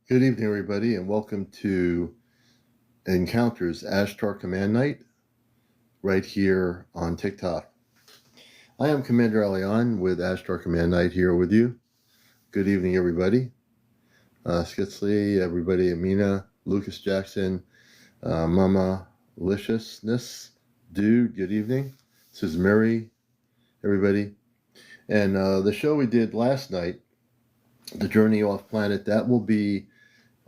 Good evening, everybody, and welcome to Encounters Ashtar Command Night right here on TikTok. I am CmdrAleon with Ashtar Command Night here with you. Good evening, everybody. Skitsley, everybody, Amina, Lucas Jackson, Mama Liciousness, Dude, good evening. This is Mary, everybody. And the show we did last night, The Journey Off Planet, that will be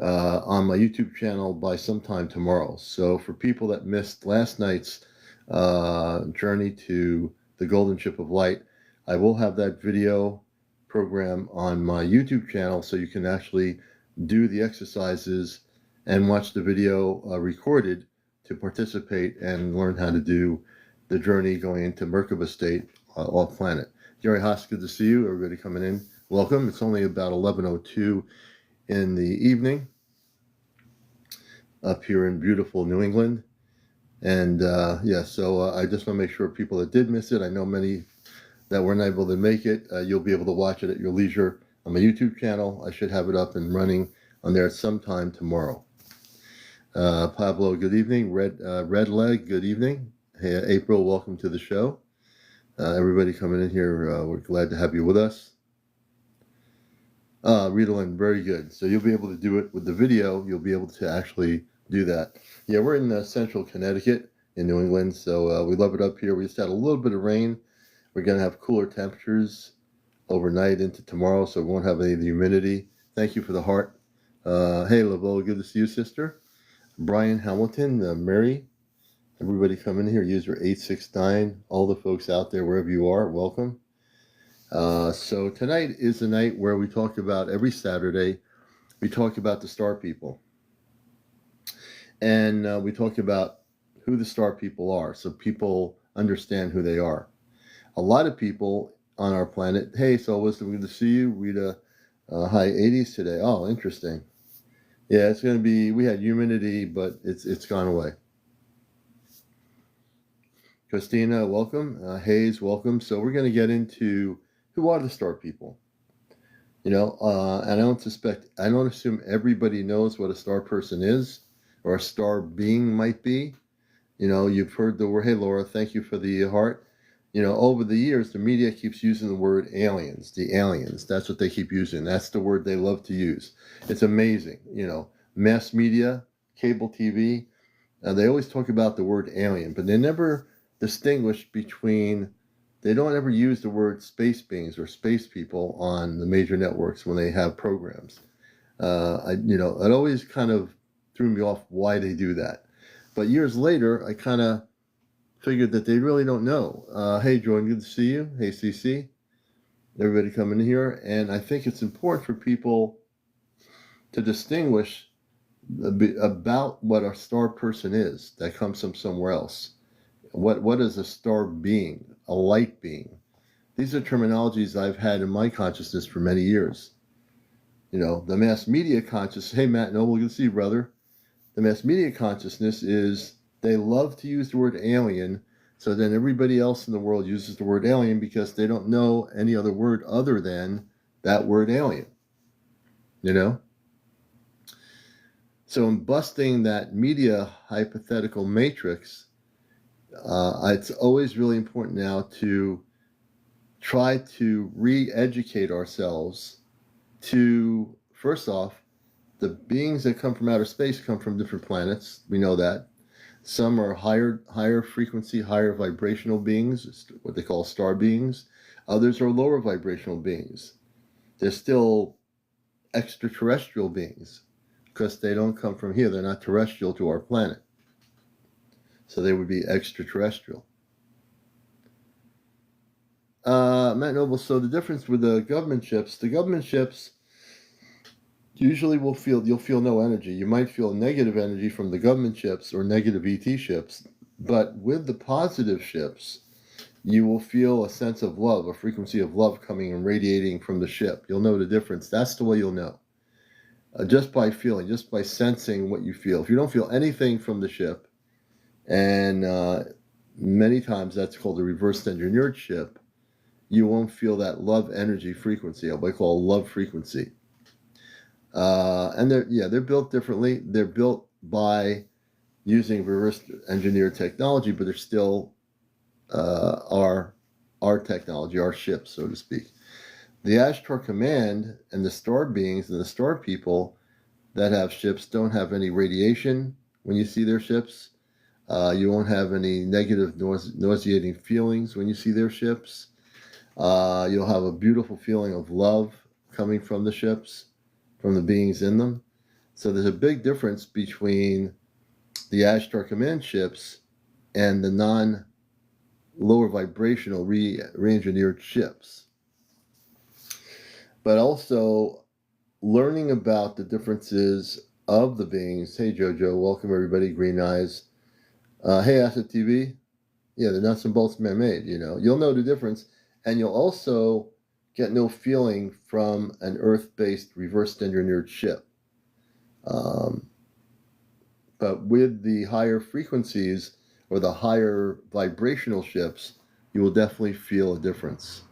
on my YouTube channel by sometime tomorrow. So for people that missed last night's journey to the Golden Ship of Light, I will have that video program on my YouTube channel so you can actually do the exercises and watch the video recorded to participate and learn how to do the journey going into Merkaba state off planet. Jerry Haas, good to see you. Everybody coming in, welcome. It's only about 11:02 in the evening up here in beautiful New England. And so I just want to make sure people that did miss it, I know many that weren't able to make it, you'll be able to watch it at your leisure on my YouTube channel. I should have it up and running on there sometime tomorrow. Pablo, good evening. Red Leg, good evening. Hey, April, welcome to the show. Everybody coming in here, we're glad to have you with us. Ritalin, very good. So you'll be able to do it with the video. You'll be able to actually do that. Yeah, we're in central Connecticut in New England, so we love it up here. We just had a little bit of rain. We're going to have cooler temperatures overnight into tomorrow, so we won't have any of the humidity. Thank you for the heart. Hey, Laveau, good to see you, sister. Brian Hamilton, Mary, everybody come in here, user 869. All the folks out there, wherever you are, welcome. So tonight is the night where we talk about, every Saturday, we talk about the star people. And we talk about who the star people are, so people understand who they are. A lot of people on our planet, hey, so Wisdom, good to see you. Rita, high 80s today. Oh, interesting. Yeah, it's going to be, we had humidity, but it's gone away. Christina, welcome. Hayes, welcome. So we're going to get into who are the star people. You know, and I don't assume everybody knows what a star person is or a star being might be. You know, you've heard the word, hey, Laura, thank you for the heart. You know, over the years, the media keeps using the word aliens, the aliens. That's what they keep using. That's the word they love to use. It's amazing. You know, mass media, cable TV, they always talk about the word alien, but they never distinguish between, they don't ever use the word space beings or space people on the major networks when they have programs. It always kind of threw me off why they do that. But years later, I kind of figured that they really don't know. Hey, Jordan, good to see you. Hey, CC. Everybody coming in here. And I think it's important for people to distinguish about what a star person is that comes from somewhere else. What is a star being, a light being? These are terminologies I've had in my consciousness for many years. You know, the mass media consciousness. Hey, Matt Noble, good to see you, brother. The mass media consciousness is they love to use the word alien, so then everybody else in the world uses the word alien because they don't know any other word other than that word alien. You know? So in busting that media hypothetical matrix, it's always really important now to try to re-educate ourselves to, first off, the beings that come from outer space come from different planets. We know that. Some are higher frequency, higher vibrational beings, what they call star beings. Others are lower vibrational beings. They're still extraterrestrial beings because they don't come from here. They're not terrestrial to our planet. So they would be extraterrestrial. Matt Noble, so the difference with the government ships usually you'll feel no energy. You might feel negative energy from the government ships or negative ET ships, but with the positive ships, you will feel a sense of love, a frequency of love coming and radiating from the ship. You'll know the difference. That's the way you'll know. Just by feeling, just by sensing what you feel. If you don't feel anything from the ship, and many times that's called a reverse engineered ship, you won't feel that love energy frequency, what I call love frequency. And they're built differently. They're built by using reverse engineered technology, but they're still our technology, our ships, so to speak. The Ashtar Command and the star beings and the star people that have ships don't have any radiation when you see their ships. You won't have any negative nauseating feelings when you see their ships. You'll have a beautiful feeling of love coming from the ships, from the beings in them. So there's a big difference between the Ashtar Command ships and the non-lower vibrational re-engineered ships. But also learning about the differences of the beings. Hey Jojo, welcome everybody, Green Eyes. Hey Asset TV. Yeah, the nuts and bolts man-made, You'll know the difference, and you'll also get no feeling from an Earth-based reverse engineered ship. But with the higher frequencies or the higher vibrational ships, you will definitely feel a difference.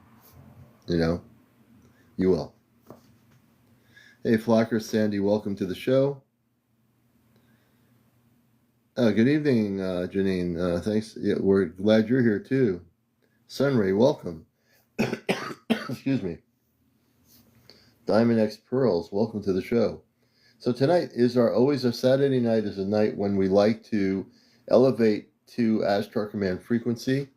You will. Hey, Flocker, Sandy, welcome to the show. Good evening, Janine. Thanks. Yeah, we're glad you're here too. Sunray, welcome. Excuse me. Diamond X Pearls, welcome to the show. So tonight is always a Saturday night is a night when we like to elevate to Ashtar Command frequency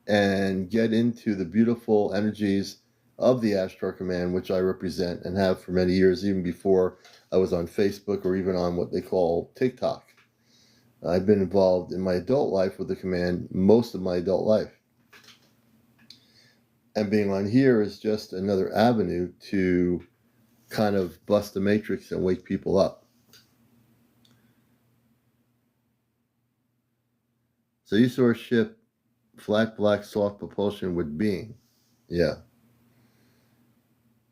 and get into the beautiful energies of the Ashtar Command, which I represent and have for many years, even before I was on Facebook or even on what they call TikTok. I've been involved in my adult life with the command most of my adult life. And being on here is just another avenue to kind of bust the matrix and wake people up. So you saw a ship, flat black soft propulsion with being. Yeah.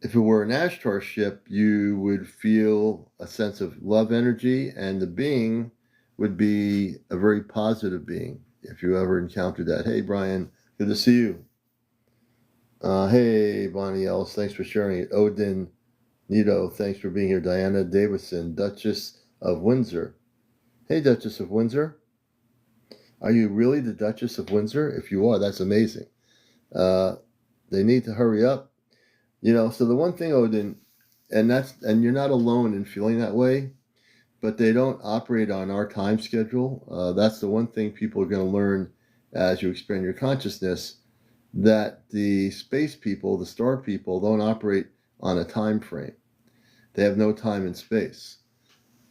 If it were an Ashtar ship, you would feel a sense of love energy, and the being would be a very positive being if you ever encountered that. Hey, Brian, good to see you. Hey, Bonnie Ellis, thanks for sharing it. Odin Nito, thanks for being here. Diana Davison, Duchess of Windsor. Hey, Duchess of Windsor. Are you really the Duchess of Windsor? If you are, that's amazing. They need to hurry up. So the one thing, Odin, and you're not alone in feeling that way, but they don't operate on our time schedule. That's the one thing people are going to learn as you expand your consciousness, that the space people, the star people, don't operate on a time frame. They have no time and space.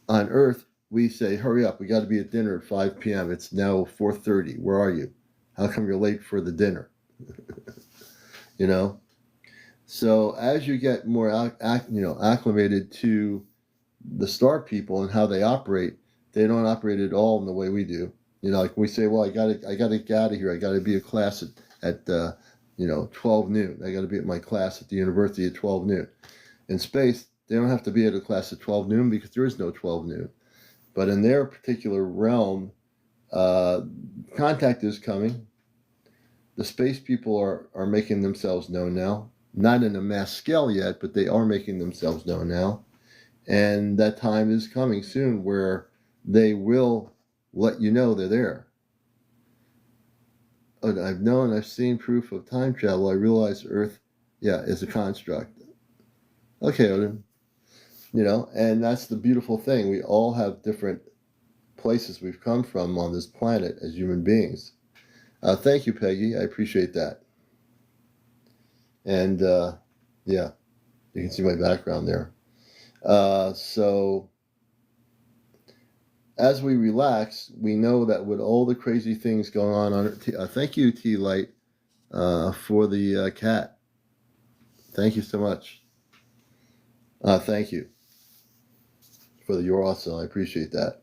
On Earth, we say, hurry up, we got to be at dinner at 5 p.m. It's now 4:30. Where are you? How come you're late for the dinner? So as you get more acclimated to the star people and how they operate, they don't operate at all in the way we do. Like we say, well, I gotta get out of here. I gotta be at class at 12 noon. I gotta be at my class at the university at 12 noon. In space, they don't have to be at a class at 12 noon because there is no 12 noon. But in their particular realm, contact is coming. The space people are making themselves known now. Not in a mass scale yet, but they are making themselves known now. And that time is coming soon where they will let you know they're there. I've seen proof of time travel. I realize Earth, is a construct. Okay, Odin. And that's the beautiful thing. We all have different places we've come from on this planet as human beings. Thank you, Peggy. I appreciate that. And you can see my background there. So as we relax, we know that with all the crazy things going on thank you, T-Light, for the cat. Thank you so much. Thank you for you're awesome. I appreciate that.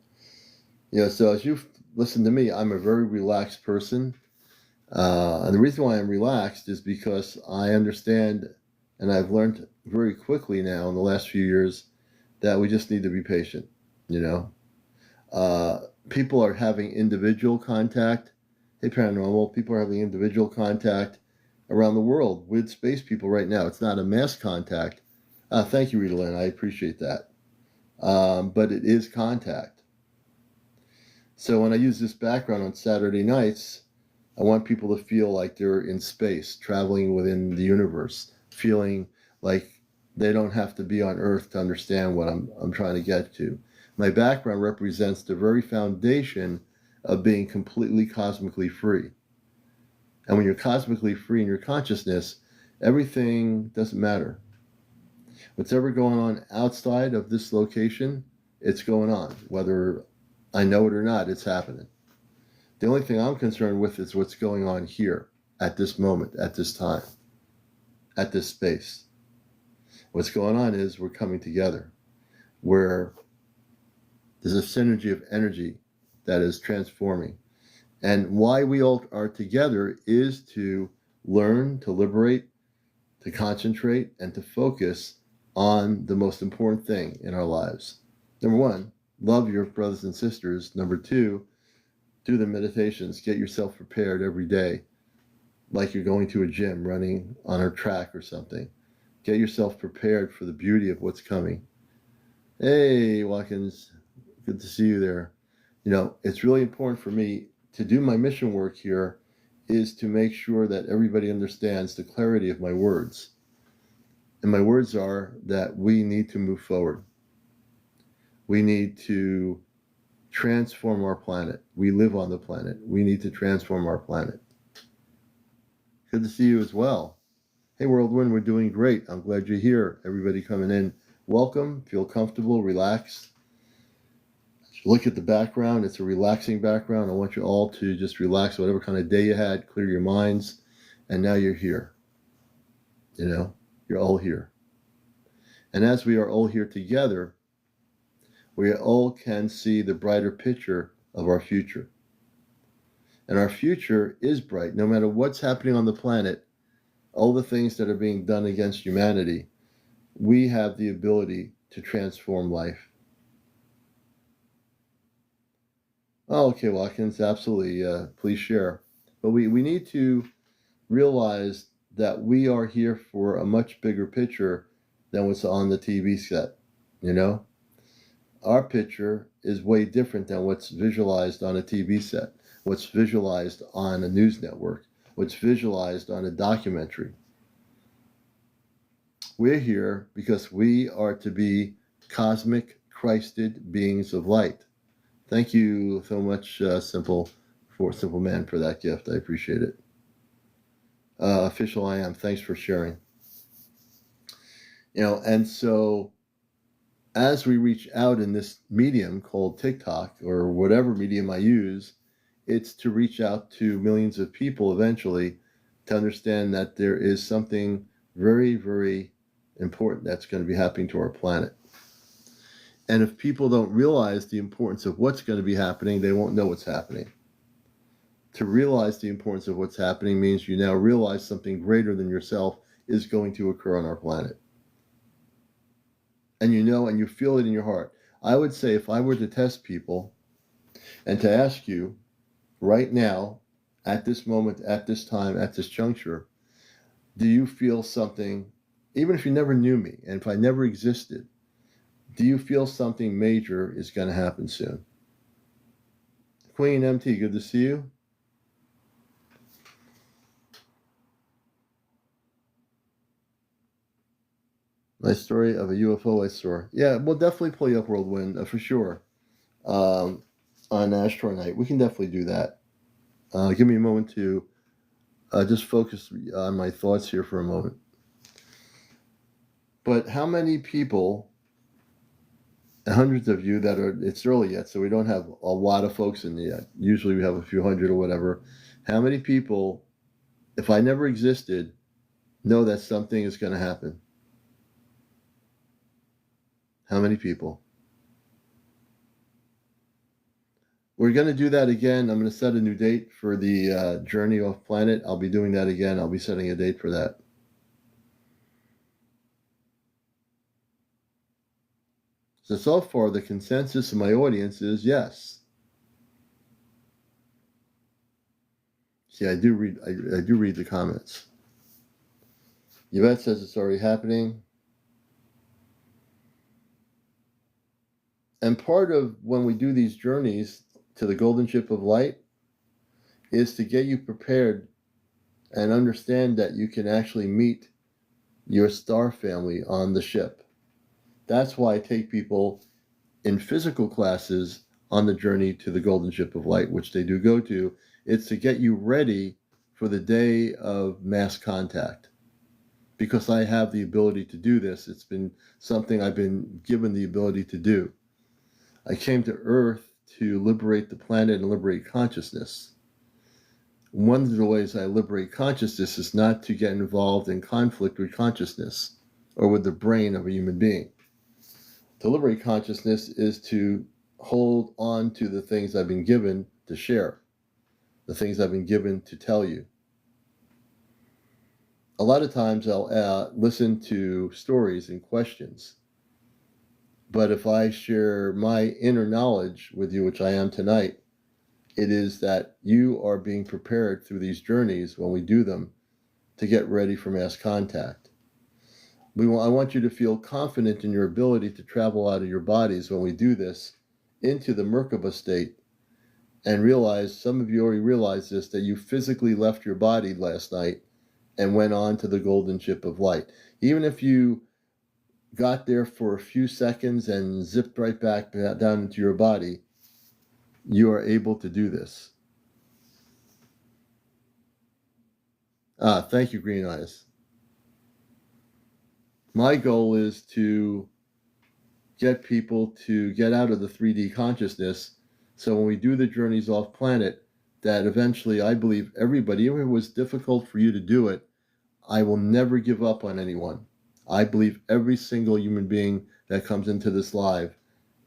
So as you've listened to me, I'm a very relaxed person. And the reason why I'm relaxed is because I understand, and I've learned very quickly now in the last few years, that we just need to be patient. People are having individual contact. Hey, Paranormal, people are having individual contact around the world with space people right now. It's not a mass contact. Thank you, Rita Lynn. I appreciate that. but it is contact. So when I use this background on Saturday nights, I want people to feel like they're in space, traveling within the universe, feeling like they don't have to be on Earth to understand what I'm trying to get to. My background represents the very foundation of being completely cosmically free. And when you're cosmically free in your consciousness, everything doesn't matter. What's ever going on outside of this location, it's going on. Whether I know it or not, it's happening. The only thing I'm concerned with is what's going on here, at this moment, at this time, at this space. What's going on is we're coming together, where there's a synergy of energy that is transforming. And why we all are together is to learn, to liberate, to concentrate, and to focus on the most important thing in our lives. Number one, love your brothers and sisters. Number two, do the meditations. Get yourself prepared every day, like you're going to a gym, running on a track or something. Get yourself prepared for the beauty of what's coming. Hey, Watkins, good to see you there. You know, it's really important for me to do my mission work here is to make sure that everybody understands the clarity of my words. And my words are that we need to move forward. We need to transform our planet. We live on the planet. We need to transform our planet. Good to see you as well. Hey, Whirlwind, we're doing great. I'm glad you're here. Everybody coming in, welcome. Feel comfortable, relax. Look at the background. It's a relaxing background. I want you all to just relax, whatever kind of day you had, clear your minds, and now you're here. You know, you're all here. And as we are all here together, we all can see the brighter picture of our future. And our future is bright. No matter what's happening on the planet, all the things that are being done against humanity, we have the ability to transform life. Oh, okay, Watkins, absolutely. Please share. But we need to realize that we are here for a much bigger picture than what's on the TV set. You know, our picture is way different than what's visualized on a TV set, what's visualized on a news network, what's visualized on a documentary. We're here because we are to be cosmic, Christed beings of light. Thank you so much, Simple Man, for that gift. I appreciate it. Official I am. Thanks for sharing. You know, and so as we reach out in this medium called TikTok or whatever medium I use, it's to reach out to millions of people eventually to understand that there is something very, very important that's going to be happening to our planet. And if people don't realize the importance of what's going to be happening, they won't know what's happening. To realize the importance of what's happening means you now realize something greater than yourself is going to occur on our planet. And you know, and you feel it in your heart. I would say if I were to test people and to ask you right now, at this moment, at this time, at this juncture, do you feel something, even if you never knew me and if I never existed, do you feel something major is going to happen soon? Queen MT, good to see you. My story of a UFO I saw. Yeah, we'll definitely pull you up, Whirlwind, for sure. On Ashtar night, we can definitely do that. Give me a moment to just focus on my thoughts here for a moment. But how many people, hundreds of you that are, it's early yet, so we don't have a lot of folks in yet. Usually we have a few hundred or whatever. How many people, if I never existed, know that something is going to happen? How many people? We're going to do that again. I'm going to set a new date for the journey off planet. I'll be doing that again. I'll be setting a date for that. So far, the consensus of my audience is yes. See, I do read the comments. Yvette says it's already happening. And part of when we do these journeys to the golden ship of light is to get you prepared and understand that you can actually meet your star family on the ship. That's why I take people in physical classes on the journey to the golden ship of light, which they do go to. It's to get you ready for the day of mass contact. Because I have the ability to do this, it's been something I've been given the ability to do. I came to Earth to liberate the planet and liberate consciousness. One of the ways I liberate consciousness is not to get involved in conflict with consciousness or with the brain of a human being. To liberate consciousness is to hold on to the things I've been given to share, the things I've been given to tell you. A lot of times I'll listen to stories and questions, but if I share my inner knowledge with you, which I am tonight, it is that you are being prepared through these journeys when we do them to get ready for mass contact. I want you to feel confident in your ability to travel out of your bodies when we do this into the Merkaba state, and realize, some of you already realize this, that you physically left your body last night and went on to the golden ship of light. Even if you got there for a few seconds and zipped right back down into your body, you are able to do this. Thank you, Green Eyes. My goal is to get people to get out of the 3D consciousness, so when we do the journeys off planet, that eventually I believe everybody, even if it was difficult for you to do it, I will never give up on anyone. I believe every single human being that comes into this live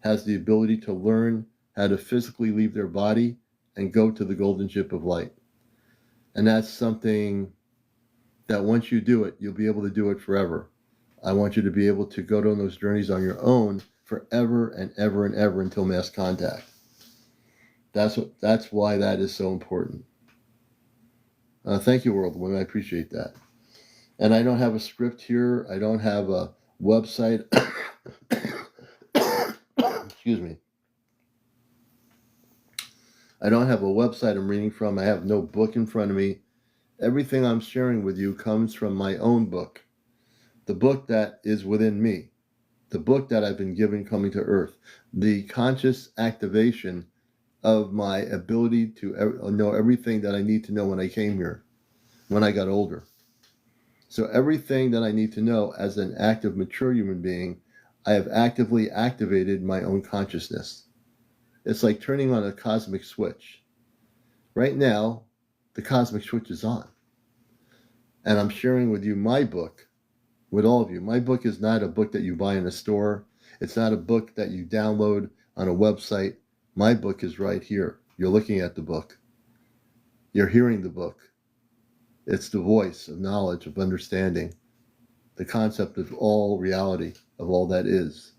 has the ability to learn how to physically leave their body and go to the golden ship of light. And that's something that once you do it, you'll be able to do it forever. I want you to be able to go on those journeys on your own forever and ever and ever until mass contact. That's why that is so important. Thank you, World Women. I appreciate that. And I don't have a script here. I don't have a website. Excuse me. I don't have a website I'm reading from. I have no book in front of me. Everything I'm sharing with you comes from my own book. The book that is within me. The book that I've been given coming to Earth. The conscious activation of my ability to know everything that I need to know when I came here, when I got older. So everything that I need to know as an active, mature human being, I have actively activated my own consciousness. It's like turning on a cosmic switch. Right now, the cosmic switch is on. And I'm sharing with you my book, with all of you. My book is not a book that you buy in a store. It's not a book that you download on a website. My book is right here. You're looking at the book. You're hearing the book. It's the voice of knowledge, of understanding, the concept of all reality, of all that is,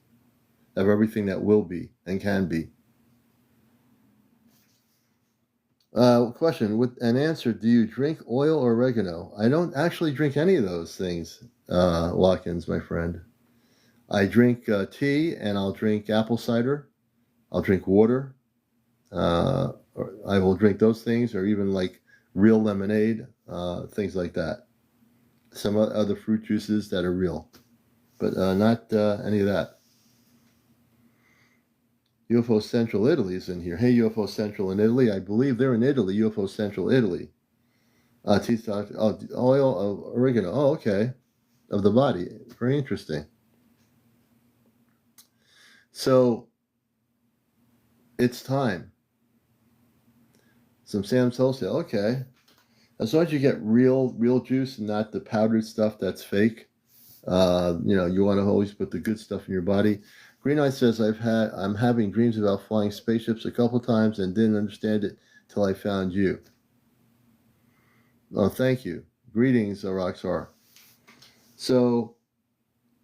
of everything that will be and can be. Question, with an answer, do you drink oil or oregano? I don't actually drink any of those things, Watkins, my friend. I drink tea, and I'll drink apple cider. I'll drink water. Or I will drink those things, or even like real lemonade, things like that. Some other fruit juices that are real, but not any of that. UFO Central Italy is in here. Hey, UFO Central in Italy. I believe they're in Italy, UFO Central Italy. TikTok, oil of oregano. Oh, okay. Of the body. Very interesting. So, it's time. Some Sam's Wholesale. Okay. As long as you get real juice and not the powdered stuff that's fake, you want to always put the good stuff in your body. Green Eye says, I'm having dreams about flying spaceships a couple times and didn't understand it till I found you. Oh, thank you. Greetings, Roxar. So,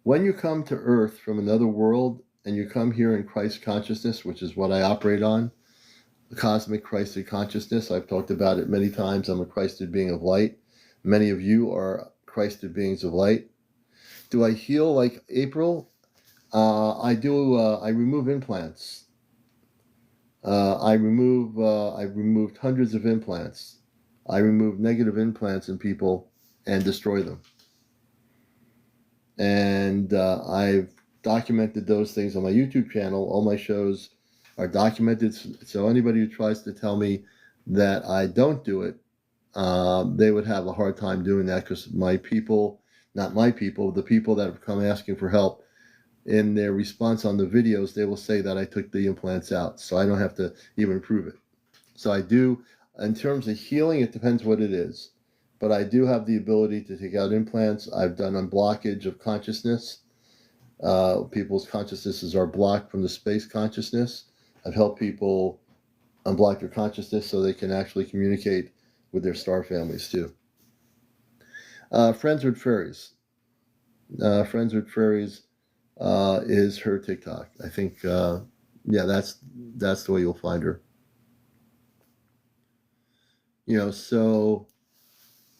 when you come to Earth from another world and you come here in Christ consciousness, which is what I operate on, the cosmic Christed consciousness, I've talked about it many times. I'm a Christed being of light. Many of you are Christed beings of light. Do I heal like April? I do. I remove implants. I've removed hundreds of implants. I remove negative implants in people and destroy them. And I've documented those things on my YouTube channel. All my shows are documented. So anybody who tries to tell me that I don't do it, they would have a hard time doing that, because my people, not my people, the people that have come asking for help, in their response on the videos, they will say that I took the implants out. So I don't have to even prove it. So I do, in terms of healing, it depends what it is. But I do have the ability to take out implants. I've done unblockage of consciousness. People's consciousnesses are blocked from the space consciousness. I've helped people unblock their consciousness so they can actually communicate with their star families too. Friends with Fairies. Friends with Fairies is her TikTok. I think, yeah, that's the way you'll find her. So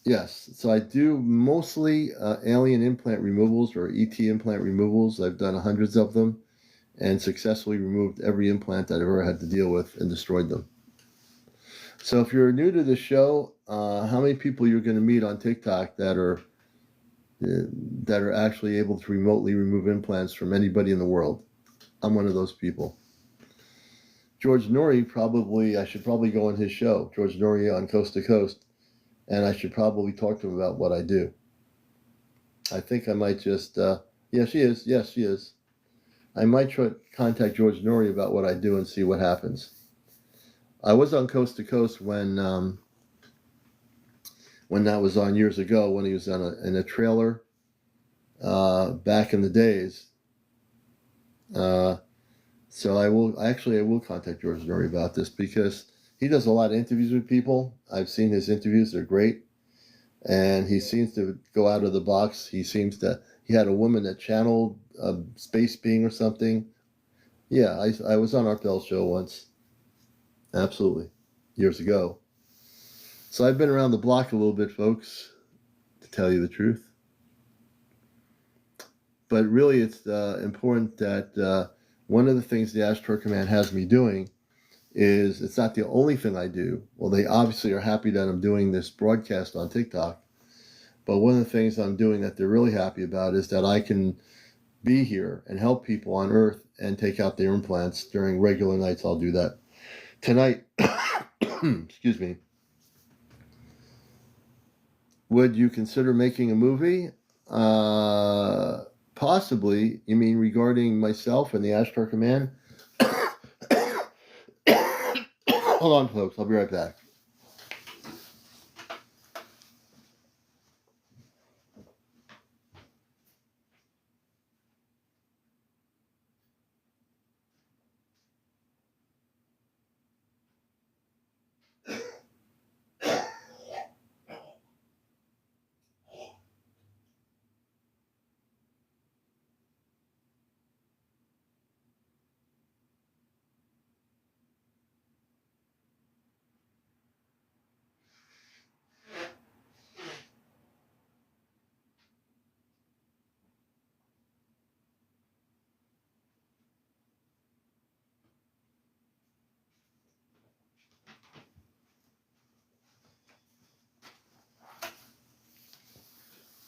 yes, so I do mostly alien implant removals, or ET implant removals. I've done hundreds of them and successfully removed every implant I've ever had to deal with and destroyed them. So if you're new to the show, how many people you're going to meet on TikTok that are actually able to remotely remove implants from anybody in the world? I'm one of those people. George Norrie, I should probably go on his show, George Norrie on Coast to Coast, and I should probably talk to him about what I do. I think I might just, yeah, she is. Yes, she is. I might try to contact George Norrie about what I do and see what happens. I was on Coast to Coast when that was on years ago, when he was in a trailer back in the days. So I will contact George Norrie about this, because he does a lot of interviews with people. I've seen his interviews; they're great, and he seems to go out of the box. He had a woman that channeled a space being or something. Yeah, I was on Art Bell's show once, absolutely, years ago. So I've been around the block a little bit, folks, to tell you the truth. But really, it's important that one of the things the Ashtar Command has me doing is, it's not the only thing I do. Well, they obviously are happy that I'm doing this broadcast on TikTok. But one of the things I'm doing that they're really happy about is that I can be here and help people on Earth and take out their implants during regular nights. I'll do that. Tonight, excuse me, would you consider making a movie? Possibly. You mean regarding myself and the Ashtar Command? Hold on, folks. I'll be right back.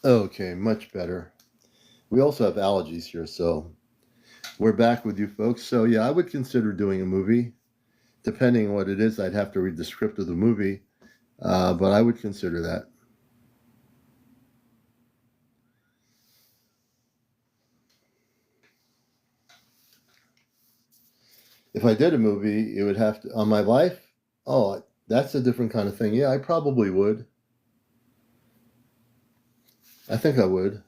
Okay, much better. We also have allergies here, so we're back with you folks. So yeah, I would consider doing a movie. Depending on what it is, I'd have to read the script of the movie, but I would consider that. If I did a movie, it would have to, on my life. Oh, that's a different kind of thing. Yeah, I probably would. I think I would.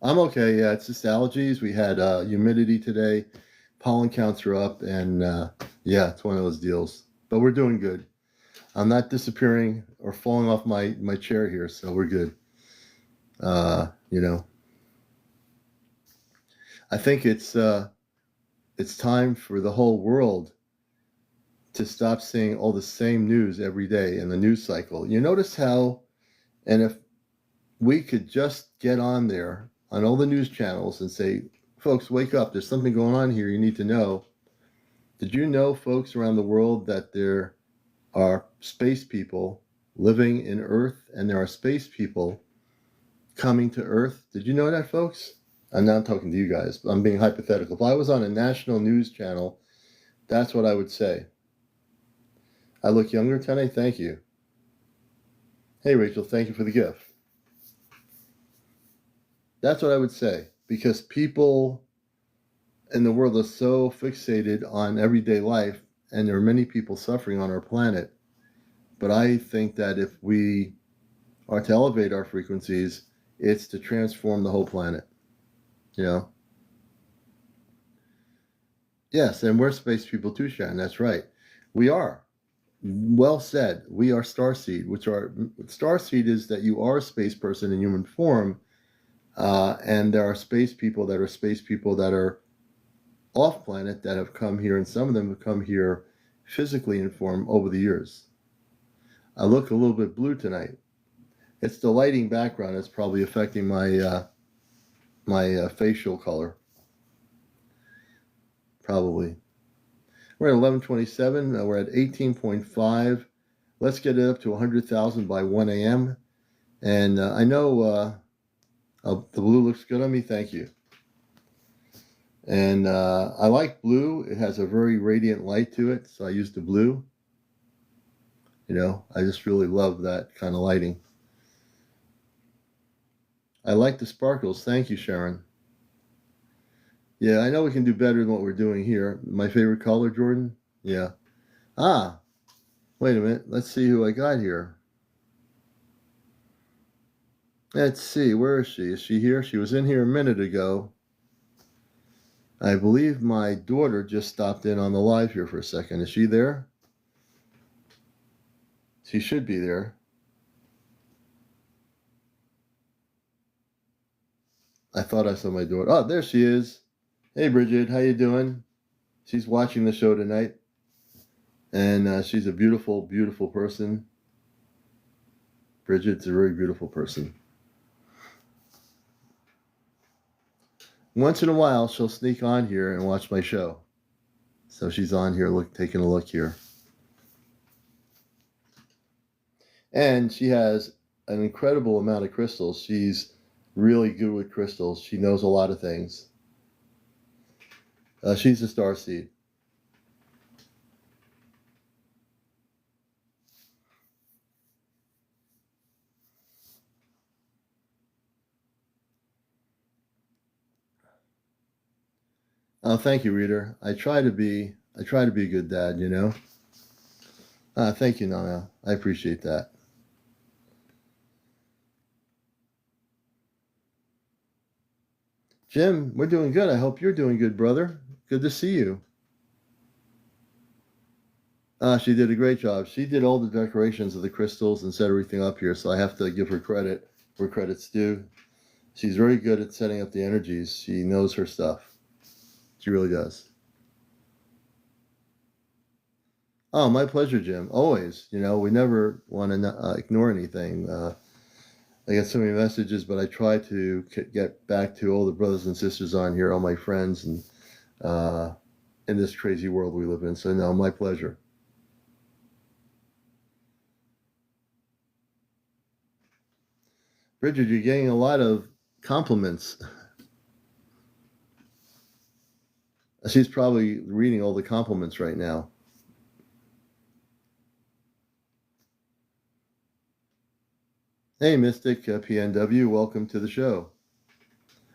I'm okay. Yeah, it's just allergies. We had humidity today. Pollen counts are up, and yeah, it's one of those deals. But we're doing good. I'm not disappearing or falling off my chair here, so we're good. You know, I think it's time for the whole world to stop seeing all the same news every day in the news cycle. You notice how, and if we could just get on there on all the news channels and say, Folks, wake up. There's something going on here you need to know. Did you know, folks around the world, that there are space people living in Earth and there are space people coming to Earth? Did you know that, folks? I'm not talking to you guys, but I'm being hypothetical. If I was on a national news channel, that's what I would say. I look younger tonight? Thank you. Hey, Rachel, thank you for the gift. That's what I would say, because people in the world are so fixated on everyday life, and there are many people suffering on our planet. But I think that if we are to elevate our frequencies, it's to transform the whole planet. You know? Yes, and we're space people too, Sharon. That's right. We are. Well said. We are starseed, which are starseed is that you are a space person in human form, and there are space people that are off planet that have come here, and some of them have come here physically in form over the years. I look a little bit blue tonight. It's the lighting background that's probably affecting my facial color. Probably. We're at 1127. We're at 18.5. Let's get it up to 100,000 by 1 a.m. And I know the blue looks good on me. Thank you. And I like blue. It has a very radiant light to it, so I use the blue. You know, I just really love that kind of lighting. I like the sparkles. Thank you, Sharon. Yeah, I know we can do better than what we're doing here. My favorite color, Jordan? Yeah. Ah, wait a minute. Let's see who I got here. Let's see. Where is she? Is she here? She was in here a minute ago. I believe my daughter just stopped in on the live here for a second. Is she there? She should be there. I thought I saw my daughter. Oh, there she is. Hey, Bridget. How you doing? She's watching the show tonight. And she's a beautiful, beautiful person. Bridget's a very beautiful person. Once in a while, she'll sneak on here and watch my show. So she's on here taking a look here. And she has an incredible amount of crystals. She's really good with crystals. She knows a lot of things. She's a starseed. Thank you, Reader. I try to be a good dad, you know. Thank you, Nana. I appreciate that. Jim, we're doing good. I hope you're doing good, brother. Good to see you. She did a great job. She did all the decorations of the crystals and set everything up here, so I have to give her credit where credit's due. She's very good at setting up the energies. She knows her stuff. She really does. Oh, my pleasure, Jim. Always. You know, we never want to ignore anything. I get so many messages, but I try to get back to all the brothers and sisters on here, all my friends, and in this crazy world we live in. So, no, my pleasure. Bridget, you're getting a lot of compliments. She's probably reading all the compliments right now. Hey, Mystic PNW, welcome to the show.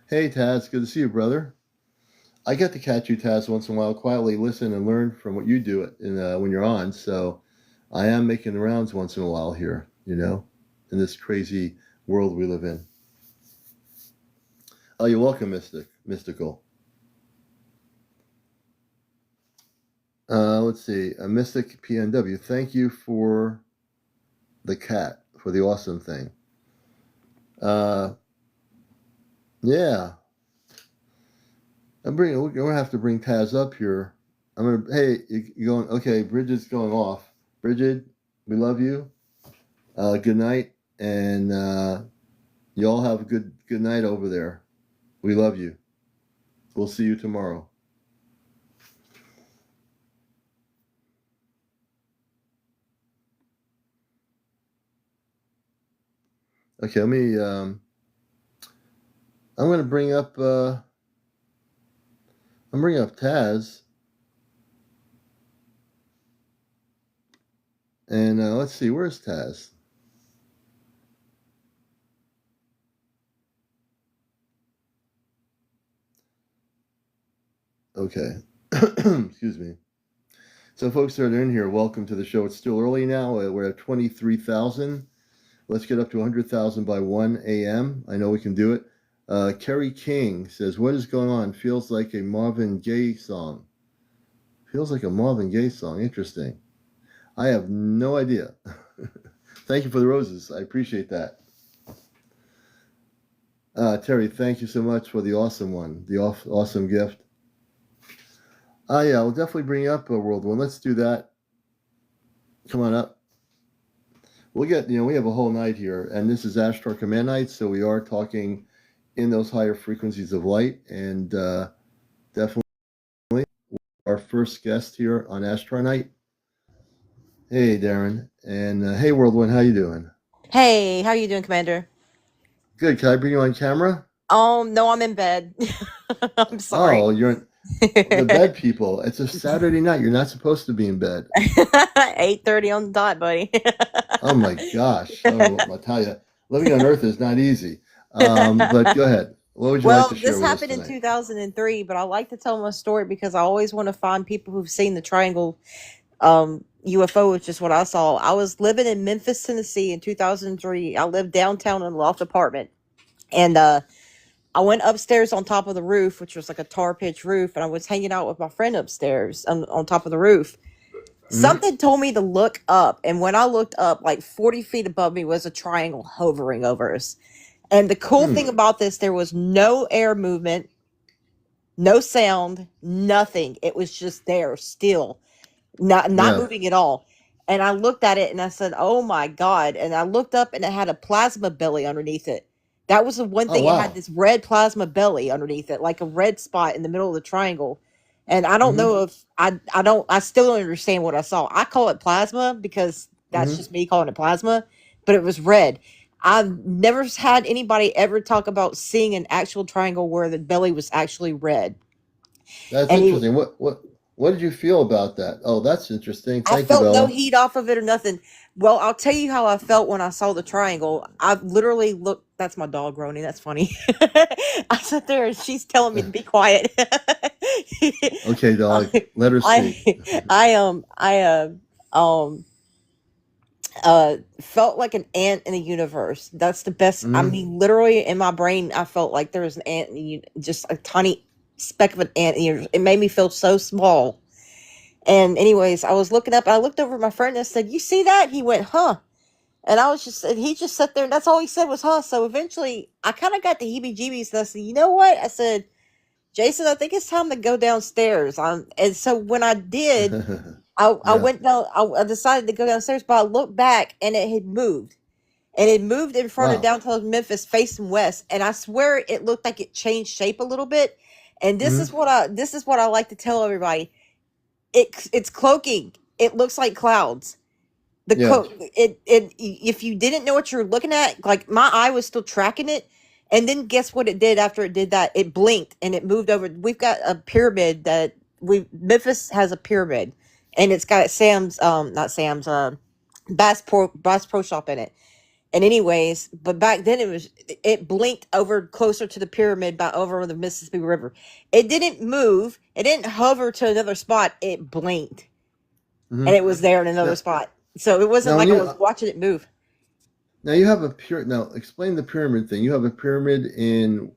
Hey, Taz, good to see you, brother. I get to catch you, Taz, once in a while, quietly listen and learn from what you do when you're on. So I am making the rounds once in a while here, you know, in this crazy world we live in. Oh, you're welcome, Mystical. Let's see, Mystic PNW, thank you for the cat, for the awesome thing. Yeah. We're gonna have to bring Taz up here. Hey, you going? Okay, Bridget's going off. Bridget, we love you. Good night, and y'all have a good night over there. We love you. We'll see you tomorrow. Okay, let me. I'm going to bring up. I'm bringing up Taz, and let's see, where's Taz? Okay, excuse me. So, folks that are in here, welcome to the show. It's still early now. We're at 23,000. Let's get up to 100,000 by 1 a.m. I know we can do it. Kerry King says, "What is going on? Feels like a Marvin Gaye song." Feels like a Marvin Gaye song. Interesting. I have no idea. Thank you for the roses. I appreciate that. Terry, thank you so much for the awesome one, the awesome gift. Yeah, we'll definitely bring up a World One. Let's do that. Come on up. We'll get, we have a whole night here, and this is Ashtar Command Night, so we are talking in those higher frequencies of light, and definitely our first guest here on Ashtar Night. Hey, Darren, and hey, World One, how you doing? Hey, how you doing, Commander? Good. Can I bring you on camera? No, I'm in bed. I'm sorry. Oh, you're the bed people. It's a Saturday night. You're not supposed to be in bed. 8:30 on the dot, buddy. Oh my gosh. Oh, I'll tell you, living on Earth is not easy. But go ahead. What would you like to Well, share this with us happened in tonight? 2003, but I like to tell my story because I always want to find people who've seen the triangle UFO, which is what I saw. I was living in Memphis, Tennessee in 2003. I lived downtown in a loft apartment. And I went upstairs on top of the roof, which was like a tar pitch roof, and I was hanging out with my friend upstairs on top of the roof. Mm-hmm. Something told me to look up, and when I looked up, like 40 feet above me was a triangle hovering over us. And the cool Hmm. thing about this, there was no air movement, no sound, nothing. It was just there, still, not Yeah. moving at all. And I looked at it and I said, "Oh my god!" And I looked up and it had a plasma belly underneath it. That was the one Oh thing. It had wow. this red plasma belly underneath it, like a red spot in the middle of the triangle. And I don't Mm-hmm. know if I don't I still don't understand what I saw. I call it plasma because that's Mm-hmm. just me calling it plasma, but it was red. I've never had anybody ever talk about seeing an actual triangle where the belly was actually red. That's And he interesting. What did you feel about that? Oh, that's interesting. I Thank you, felt no Bella. heat off of it or nothing. Well, I'll tell you how I felt when I saw the triangle. I literally looked. That's my dog groaning. That's funny. I sat there and she's telling me to be quiet. Okay, dog. Let her speak. I felt like an ant in the universe. That's the best. I Mm-hmm. mean, literally in my brain, I felt like there was an ant, just a tiny speck of an ant. It made me feel so small. And anyways, I was looking up. I looked over at my friend and I said, "You see that?" He went, "Huh?" And and he just sat there. And that's all he said was, "Huh?" So eventually, I kind of got the heebie-jeebies. And I said, "You know what?" I said, "Jason, I think it's time to go downstairs." And so when I did, I Yeah. went down. I decided to go downstairs, but I looked back and it had moved. And it moved in front of Wow. downtown Memphis, facing west. And I swear it looked like it changed shape a little bit. And Mm-hmm. this is what I like to tell everybody. It's cloaking. It looks like clouds. The Yeah. cloak. It if you didn't know what you were looking at, like my eye was still tracking it, and then guess what it did after it did that? It blinked and it moved over. We've got a pyramid that we Memphis has a pyramid, and it's got Sam's not Sam's Bass Pro Shop in it. And anyways, but back then it blinked over closer to the pyramid by over the Mississippi River. It didn't move. It didn't hover to another spot. It blinked, Mm-hmm. and it was there in another Now, spot. So it wasn't now when like I you was watching it move. now you have a now explain the pyramid thing. You have a pyramid in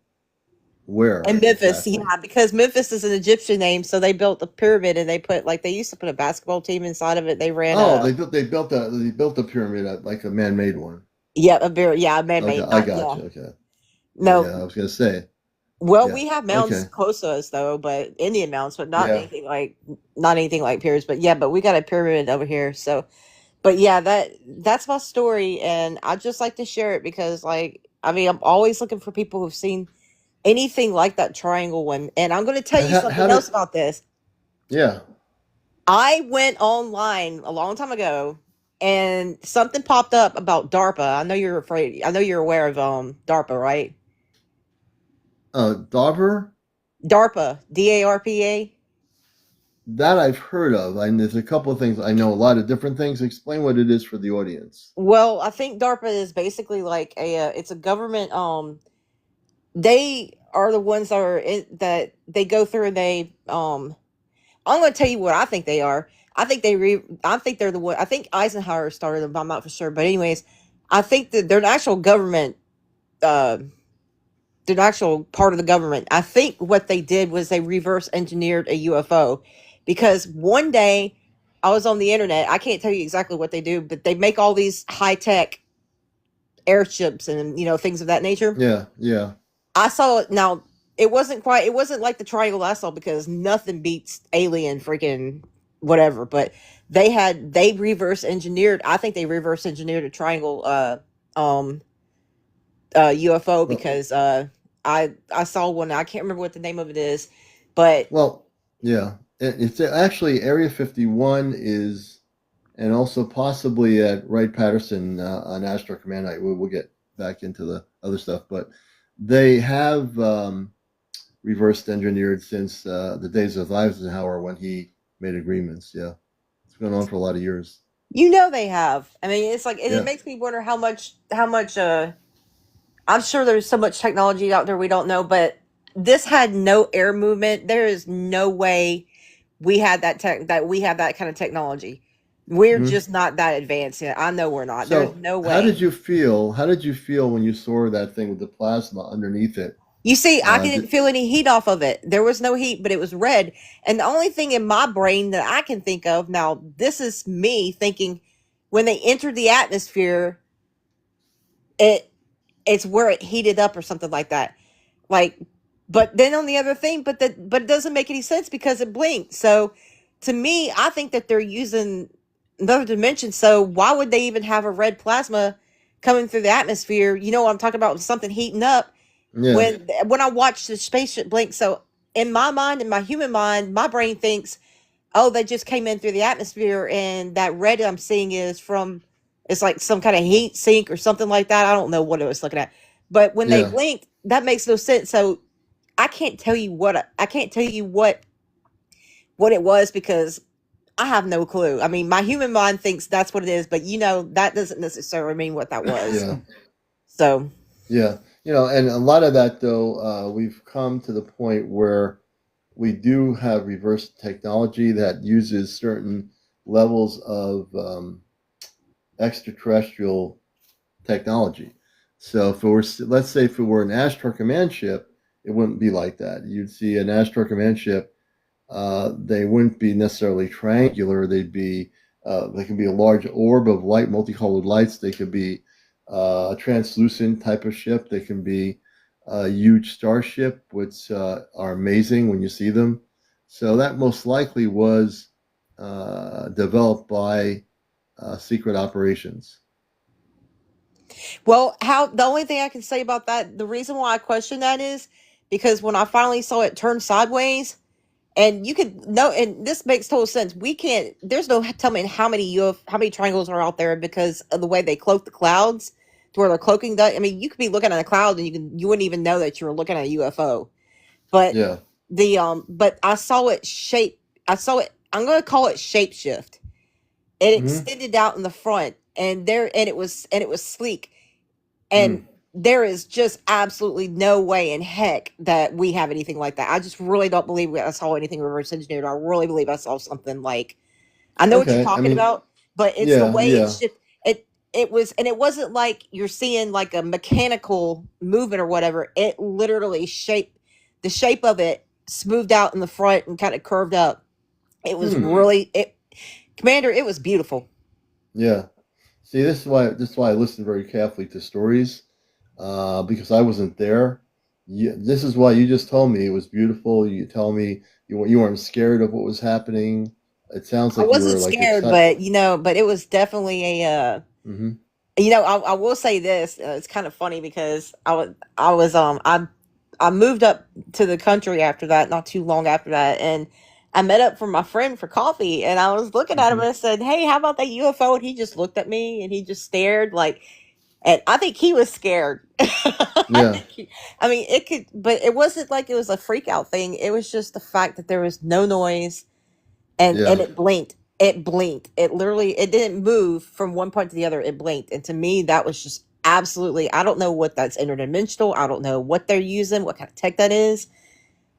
And where Memphis, exactly? yeah, because Memphis is an Egyptian name, so they built the pyramid and they put like they used to put a basketball team inside of it. They ran Oh, a they built a pyramid like a man-made one. a man Okay, made, I not got yeah. you. Okay. Yeah, No, I was gonna say. well, Yeah. we have mounds Okay. close to us though, but Indian mounds, but Yeah. not anything like pyramids. But yeah, but we got a pyramid over here. So, but yeah, that's my story, and I just like to share it because, like, I mean, I'm always looking for people who've seen anything like that triangle one. And I'm going to tell you How something else did? about this. Yeah. I went online a long time ago and something popped up about DARPA. I know you're afraid. I know you're aware of DARPA, right? Dauber. DARPA, DARPA. That I've heard of. And there's a couple of things. I know a lot of different things. Explain what it is for the audience. Well, I think DARPA is basically like it's a government they are the ones that that they go through and they I'm going to tell you what I think they are. I think they're the one. I think Eisenhower started them, but I'm not for sure. But anyways, I think that they're an actual government. Uh, they're an actual part of the government. I think what they did was they reverse engineered a UFO, because one day I was on the internet. I can't tell you exactly what they do, but they make all these high tech airships and things of that nature. Yeah. Yeah. I saw it now. It wasn't like the triangle I saw, because nothing beats alien freaking whatever. But they reverse engineered. I think they reverse engineered a triangle um UFO, Well. because I saw one. I can't remember what the name of it is, but Well. Yeah. It's actually Area 51 is, and also possibly at Wright Patterson on Ashtar Command. We'll get back into the other stuff, but they have reversed engineered since the days of Eisenhower when he made agreements. Yeah, it's been on for a lot of years. they have. I mean, it's like it Yeah. makes me wonder how much I'm sure there's so much technology out there we don't know, but this had no air movement. There is no way we have that kind of technology. We're Hmm. just not that advanced yet. I know we're not. There's So, no how way. did you feel? How did you feel when you saw that thing with the plasma underneath it? You see, I didn't Did, feel any heat off of it. There was no heat, but it was red. And the only thing in my brain that I can think of now, this is me thinking, when they entered the atmosphere, it it's where it heated up or something like that. Like, but then on the other thing, but it doesn't make any sense because it blinked. So to me, I think that they're using another dimension. So why would they even have a red plasma coming through the atmosphere? You know what I'm talking about? Something heating up yeah, when I watch the spaceship blink. So in my mind, in my human mind, my brain thinks, oh, they just came in through the atmosphere, and that red I'm seeing is from, it's like some kind of heat sink or something like that. I don't know what I was looking at, but when they yeah. blinked, that makes no sense. So I can't tell you what it was, because I have no clue. I mean, my human mind thinks that's what it is, but that doesn't necessarily mean what that was. Yeah. So Yeah. And a lot of that though, we've come to the point where we do have reverse technology that uses certain levels of extraterrestrial technology. So if it were, let's say, if it were an Ashtar command ship, it wouldn't be like that. You'd see an Ashtar command ship. They wouldn't be necessarily triangular. They can be a large orb of light, multicolored lights. They could be a translucent type of ship. They can be a huge starship, which are amazing when you see them. So that most likely was developed by secret operations. well, how the only thing I can say about that, the reason why I question that is because when I finally saw it turn sideways, and you could know, and this makes total sense. We can't. There's no telling how many triangles are out there, because of the way they cloak the clouds, to where they're cloaking that. I mean, you could be looking at a cloud and you wouldn't even know that you were looking at a UFO. But Yeah. but I saw it shape. I saw it. I'm going to call it shapeshift. It Hmm. extended out in the front, and it was sleek. Mm. And there is just absolutely no way in heck that we have anything like that. I just really don't believe I saw anything reverse engineered. I really believe I saw something like, I know what you're Okay. I talking mean, about, but it's the yeah, way it yeah. shift. It was, and it wasn't like you're seeing like a mechanical movement or whatever. It literally the shape of it smoothed out in the front and kind of curved up. It was Hmm. really it, Commander. It was beautiful. Yeah. See, this is why I listen very carefully to stories, because I wasn't there. This is why you just told me it was beautiful. You tell me you weren't scared of what was happening. It sounds I like you were wasn't like scared, excited. but it was definitely Hmm. I will say this. It's kind of funny because I I moved up to the country after that, not too long after that, and I met up for my friend for coffee, and I was looking at him Hmm. and I said, "Hey, how about that UFO?" And he just looked at me and he just stared like, and I think he was scared. Yeah, I mean, it could, but it wasn't like it was a freak out thing. It was just the fact that there was no noise, and yeah, it blinked. It blinked. It literally, it didn't move from one point to the other. It blinked, and to me, that was just absolutely. I don't know what that's interdimensional. I don't know what they're using, what kind of tech that is.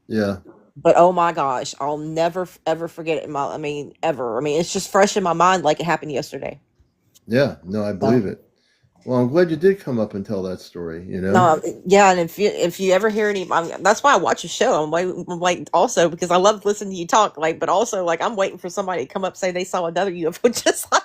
yeah, But oh my gosh, I'll never ever forget it. I mean, ever. I mean, it's just fresh in my mind, like it happened yesterday. yeah. No, I So. believe it. Well, I'm glad you did come up and tell that story. You know. No, yeah, and if you ever hear any, I mean, that's why I watch the show. I'm waiting also because I love listening to you talk. Like, but also like I'm waiting for somebody to come up say they saw another UFO just like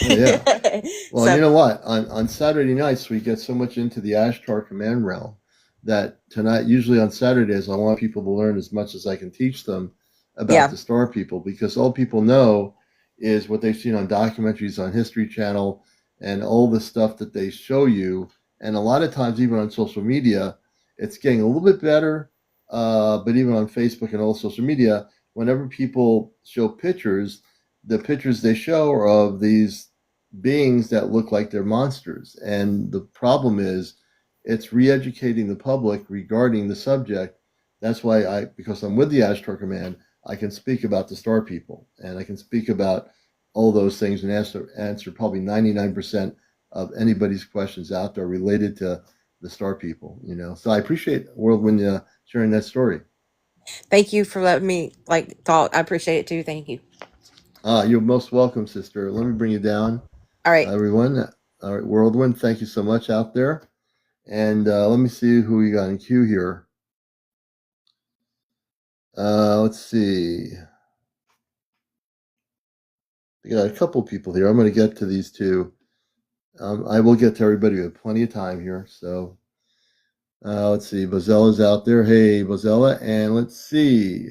Oh yeah. it. Well, So you know what? On Saturday nights we get so much into the Ashtar command realm that tonight, usually on Saturdays, I want people to learn as much as I can teach them about yeah, the star people because all people know is what they've seen on documentaries on History Channel and all the stuff that they show you. And a lot of times, even on social media, it's getting a little bit better. But even on Facebook and all social media, whenever people show pictures, the pictures they show are of these beings that look like they're monsters. And the problem is, it's re-educating the public regarding the subject. That's why because I'm with the Ashtar Command, I can speak about the star people, and I can speak about all those things and answer probably 99% of anybody's questions out there related to the star people. You know, so I appreciate Whirlwind sharing that story. thank you for letting me like talk. I appreciate it too. Thank you. You're most welcome, sister. Let me bring you down, All right, everyone. All right, Whirlwind, thank you so much out there. And let me see who we got in queue here. Let's see. We got a couple people here. I'm going to get to these two. I will get to everybody. We have plenty of time here. So let's see. Bozella's out there. Hey, Bozella. And let's see.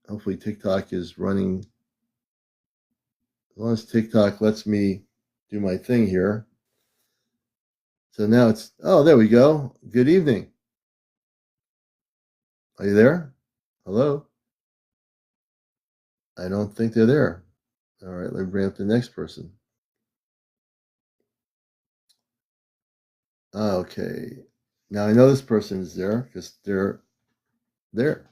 Hopefully, TikTok is running. As long as TikTok lets me do my thing here. So now it's. Oh, there we go. Good evening. Are you there? Hello? I don't think they're there. All right, let me bring up the next person. Okay. Now I know this person is there because they're there.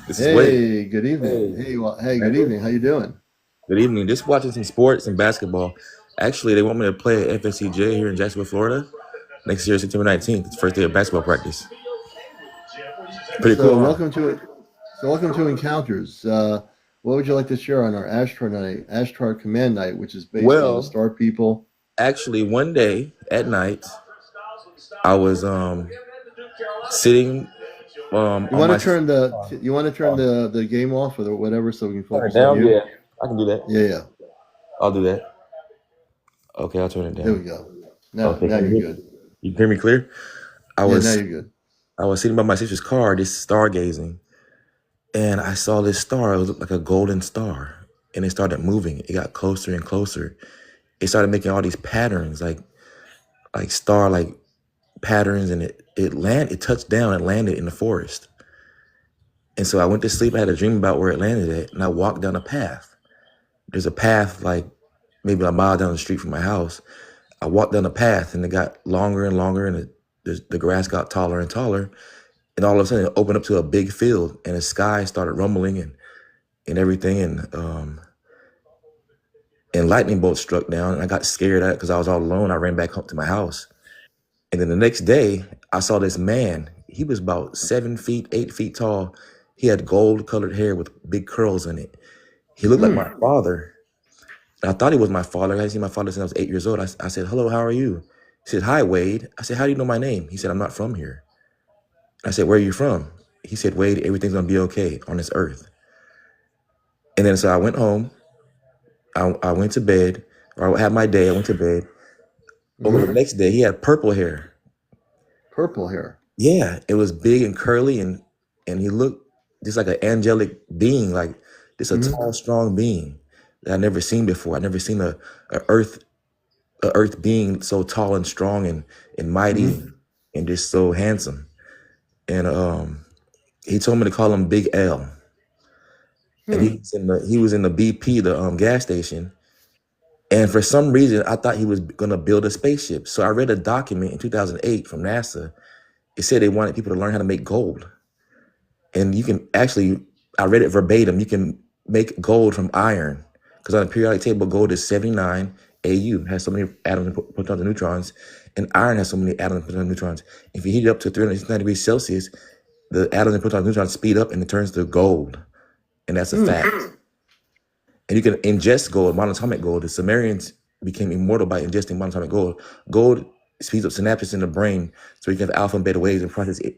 This is Wade. Hey, good evening. Hey, Hey, well, hey, good Andrew. evening. How you doing? Good evening. Just watching some sports and basketball. Actually, they want me to play at FSCJ here in Jacksonville, Florida, next year, September 19th. It's the first day of basketball practice. Pretty So cool, huh? welcome to it. So welcome to Encounters. What would you like to share on our Ashtar night, Ashtar Command Night, which is based on the Well, Star People? actually, one day at night, I was sitting You on want my. to turn the Oh, you want to turn the game off or whatever so we can turn it focus on down? you. Yeah, I can do that. Yeah, yeah. I'll do that. Okay, I'll turn it There we down. go. Now, Okay, now can you're you hear good. me? You can hear me clear? I Yeah, now was you're good. I was sitting by my sister's car, just stargazing, and I saw this star. It looked like a golden star, and it started moving. It got closer and closer. It started making all these patterns, like star like patterns, and it touched down and landed in the forest. And so I went to sleep. I had a dream about where it landed at, and I walked down a path. There's a path like maybe a mile down the street from my house. I walked down the path, and it got longer and longer, and the grass got taller and taller. And all of a sudden, it opened up to a big field, and the sky started rumbling and everything, and lightning bolts struck down. And I got scared at it because I was all alone. I ran back home to my house. And then the next day, I saw this man. He was about 7 feet, 8 feet tall. He had gold colored hair with big curls in it. He looked like Hmm. my father. And I thought he was my father. I hadn't seen my father since I was 8 years old. I said, "Hello, how are you?" He said, "Hi, Wade." I said, "How do you know my name?" He said, "I'm not from here." I said, "Where are you from?" He said, "Wade, everything's going to be okay on this earth." And then so I went home. I went to bed, or I had my day. I went to bed. Over Mm-hmm. the next day, he had purple hair. Purple hair. Yeah, it was big and curly, and he looked just like an angelic being, like just a Mm-hmm. tall, strong being that I never seen before. I never seen a earth. a earth being so tall and strong and mighty Hmm. and just so handsome. And he told me to call him Big L. And Hmm. he was in the BP, the gas station. And for some reason, I thought he was going to build a spaceship. So I read a document in 2008 from NASA. It said they wanted people to learn how to make gold. And you can actually, I read it verbatim, you can make gold from iron. Because on the periodic table, gold is 79 AU, has so many atoms and protons and neutrons. And iron has so many atoms and protons and neutrons. If you heat it up to 369 degrees Celsius, the atoms and protons and neutrons speed up and it turns to gold. And that's a Hmm. fact. And you can ingest gold, monatomic gold. The Sumerians became immortal by ingesting monatomic gold. Gold speeds up synapses in the brain so you can have alpha and beta waves and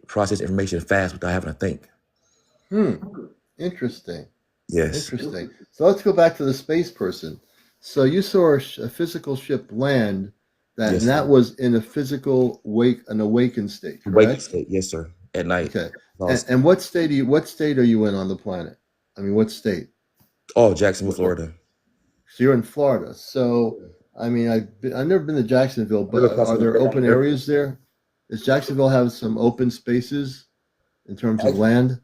process information fast without having to think. Hmm. Interesting. Yes. Interesting. So let's go back to the space person. So you saw a physical ship land and Yes, that sir. was in a physical an awakened state, Awakened correct? state. Yes, sir. At night. Okay. Lost. And what state are you in on the planet? I mean, what state? Oh, Jacksonville, What, Florida. so you're in Florida. So, I mean, I've never been to Jacksonville, I live but across are from there the open airport. areas there? Does Jacksonville have some open spaces in terms of land?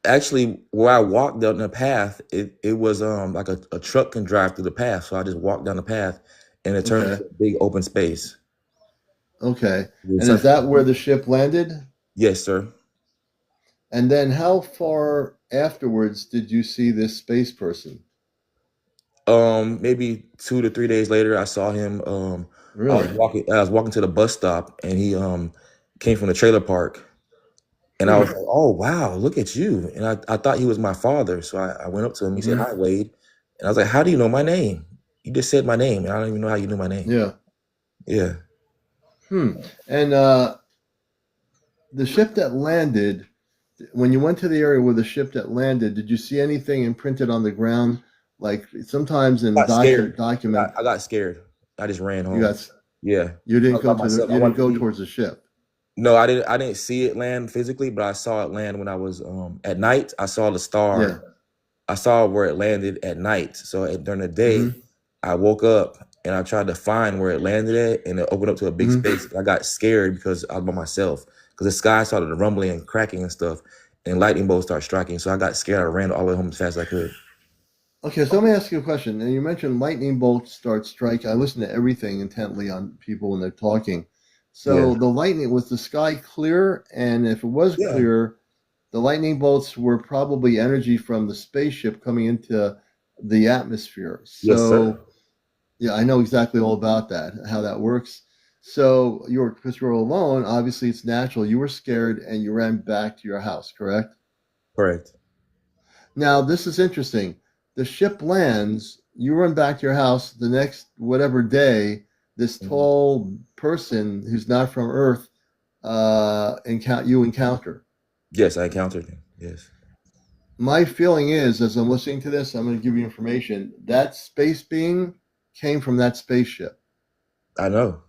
Actually, where I walked down the path, it was like a truck can drive through the path. So I just walked down the path and it turned Okay. into a big open space. Okay. Yes, And is that where the ship landed? yes, sir. And then how far afterwards did you see this space person? Maybe 2 to 3 days later, I saw him. Really? I was walking to the bus stop, and he came from the trailer park, and I was Hmm. like, "Oh wow, look at you!" And I thought he was my father, so I went up to him. He said, Hmm. "Hi, Wade," and I was like, "How do you know my name? You just said my name, and I don't even know how you knew my name." Yeah. Yeah, Hmm. And the ship that landed, when you went to the area where the ship that landed, did you see anything imprinted on the ground? Like sometimes in I got scared. document, I got scared. I just ran you home. got Yeah, you I didn't was by go to myself. I you didn't wanted to go see. towards the ship. No, I didn't. I didn't see it land physically, but I saw it land when I was at night. I saw the Yeah. star. I saw where it landed at night. So during the day, Hmm. I woke up and I tried to find where it landed at, and it opened up to a big Hmm. space. I got scared because I was by myself because the sky started rumbling and cracking and stuff, and lightning bolts started striking. So I got scared. I ran all the way home as fast as I could. Okay, so let me ask you a question. And you mentioned lightning bolts start striking. I listen to everything intently on people when they're talking. Yeah, So the lightning, was the sky clear? And if it was yeah, clear, the lightning bolts were probably energy from the spaceship coming into the atmosphere. yes, sir. So yeah, I know exactly all about that, how that works. So because you're alone, obviously it's natural. You were scared and you ran back to your house, correct? Correct. Now, this is interesting. The ship lands, you run back to your house the next whatever day, this Mhm. tall person who's not from Earth you encounter. Yes, I encountered him. Yes, My feeling is, as I'm listening to this, I'm going to give you information. That space being came from that spaceship. I know.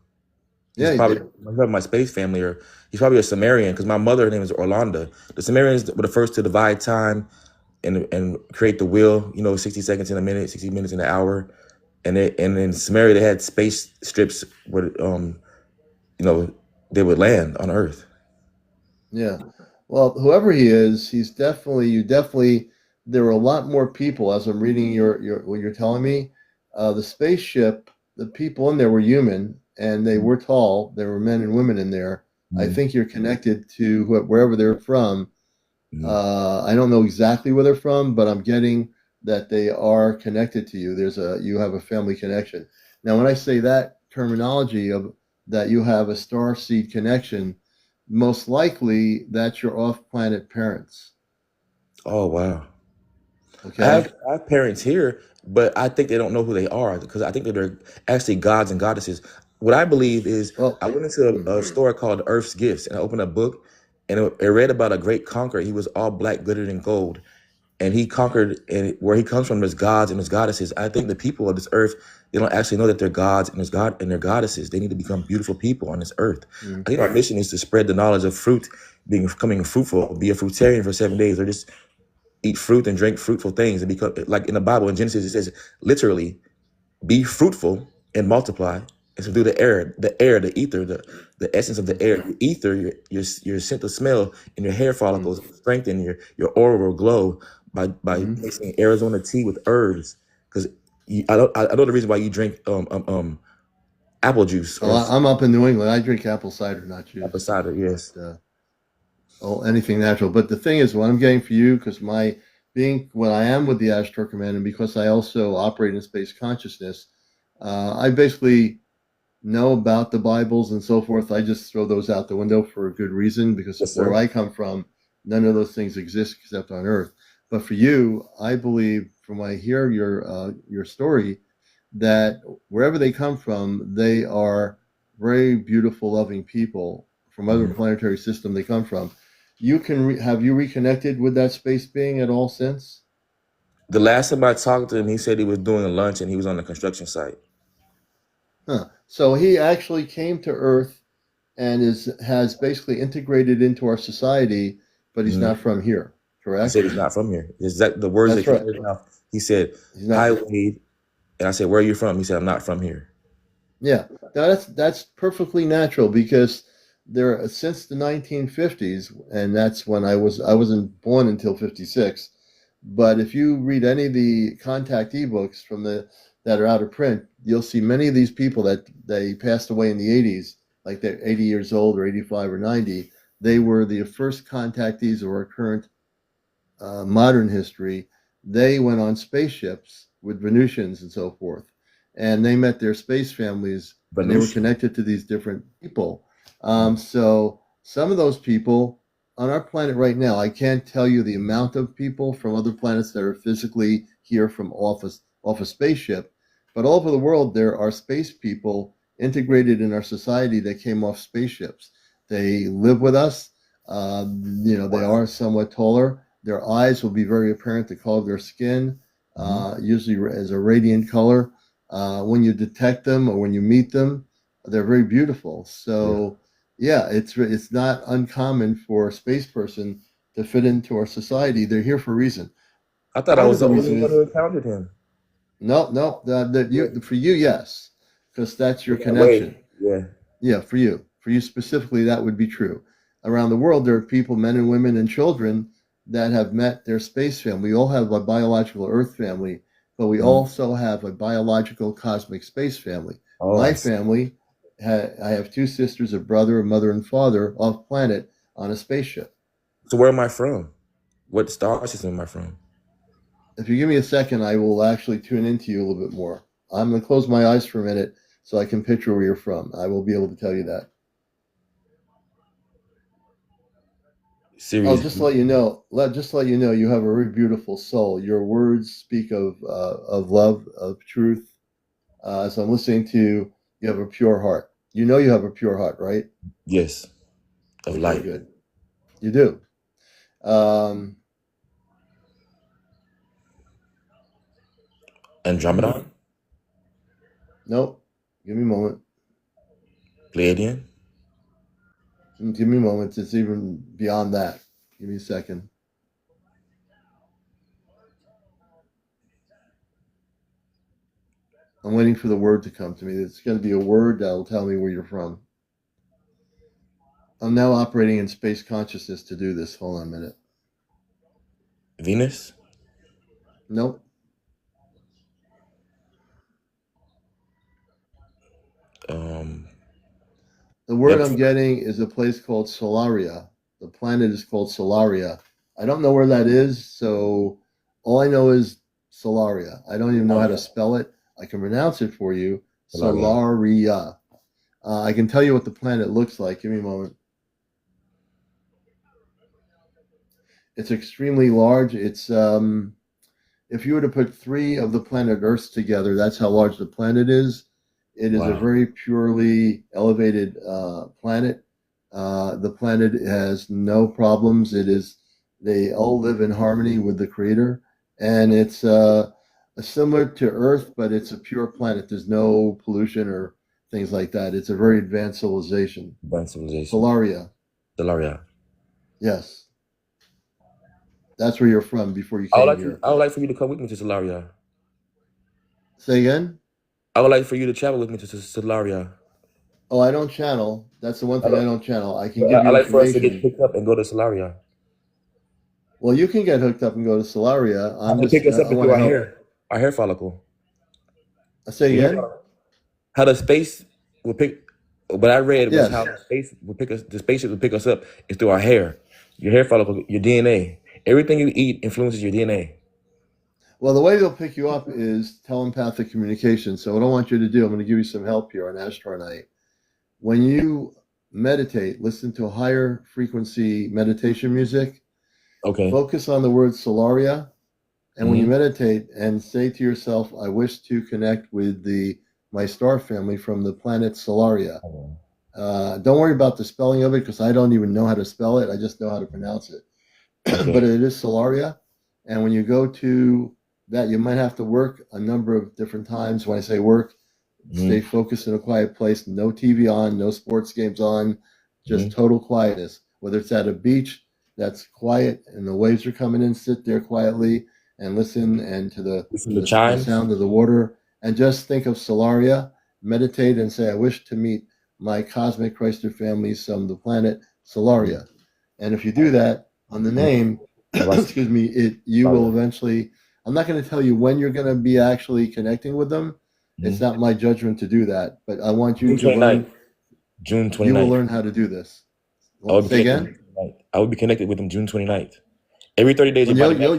Yeah, He's he probably did. my space family, or he's probably a Sumerian because my mother, her name is Orlando. The Sumerians were the first to divide time and create the wheel. 60 seconds in a minute, 60 minutes in an hour, and in Sumeria they had space strips where you know they would land on Earth. Yeah. Well, whoever he is, you definitely, there were a lot more people as I'm reading what you're telling me. The spaceship, the people in there were human and they were tall. There were men and women in there. I Mhm. think you're connected to wherever they're from. Mhm. I don't know exactly where they're from, but I'm getting that they are connected to you. You have a family connection. Now, when I say that terminology of that you have a star seed connection, most likely that's your off-planet parents. Oh wow! Okay. I have parents here, but I think they don't know who they are because I think that they're actually gods and goddesses. What I believe is Well, I went into hmm, a store called Earth's Gifts and I opened a book and it read about a great conqueror. He was all black, glittered in gold, and he conquered. And where he comes from, there's gods and there's goddesses. I think the people of this earth, they don't actually know that they're gods and there's god and they're goddesses. They need to become beautiful people on this earth. hmm, I think our mission is to spread the knowledge of fruit, becoming fruitful, be a fruitarian for 7 days, or just eat fruit and drink fruitful things and become like in the Bible in Genesis it says literally be fruitful and multiply And so through the air, the ether, the essence of the air, the ether, your scent of smell, and your hair Mm. follicles strengthen, your aura will glow by Hmm. mixing Arizona tea with herbs. Because I know the reason why you drink apple juice Oh, or I'm up in New England. I drink apple cider, not apple juice, cider. but Yes, oh, anything natural. But the thing is, what I'm getting for you, because my being when I am with the Ashtar Command, and because I also operate in space consciousness, I basically know about the Bibles and so forth. I just throw those out the window for a good reason, because yes, where sir. I come from, none of those things exist except on Earth. But for you, I believe, from what I hear your story, that wherever they come from, they are very beautiful, loving people from other Mhm. planetary system they come from. Have you reconnected with that space being at all since? The last time I talked to him, he said he was doing a lunch and he was on the construction site. Huh. So he actually came to Earth and is has basically integrated into our society, but he's not Mhm. from here. He Correct? said he's not from here. Exact the words that That's came right. out of his mouth. He said, He's "Hi, not. Wade," and I said, "Where are you from?" He said, "I'm not from here." Yeah, that's perfectly natural because there since the 1950s, and that's when I wasn't born until 56. But if you read any of the contact ebooks from the that are out of print, you'll see many of these people that they passed away in the 80s, like they're 80 years old or 85 or 90. They were the first contactees of our current modern history. They went on spaceships with Venusians and so forth, and they met their space families, and they were Venusian. connected to these different people. So some of those people on our planet right now, I can't tell you the amount of people from other planets that are physically here from off a spaceship, but all over the world there are space people integrated in our society that came off spaceships. They live with us. They Wow. are somewhat taller. Their eyes will be very apparent, the color of their skin, Mhm. usually as a radiant color. When you detect them or when you meet them, they're very beautiful. Yeah. So, yeah, it's not uncommon for a space person to fit into our society. They're here for a reason. I thought I Part of was the the only reason one who is encountered him. no, no, that Yeah. you for you, yes, because that's your In that way. connection. Yeah. Yeah, for you specifically, that would be true. Around the world, there are people, men and women and children, that have met their space family. We all have a biological Earth family, but we Mhm. also have a biological cosmic space family. Oh, My I see. family, I have two sisters, a brother, a mother, and father off planet on a spaceship. So where am I from? What star system am I from? If you give me a second, I will actually tune into you a little bit more. I'm going to close my eyes for a minute so I can picture where you're from. I will be able to tell you that. Oh, Series just to B. let you know, just to let you know, you have a very beautiful soul. Your words speak of love, of truth. As I'm listening to you, you have a pure heart. You know you have a pure heart, right? Yes. Of Okay, light. good. You do. Um, Andromeda. nope. Give me a moment. Pleiadian. Give me a moment. It's even beyond that. Give me a second. I'm waiting for the word to come to me. It's going to be a word that will tell me where you're from. I'm now operating in space consciousness to do this. Hold on a minute. Venus. Nope. Um, The word I'm Neptune. getting is a place called Solaria. The planet is called Solaria. I don't know where that is, so all I know is Solaria. I don't even know how to Solaria. spell it. I can pronounce it for you. Solaria. Solaria. I can tell you what the planet looks like. Give me a moment. It's extremely large. It's if you were to put three of the planet Earths together, that's how large the planet is. It is a Wow. very purely elevated planet. The planet has no problems. They all live in harmony with the Creator, and it's similar to Earth, but it's a pure planet. There's no pollution or things like that. It's a very advanced civilization. Advanced civilization. Solaria, Solaria. yes, that's where you're from before you came here. I would like for you to come with me to Solaria. Say again. I would like for you to travel with me to Solaria. Oh, I don't channel. That's the one I, thing I don't channel. I can give I you like for us to get information. picked up and go to Solaria. Well, you can get hooked up and go to Solaria. Have I'm to pick just, us up I and do want to help. our hair follicle. I say Your hair again? follicle. How the space will pick. What I read was how Yes. the space will pick us. The spaceship will pick us up is through our hair, your hair follicle, your DNA. Everything you eat influences your DNA. Well, the way they'll pick you up is telepathic communication. So, what I want you to do, I'm going to give you some help here on Ashtar Night. When you meditate, listen to higher frequency meditation music, Okay. focus on the word Solaria. And when you Mm-hmm. meditate and say to yourself, I wish to connect with my star family from the planet Solaria. Don't worry about the spelling of it because I don't even know how to spell it. I just know how to pronounce it. But Okay. it is Solaria. And when you go to that, you might have to work a number of different times. When I say work, stay Mm-hmm. focused in a quiet place, no TV on, no sports games on, just Mm-hmm. total quietness. Whether it's at a beach that's quiet and the waves are coming in, sit there quietly and listen and to Listen to the chimes. sound of the water and just think of Solaria, meditate and say, I wish to meet my cosmic Chrysler family from the planet Solaria. And if you do that on the name, excuse me, you will Solaria. eventually. I'm not going to tell you when you're going to be actually connecting with them. It's Mm-hmm. not my judgment to do that, but I want you June to 29th. learn. June You will 29th. learn how to do this. I Well, will be say connected again. with June 29th. I will be connected with them June 29th. Every 30 days, Well, your body matters.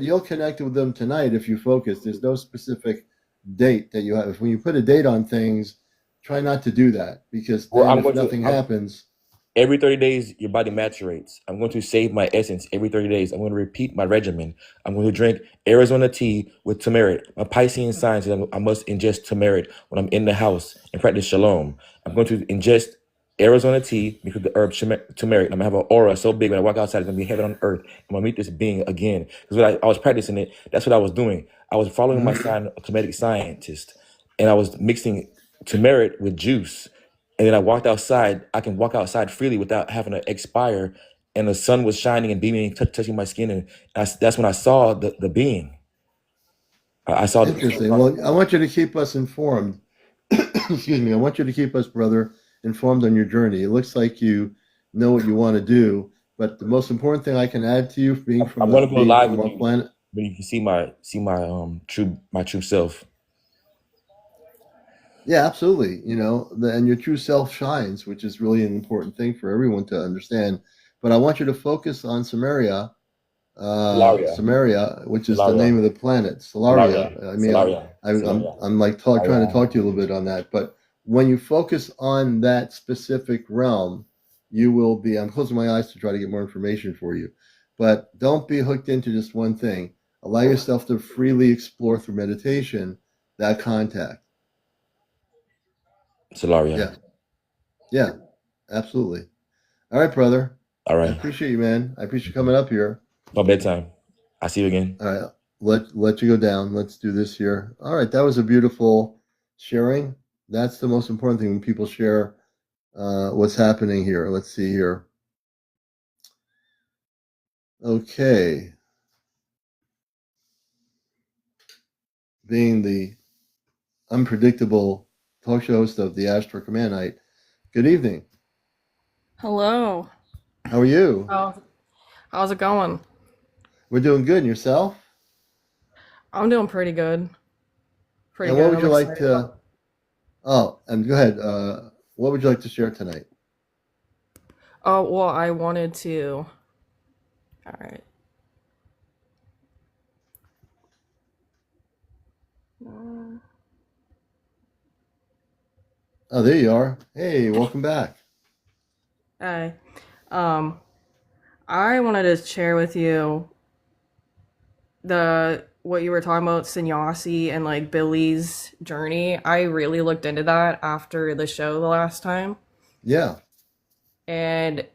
you'll connect with them tonight if you focus. There's no specific date that you have. If when you put a date on things, try not to do that because Well, then if nothing happens, every 30 days, your body maturates. I'm going to save my essence every 30 days. I'm going to repeat my regimen. I'm going to drink Arizona tea with turmeric. My Piscean sign says I must ingest turmeric when I'm in the house and practice shalom. I'm going to ingest Arizona tea because the herb turmeric. I'm going to have an aura so big when I walk outside, it's going to be heaven on earth. I'm going to meet this being again. Because when I was practicing it, that's what I was doing. I was following my sign, a comedic scientist, and I was mixing turmeric with juice. And then I walked outside. I can walk outside freely without having to expire. And the sun was shining and beaming, touching my skin. And that's when I saw the being. I saw the. interesting. Well, I want you to keep us informed. Excuse me. I want you to keep us, brother, informed on your journey. It looks like you know what you want to do, but the most important thing I can add to you, I'm going to go being live from with our you, planet, but you can see my true self. yeah, absolutely. And your true self shines, which is really an important thing for everyone to understand. But I want you to focus on Solaria, Samaria, which is the Solaria, name of the planet, Solaria, Solaria. I mean, Solaria, Solaria. I'm like trying to talk to you a little bit on that. But when you focus on that specific realm, you will be. I'm closing my eyes to try to get more information for you, but don't be hooked into just one thing. Allow yourself to freely explore through meditation that contact. Solaria. Yeah, yeah, absolutely. All right, brother. All I right. appreciate you, man. I appreciate you coming up here. My bedtime. I see you again. All right, let you go down. Let's do this here. All right, that was a beautiful sharing. That's the most important thing when people share what's happening here. Let's see here. Okay, being the unpredictable talk show host of the Ashtar Command Night. Good evening. Hello. How are you? How's it going? We're doing good. And yourself? I'm doing pretty good. Pretty And what good. would I'm you like excited to? about. Oh, and go ahead. What would you like to share tonight? Oh, well, I wanted to. All right. Oh, there you are. Hey, welcome back. Hi. Um, I wanted to share with you the what you were talking about, Sannyasi and like Billy's journey. I really looked into that after the show the last time, Yeah. and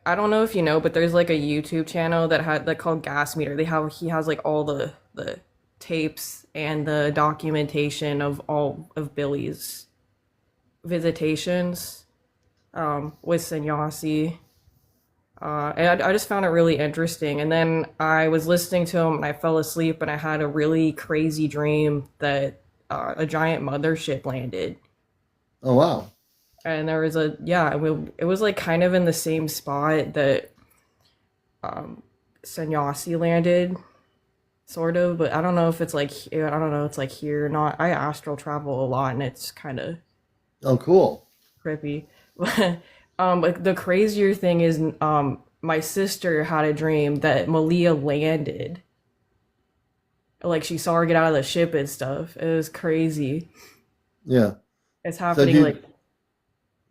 I don't know if you know, but there's like a YouTube channel that called Gas Meter. He has like all the tapes and the documentation of all of Billy's visitations with Sannyasi. And I just found it really interesting. And then I was listening to him and I fell asleep and I had a really crazy dream that a giant mothership landed, Oh wow. and there was a yeah, it was like kind of in the same spot that Sannyasi landed, sort of, but I don't know if it's like I don't know, it's like here or not. I astral travel a lot, and it's kind of Oh cool. trippy. But the crazier thing is, my sister had a dream that Malia landed. Like she saw her get out of the ship and stuff. It was crazy. Yeah. It's So happening like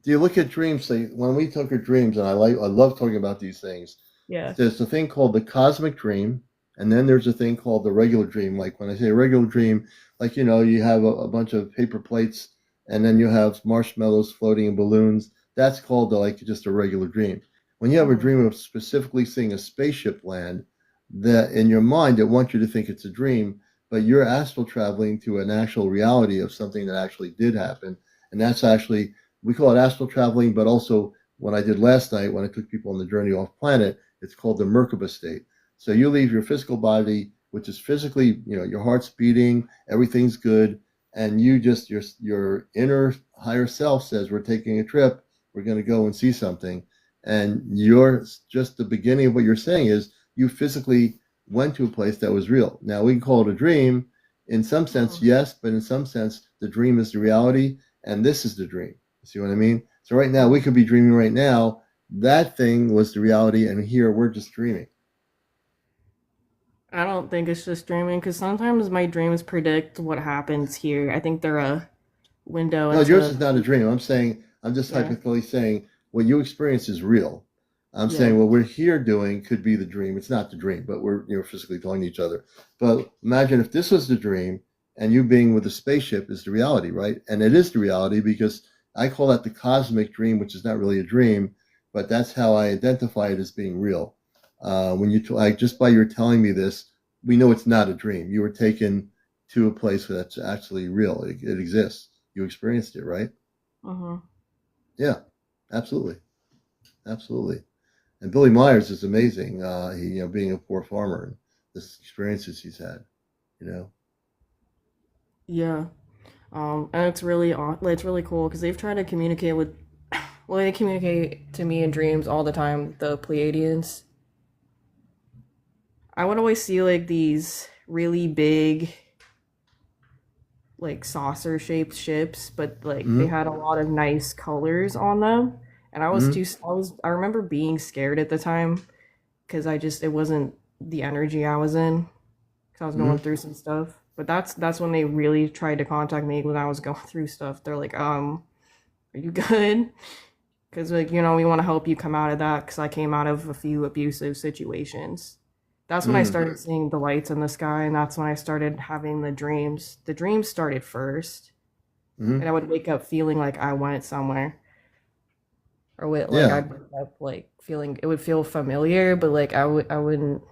do you look at dreams? Say when we talk of dreams, and I love talking about these things. yeah. There's a thing called the cosmic dream, and then there's a thing called the regular dream. Like when I say a regular dream, like you have a bunch of paper plates, and then you have marshmallows floating in balloons. That's called like just a regular dream. When you have a Mhm. dream of specifically seeing a spaceship land, that in your mind it wants you to think it's a dream, but you're astral traveling to an actual reality of something that actually did happen, and that's actually we call it astral traveling, but also what I did last night when I took people on the journey off planet, it's called the Merkaba state. So you leave your physical body, which is physically, your heart's beating, everything's good, and you just your inner higher self says we're taking a trip, we're going to go and see something, and you're just the beginning of what you're saying is you physically went to a place that was real. Now we can call it a dream. In some sense, Mhm. yes, but in some sense, the dream is the reality, and this is the dream. See what I mean? So right now we Mhm. could be dreaming right now. That thing was the reality, and here we're just dreaming. I don't think it's just dreaming because sometimes my dreams predict what happens here. I think they're a window No, yours into is not a dream. I'm just yeah, hypothetically saying what you experience is real. I'm yeah. saying what we're here doing could be the dream. It's not the dream, but we're physically talking to each other. But imagine if this was the dream and you being with the spaceship is the reality, right? And it is the reality because I call that the cosmic dream, which is not really a dream, but that's how I identify it as being real. When like just by your telling me this, we know it's not a dream. You were taken to a place that's actually real. It exists. You experienced it, right? Hmm. Yeah, absolutely, absolutely. And Billy Myers is amazing. He, being a poor farmer and the experiences he's had. You know. Yeah. And it's really cool because they've tried to communicate with, well, they communicate to me in dreams all the time, the Pleiadians. I would always see like these really big, like saucer shaped ships, but like they Hmm. had a lot of nice colors on them. And Hmm. I remember being scared at the time because it wasn't the energy I was in because I was going Hmm. through some stuff. But that's when they really tried to contact me when I was going through stuff. They're like, are you good? Because like we want to help you come out of that because I came out of a few abusive situations. That's when I Hmm. started seeing the lights in the sky, and that's when I started having the dreams. The dreams started first, Hmm. and I would wake up feeling like I went somewhere, or like Yeah, I'd wake up like feeling it would feel familiar, but like I wouldn't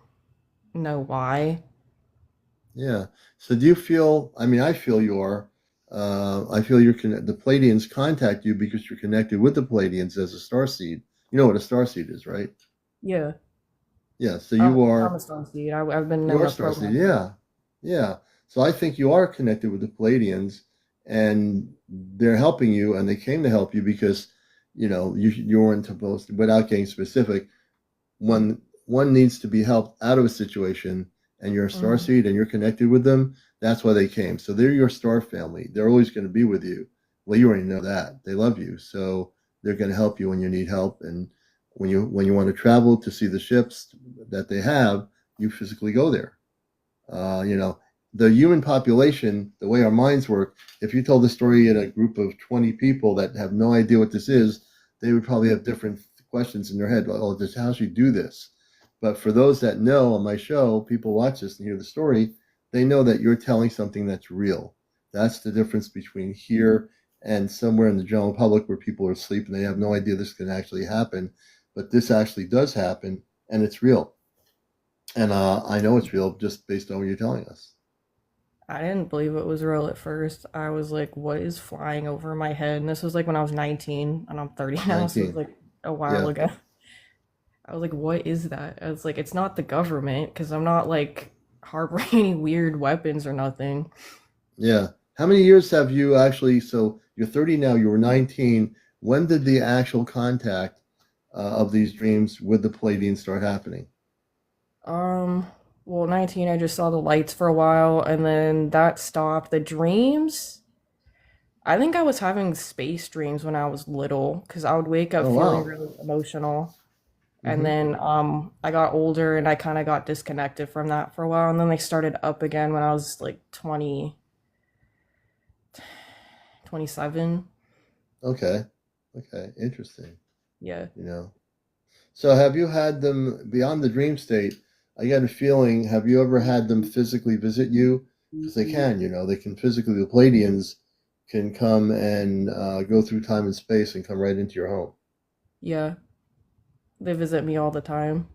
know why. yeah. So do you feel? I mean, I feel you are. I feel the Pleiadians contact you because you're connected with the Pleiadians as a star seed. You know what a star seed is, right? Yeah, Yeah. So you I'm a are. star seed. I've been You in are the Starseed, program for that. yeah, yeah. So I think you are connected with the Palladians, and they're helping you, and they came to help you because you weren't supposed to, without getting specific. One needs to be helped out of a situation, and you're a Mm-hmm. starseed, and you're connected with them. That's why they came. So they're your star family. They're always going to be with you. Well, you already know that they love you, so they're going to help you when you need help, and when you want to travel to see the ships that they have, you physically go there. Uh, you know, the human population, the way our minds work, if you told the story in a group of 20 people that have no idea what this is, they would probably have different questions in their head. Like, oh, just how should you do this? But for those that know on my show, people watch this and hear the story, they know that you're telling something that's real. That's the difference between here and somewhere in the general public where people are asleep and they have no idea this can actually happen. But this actually does happen and it's real. And I know it's real just based on what you're telling us. I didn't believe it was real at first. I was like, what is flying over my head? And this was like when I was 19 and I'm 30 now, so it was 19. like a while Yeah. ago. I was like, what is that? I was like, it's not the government because I'm not like harboring any weird weapons or nothing. Yeah. How many years have you actually? So you're 30 now. You were 19. When did the actual contact of these dreams with the Pleiadians start happening? Um, well, 19, I just saw the lights for a while, and then that stopped. The dreams, I think I was having space dreams when I was little, because I would wake up Oh feeling wow. really emotional. And Hmm. then I got older and I kind of got disconnected from that for a while, and then they started up again when I was like 27. Okay. Okay. Interesting. Yeah. You know. So have you had them beyond the dream state? I get a feeling. Have you ever had them physically visit you? Because they can. You know, they can physically. The Pleiadians can come and go through time and space and come right into your home Yeah. They visit me all the time.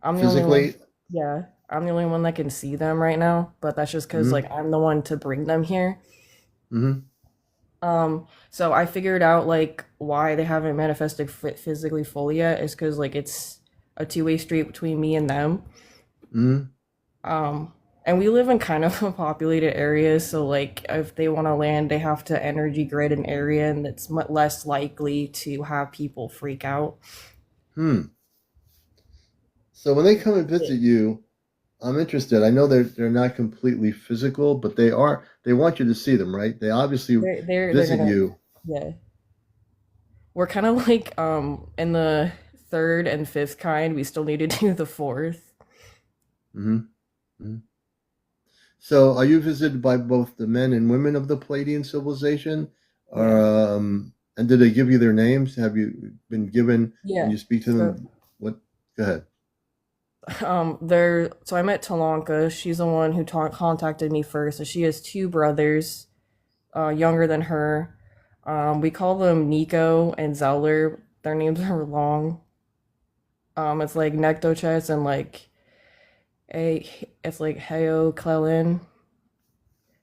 I'm the only one. physically. Yeah. I'm the only one that can see them right now, but that's just because Hmm. like I'm the one to bring them here. Hmm. So I figured out like why they haven't manifested physically fully yet is because like it's a two-way street between me and them. Hmm. Um, and we live in kind of a populated area, so like if they want to land, they have to energy grid an area, and it's much less likely to have people freak out. Hmm. So when they come and Yeah. visit you, I'm interested. I know they're not completely physical, but they are. They want you to see them, right? They obviously They're visit gonna, you. yeah. We're kind of like in the third and fifth kind. We still need to do the fourth. Hmm. Hmm. So are you visited by both the men and women of the Palladian civilization? Yeah. And did they give you their names? Have you been given when Yeah. you speak to So them? What? Go ahead. there. So I met Talanka. She's the one who contacted me first. So she has two brothers, younger than her. We call them Nico and Zeller. Their names are long. It's like Nectochess and like a. It's like Heo Clelin.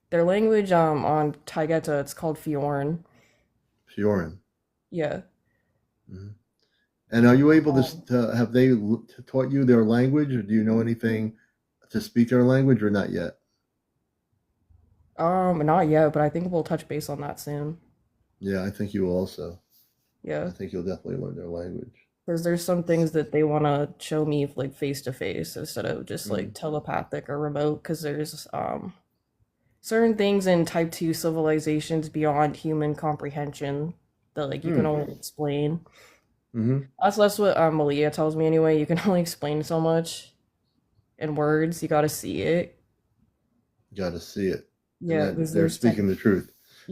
Their language on Taigeta it's called Fjorn. Fiorin. Yeah. Mhm. And are you able Um, have they taught you their language, or do you know anything to speak their language, or not yet? not yet, but I think we'll touch base on that soon. Yeah, I think you will also. I Yeah. think you'll definitely learn their language. Because there's some things that they want to show me like face to face instead of just like Mm. telepathic or remote. Because there's certain things in type 2 civilizations beyond human comprehension that like you can Mm. only explain. Hmm. That's what Malia tells me anyway. You can only explain so much in words. You got to see it. Got to see it, and Yeah, that because they're there's tech. speaking the truth.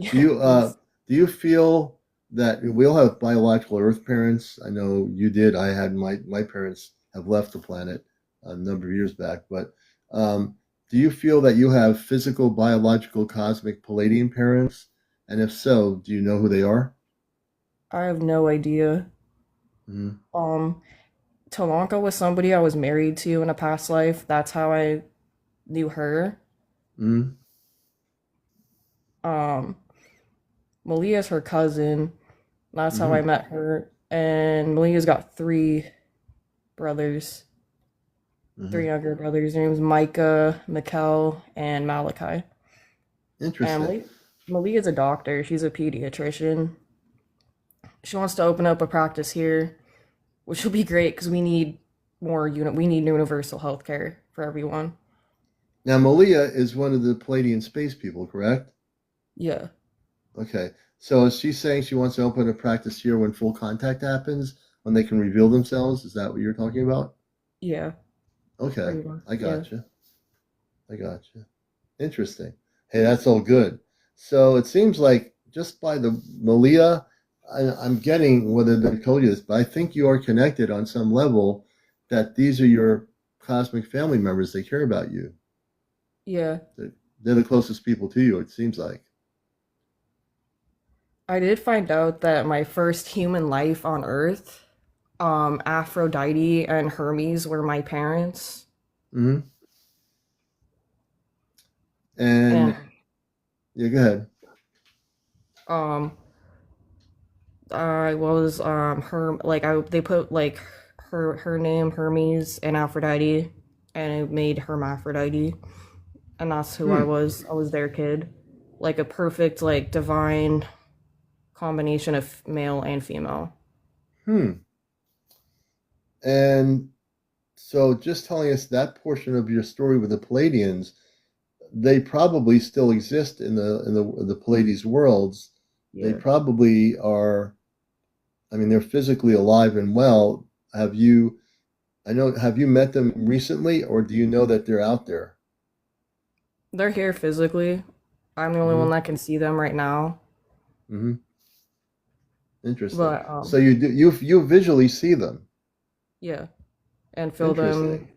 Do Yeah, you do you feel that we all have biological Earth parents? I know you did. I had my parents have left the planet a number of years back, but do you feel that you have physical, biological, cosmic Palladian parents? And if so, do you know who they are? I have no idea. Mm-hmm. Um, Talanka was somebody I was married to in a past life. That's how I knew her. Mm-hmm. Um, Malia's her cousin. That's how I Mm-hmm. met her. And Malia's got three brothers, Mm-hmm. three younger brothers. Their names Micah, Mikkel, and Malachi. And Interesting. Malia's a doctor. She's a pediatrician. She wants to open up a practice here, which will be great because we need more unit. We need universal health care for everyone. Now, Malia is one of the Palladian space people, correct? Yeah, Okay. So is she saying she wants to open a practice here when full contact happens, when they can reveal themselves? Is that what you're talking about? yeah, Okay. pretty much. I Yeah, gotcha. I gotcha. Interesting. Hey, that's all good. So it seems like just by the Malia, I'm getting whether they told you this, but I think you are connected on some level that these are your cosmic family members. They care about you. yeah. They're the closest people to you, it seems like. I did find out that my first human life on Earth, Aphrodite and Hermes were my parents. Hmm. And And yeah, go ahead. um I was her like I they put like her name Hermes and Aphrodite and it made Hermaphrodite and that's who I Hmm. was. I was their kid. like a perfect, like divine combination of male and female. Hmm. And so, just telling us that portion of your story with the Palladians, they probably still exist in the Pallades worlds. They Yeah. probably are. I mean, they're physically alive and well. Have you? I know. Have you met them recently, or do you know that they're out there? They're here physically. I'm the only one Hmm. that can see them right now. Hmm. Interesting. But So you visually see them. yeah, and feel them. Interesting.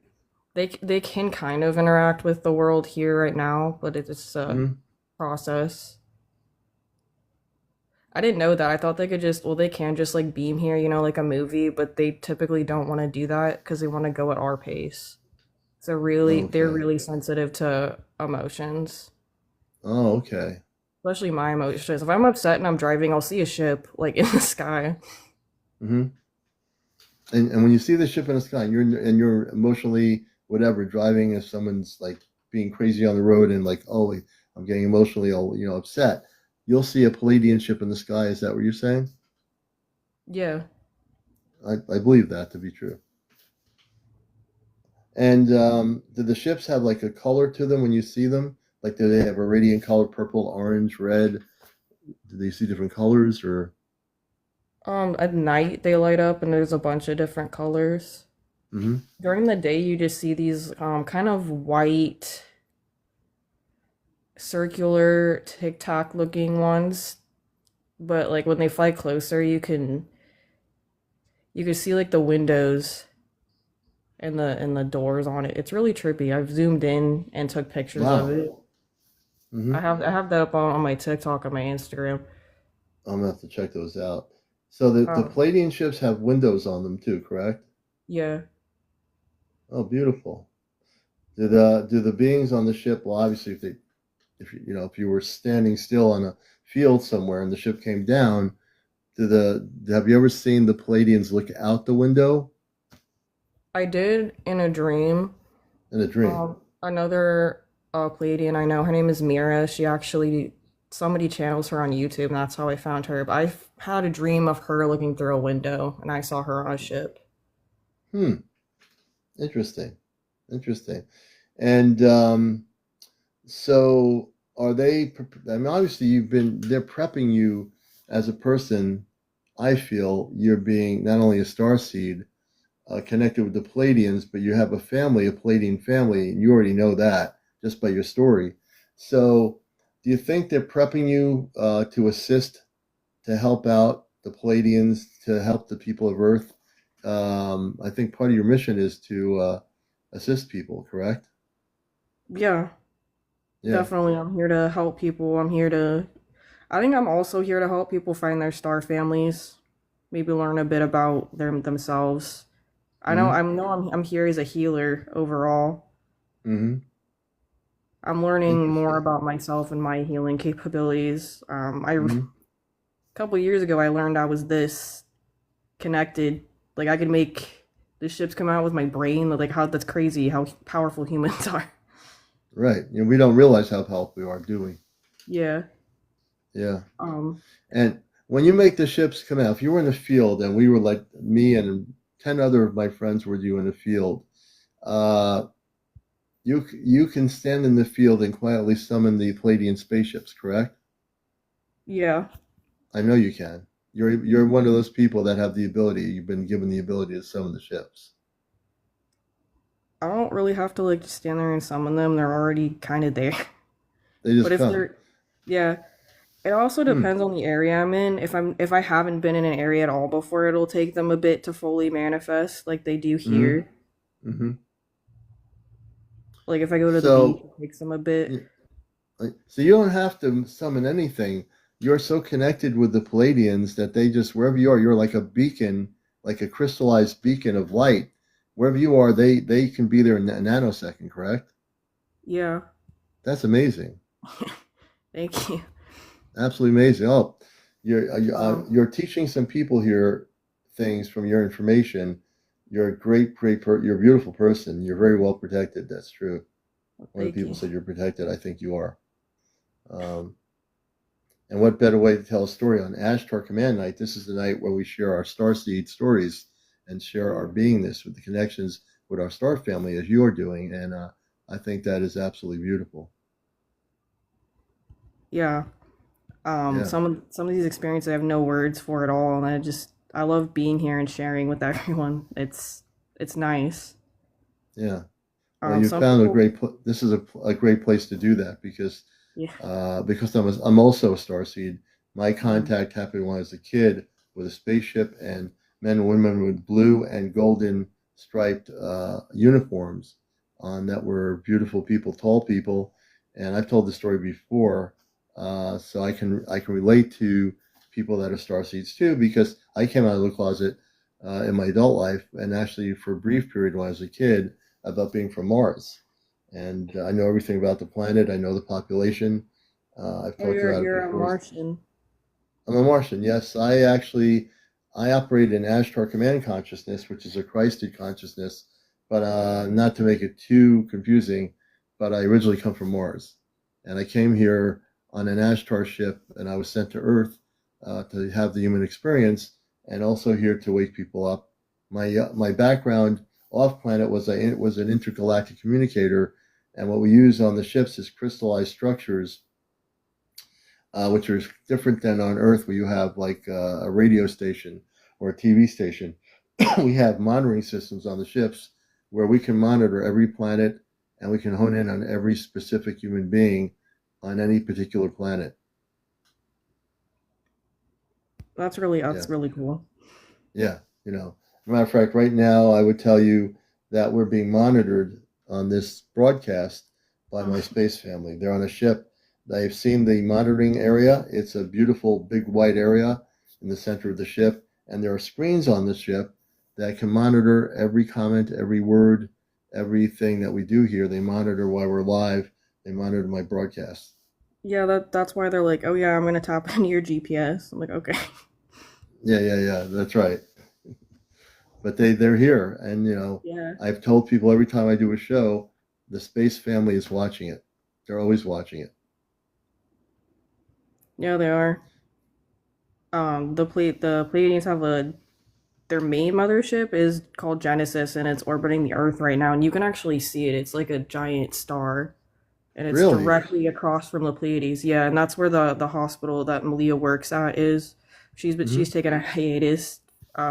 They can kind of interact with the world here right now, but it's a Hmm. process. I didn't know that. I thought they could just, well, they can just like beam here, like a movie, but they typically don't want to do that because they want to go at our pace. So they're Okay. really sensitive to emotions, Oh, okay. especially my emotions. If I'm upset and I'm driving, I'll see a ship like in the sky. Hmm. And when you see the ship in the sky, and you're emotionally whatever driving, if someone's like being crazy on the road and like, oh, I'm getting emotionally all upset, you'll see a Palladian ship in the sky. Is that what you're saying? Yeah. I believe that to be true. And do the ships have like a color to them when you see them? Like, do they have a radiant color, purple, orange, red? Do they see different colors or? At night they light up and there's a bunch of different colors. Hmm. During the day you just see these kind of white circular TikTok looking ones, but like when they fly closer you can see like the windows and the doors on it. It's really trippy. I've zoomed in and took pictures of Wow. it. Hmm. I have that up on my TikTok and my Instagram. I'm gonna have to check those out. So the Um, Palladian ships have windows on them too, correct? yeah. Oh, beautiful. Do the beings on the ship? Well, obviously, if you were standing still on a field somewhere and the ship came down, have you ever seen the Palladians look out the window I did in a dream. in a dream? Another Pleiadian I know, her name is Mira. Somebody channels her on YouTube, and that's how I found her. But I've had a dream of her looking through a window, and I saw her on a ship. Hmm. Interesting. Interesting. And so are they? I mean, obviously, they're prepping you as a person. I feel you're being not only a star seed connected with the Palladians, but you have a family, a Palladian family, and you already know that just by your story. So, do you think they're prepping you to assist, to help out the Palladians, to help the people of Earth? I think part of your mission is to assist people, correct? Yeah, Yeah. definitely. I'm here to help people. I think I'm also here to help people find their star families, maybe learn a bit about themselves. Mm-hmm. I'm here as a healer overall. Mm-hmm. I'm learning more Interesting. about myself and my healing capabilities. A Mm-hmm. couple years ago, I learned I was this connected. Like I could make the ships come out with my brain. Like how that's crazy how powerful humans are. Right. We don't realize how powerful we are, do we? Yeah. Yeah. Um. And when you make the ships come out, if you were in the field and we were like me and 10 other of my friends were you in the field, uh, you can stand in the field and quietly summon the Palladian spaceships, correct? Yeah. I know you can. You're one of those people that have the ability. You've been given the ability to summon the ships. I don't really have to like stand there and summon them. They're already kind of there. They But just if come. they're, yeah, it also Hmm. depends on the area I'm in. If I haven't been in an area at all before, it'll take them a bit to fully manifest, like they do Hmm. here. Hmm. Like if I go to the beach, So it takes them a bit. So you don't have to summon anything. You're so connected with the Palladians that they just wherever you are, you're like a beacon, like a crystallized beacon of light. Wherever you are, they can be there in a nanosecond. Correct? Yeah. That's amazing. Thank you. Absolutely amazing. Oh, Um, you're teaching some people here things from your information. You're a you're a beautiful person. You're very well protected. That's true. One of the Thank people you. said you're protected. I think you are. And what better way to tell a story on Ashtar Command Night? This is the night where we share our starseed stories and share our beingness with the connections with our star family, as you are doing. And I think that is absolutely beautiful. Yeah. Yeah, Some of these experiences I have no words for at all, and I love being here and sharing with everyone. It's nice. yeah. Well, you Some found a people, great. This is a great place to do that yeah. because I'm also a starseed. My Mm. contact happened when I was a kid with a spaceship and men and women with blue and golden striped uniforms on that were beautiful people, tall people. And I've told the story before, so I can relate to people that are starseeds too because I came out of the closet in my adult life and actually for a brief period when I was a kid about being from Mars. And I know everything about the planet. I know the population. I've Oh, talked about it you're a before. Martian. I'm a Martian. Yes, I operate in Ashtar Command Consciousness, which is a Christed consciousness, but not to make it too confusing. But I originally come from Mars, and I came here on an Ashtar ship, and I was sent to Earth to have the human experience, and also here to wake people up. My background off planet was an intergalactic communicator, and what we use on the ships is crystallized structures which are different than on Earth, where you have like a radio station or a TV station. We have monitoring systems on the ships where we can monitor every planet and we can hone in on every specific human being on any particular planet. That's Yeah, really cool. yeah. As a matter of fact, right now I would tell you that we're being monitored on this broadcast by Oh, my space family. They're on a ship. They've seen the monitoring area. It's a beautiful big white area in the center of the ship, and there are screens on the ship that can monitor every comment, every word, everything that we do here. They monitor while we're live. They monitor my broadcast. yeah, that's why they're like, oh yeah, I'm gonna tap into your GPS. I'm like, okay. Yeah, yeah, yeah. That's right. But they're here, and Yeah. I've told people every time I do a show, the space family is watching it. They're always watching it. Yeah, they are. The Pleiadians have a their main mothership is called Genesis, and it's orbiting the Earth right now, and you can actually see it. It's like a giant star, and it's Really? directly across from the Pleiades. Yeah, and that's where the hospital that Malia works at is. She's Hmm. taken a hiatus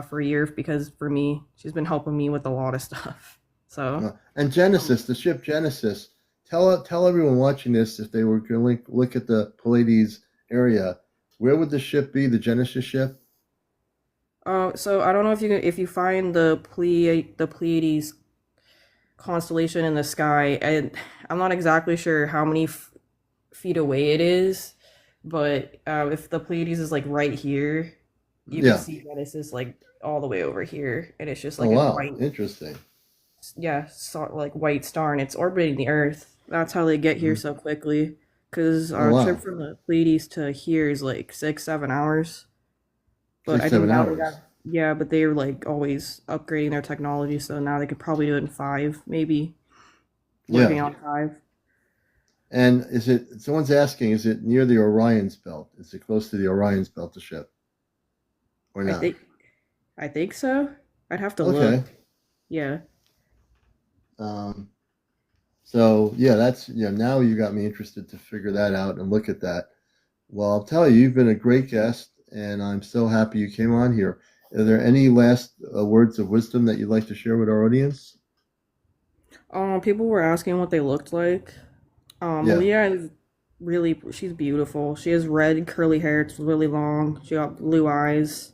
for a year because for me, she's been helping me with a lot of stuff. So, And um, Genesis, the ship Genesis. Tell everyone watching this if they were going to look at the Pallades area, where would the ship be? The Genesis ship? so I don't know if you find the Pleiades constellation in the sky, and I'm not exactly sure how many feet away it is, but if the Pleiades is like right here, you can Yeah. see Genesis like all the way over here, and it's just Oh like a wow, white, interesting. yeah, like white star, and it's orbiting the Earth. That's how they get here Hmm. so quickly. Because Oh our trip wow, from the Pleiades to here is like 6, 7 hours. But six I think seven now they got, hours. yeah, but they're like always upgrading their technology, so now they could probably do it in 5, maybe working Yeah. on 5. And is it? Someone's asking, is it near the Orion's belt? Is it close to the Orion's belt, the ship, or I not? think I think so. I'd have to look. Okay. Yeah. Um, so yeah, that's now you got me interested to figure that out and look at that. Well, I'll tell you, you've been a great guest, and I'm so happy you came on here. Are there any last words of wisdom that you'd like to share with our audience? People were asking what they looked like. Yeah, Malia is she's beautiful. She has red curly hair. It's really long. She got blue eyes,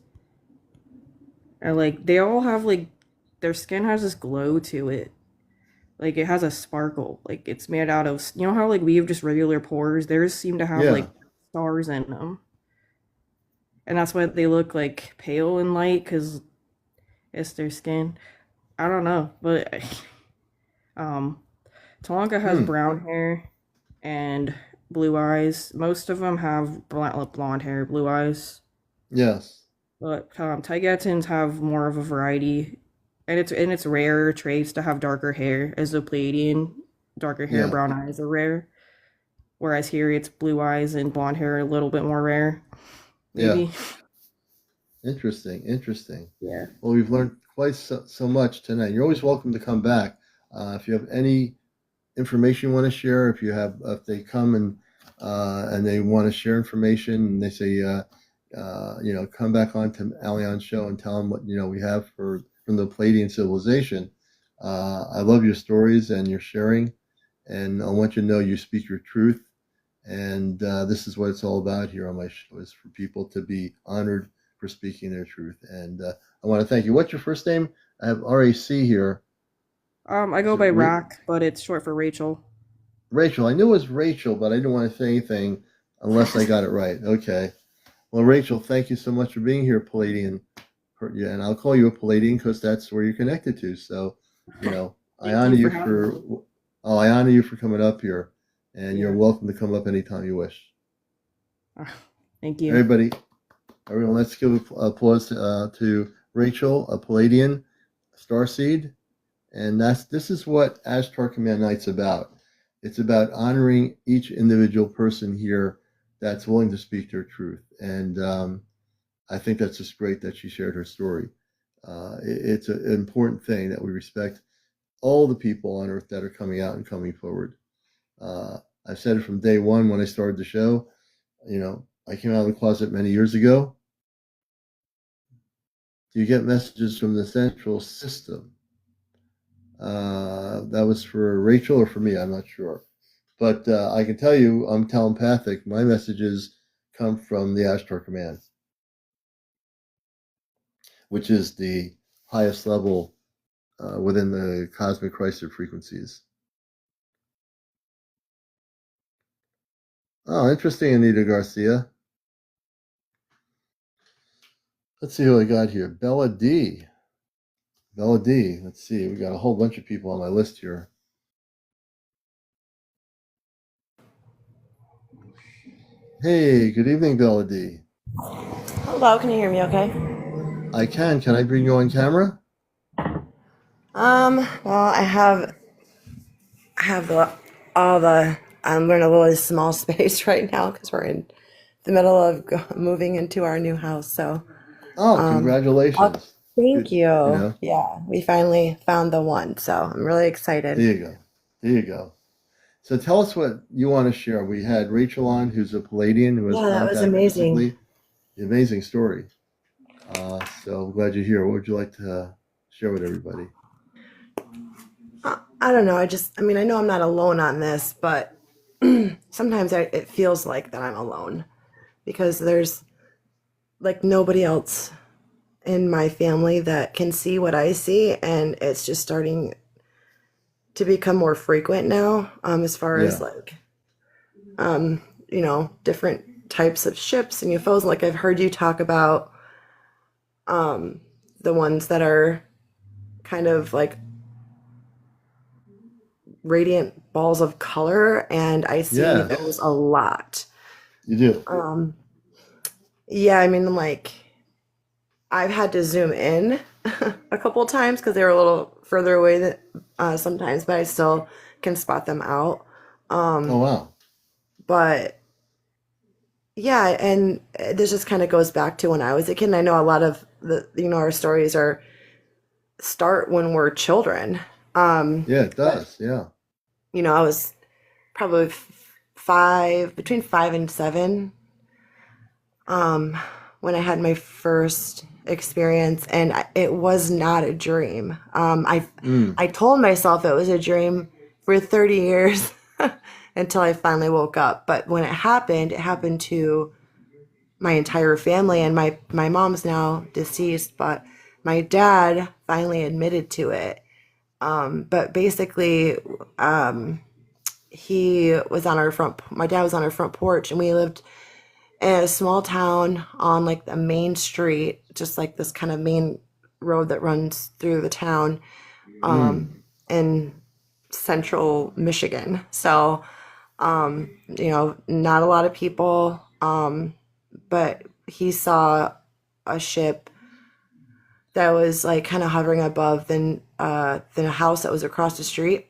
and like they all have like their skin has this glow to it. Like it has a sparkle. Like it's made out of you know how like we have just regular pores. Theirs seem to have yeah. like stars in them, and that's why they look like pale and light because it's their skin. I don't know, but um, Talanka has Hmm. brown hair and blue eyes. Most of them have blonde hair, blue eyes, Yes. but Taigetans have more of a variety, and it's rare traits to have darker hair as a Pleiadian. Darker hair, Yeah. brown eyes are rare. whereas here it's blue eyes and blonde hair, a little bit more rare, Yeah. maybe. Interesting. Interesting. Yeah. Well, we've learned quite so much tonight. You're always welcome to come back. If you have any information you want to share, if they come and they want to share information and they say, come back on to Alion's show and tell them what we have from the Palladian civilization. I love your stories and your sharing, and I want you to know you speak your truth. And this is what it's all about here on my show: is for people to be honored for speaking their truth. And I want to thank you. What's your first name? I have RAC here. I Is go it by Rack, but it's short for Rachel. Rachel? I knew it was Rachel, but I didn't want to say anything unless I got it right. Okay. Well, Rachel, thank you so much for being here, Palladian. Yeah, and I'll call you a Palladian because that's where you're connected to. So, I Thank honor you for you having me. I honor you for coming up here, and you're Yeah. welcome to come up anytime you wish. Thank you. Everyone, let's give applause to Rachel, a Palladian starseed, and this is what Ashtar Command Night's about. It's about honoring each individual person here that's willing to speak their truth, and I think that's just great that she shared her story. It's an important thing that we respect all the people on Earth that are coming out and coming forward. I've said it from day one when I started the show. I came out of the closet many years ago. Do you get messages from the central system? That was for Rachel or for me, I'm not sure. But I can tell you I'm telepathic. My messages come from the Ashtar Command, which is the highest level within the cosmic Chrysler frequencies. Oh, interesting, Anita Garcia. Let's see who I got here. Bella D. Bella D. Let's see. We got a whole bunch of people on my list here. Hey, good evening, Bella D. Hello, can you hear me okay? I can. Can I bring you on camera? Well, I have all the, we're in a really small space right now because we're in the middle of moving into our new house. So, Oh, um, I'll, congratulations. thank Good. you. Yeah, we finally found the one. So I'm really excited. There you go. There you go. So tell us what you want to share. We had Rachel on, who's a Palladian, who has Yeah, that was contact amazing. physically. Amazing story. So I'm glad you're here. What would you like to share with everybody? I don't know. I know I'm not alone on this, but sometimes it feels like that I'm alone because there's like nobody else in my family that can see what I see, and it's just starting to become more frequent now, as far as Yeah. like different types of ships and UFOs. Like I've heard you talk about the ones that are kind of like radiant balls of color, and I see Yeah, those a lot. you do. Yeah, I mean, like I've had to zoom in a couple of times because they were a little further away than sometimes, but I still can spot them out. Oh, wow. But yeah, and this just kind of goes back to when I was a kid. And I know a lot of our stories are start when we're children. Yeah, it But does. Yeah. I was probably between 5 and 7, when I had my first experience, and it was not a dream. Mm. I told myself it was a dream for 30 years until I finally woke up. But when it happened to my entire family, and my mom's now deceased, but my dad finally admitted to it. But basically, he was on our front. My dad was on our front porch, and we lived in a small town on like the main street, just like this kind of main road that runs through the town, Mm. in central Michigan. So, not a lot of people, but he saw a ship that was like kind of hovering above the house that was across the street,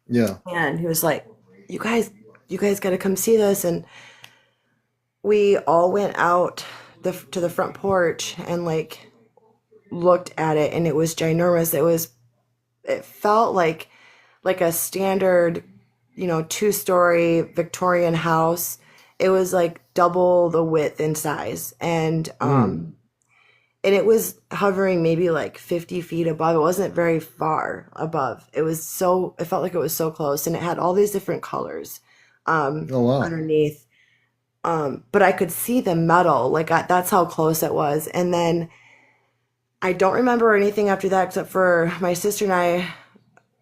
Yeah. and he was like, "You guys you guys got to come see this. And we all went out to the front porch and like looked at it, and it was ginormous. It felt like a standard, 2-story Victorian house. It was like double the width in size, Mm. and it was hovering maybe like 50 feet above. It wasn't very far above. It felt like it was so close, and it had all these different colors Oh wow. underneath. But I could see the metal, that's how close it was. And then I don't remember anything after that except for my sister and I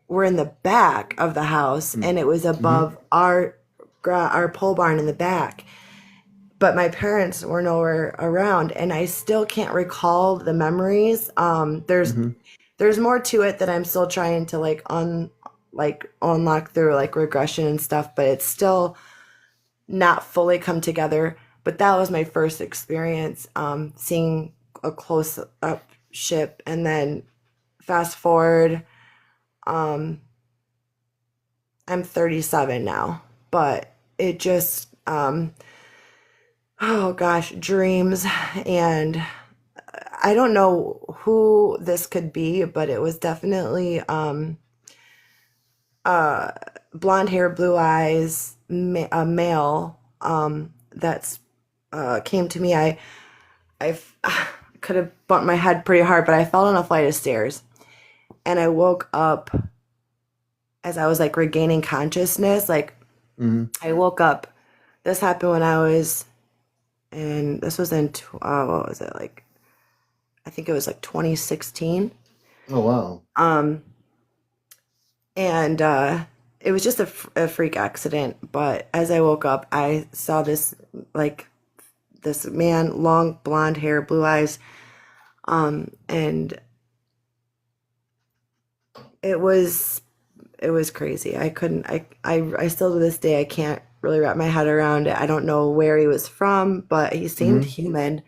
were in the back of the house, Mm. and it was Mm-hmm. above our pole barn in the back. But my parents were nowhere around, and I still can't recall the memories. Mm-hmm. There's more to it that I'm still trying to unlock through like regression and stuff, but it's still not fully come together. But that was my first experience seeing a close up ship. And then fast forward, um, I'm 37 now, but it just, oh gosh, dreams. And I don't know who this could be, but it was definitely uh, blonde hair, blue eyes, a male that's came to me. I could have bumped my head pretty hard, but I fell on a flight of stairs, and I woke up as I was like regaining consciousness. Like Mm-hmm. I woke up. This happened when I was, and this was in what was it like? I think it was like 2016. Oh wow. Um, and it was just a freak accident. But as I woke up, I saw this man, long blonde hair, blue eyes, and it was crazy. I couldn't. I still to this day I can't really wrap my head around it. I don't know where he was from, but he seemed Mm-hmm. human.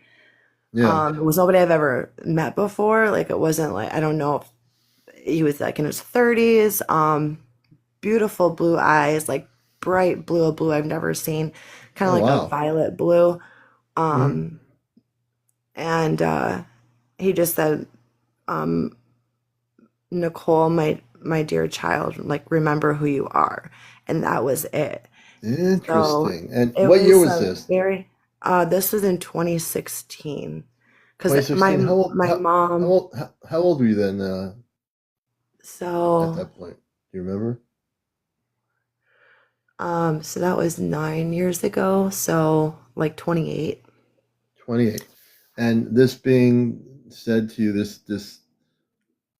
Yeah. It was nobody I've ever met before. Like it wasn't like I don't know if he was like in his 30s. Beautiful blue eyes, like bright blue I've never seen, kind of Oh like a wow. violet blue. Mm-hmm. Um, and he just said, um, Nicole, my dear child, like remember who you are, and that was it. So Interesting. And it what year was was a this? very. This was in 2016, because 2016. How old? my How mom. old? How old were you then? At So that point, do you remember? so that was 9 years ago. So like 28. 28. And this being said to you this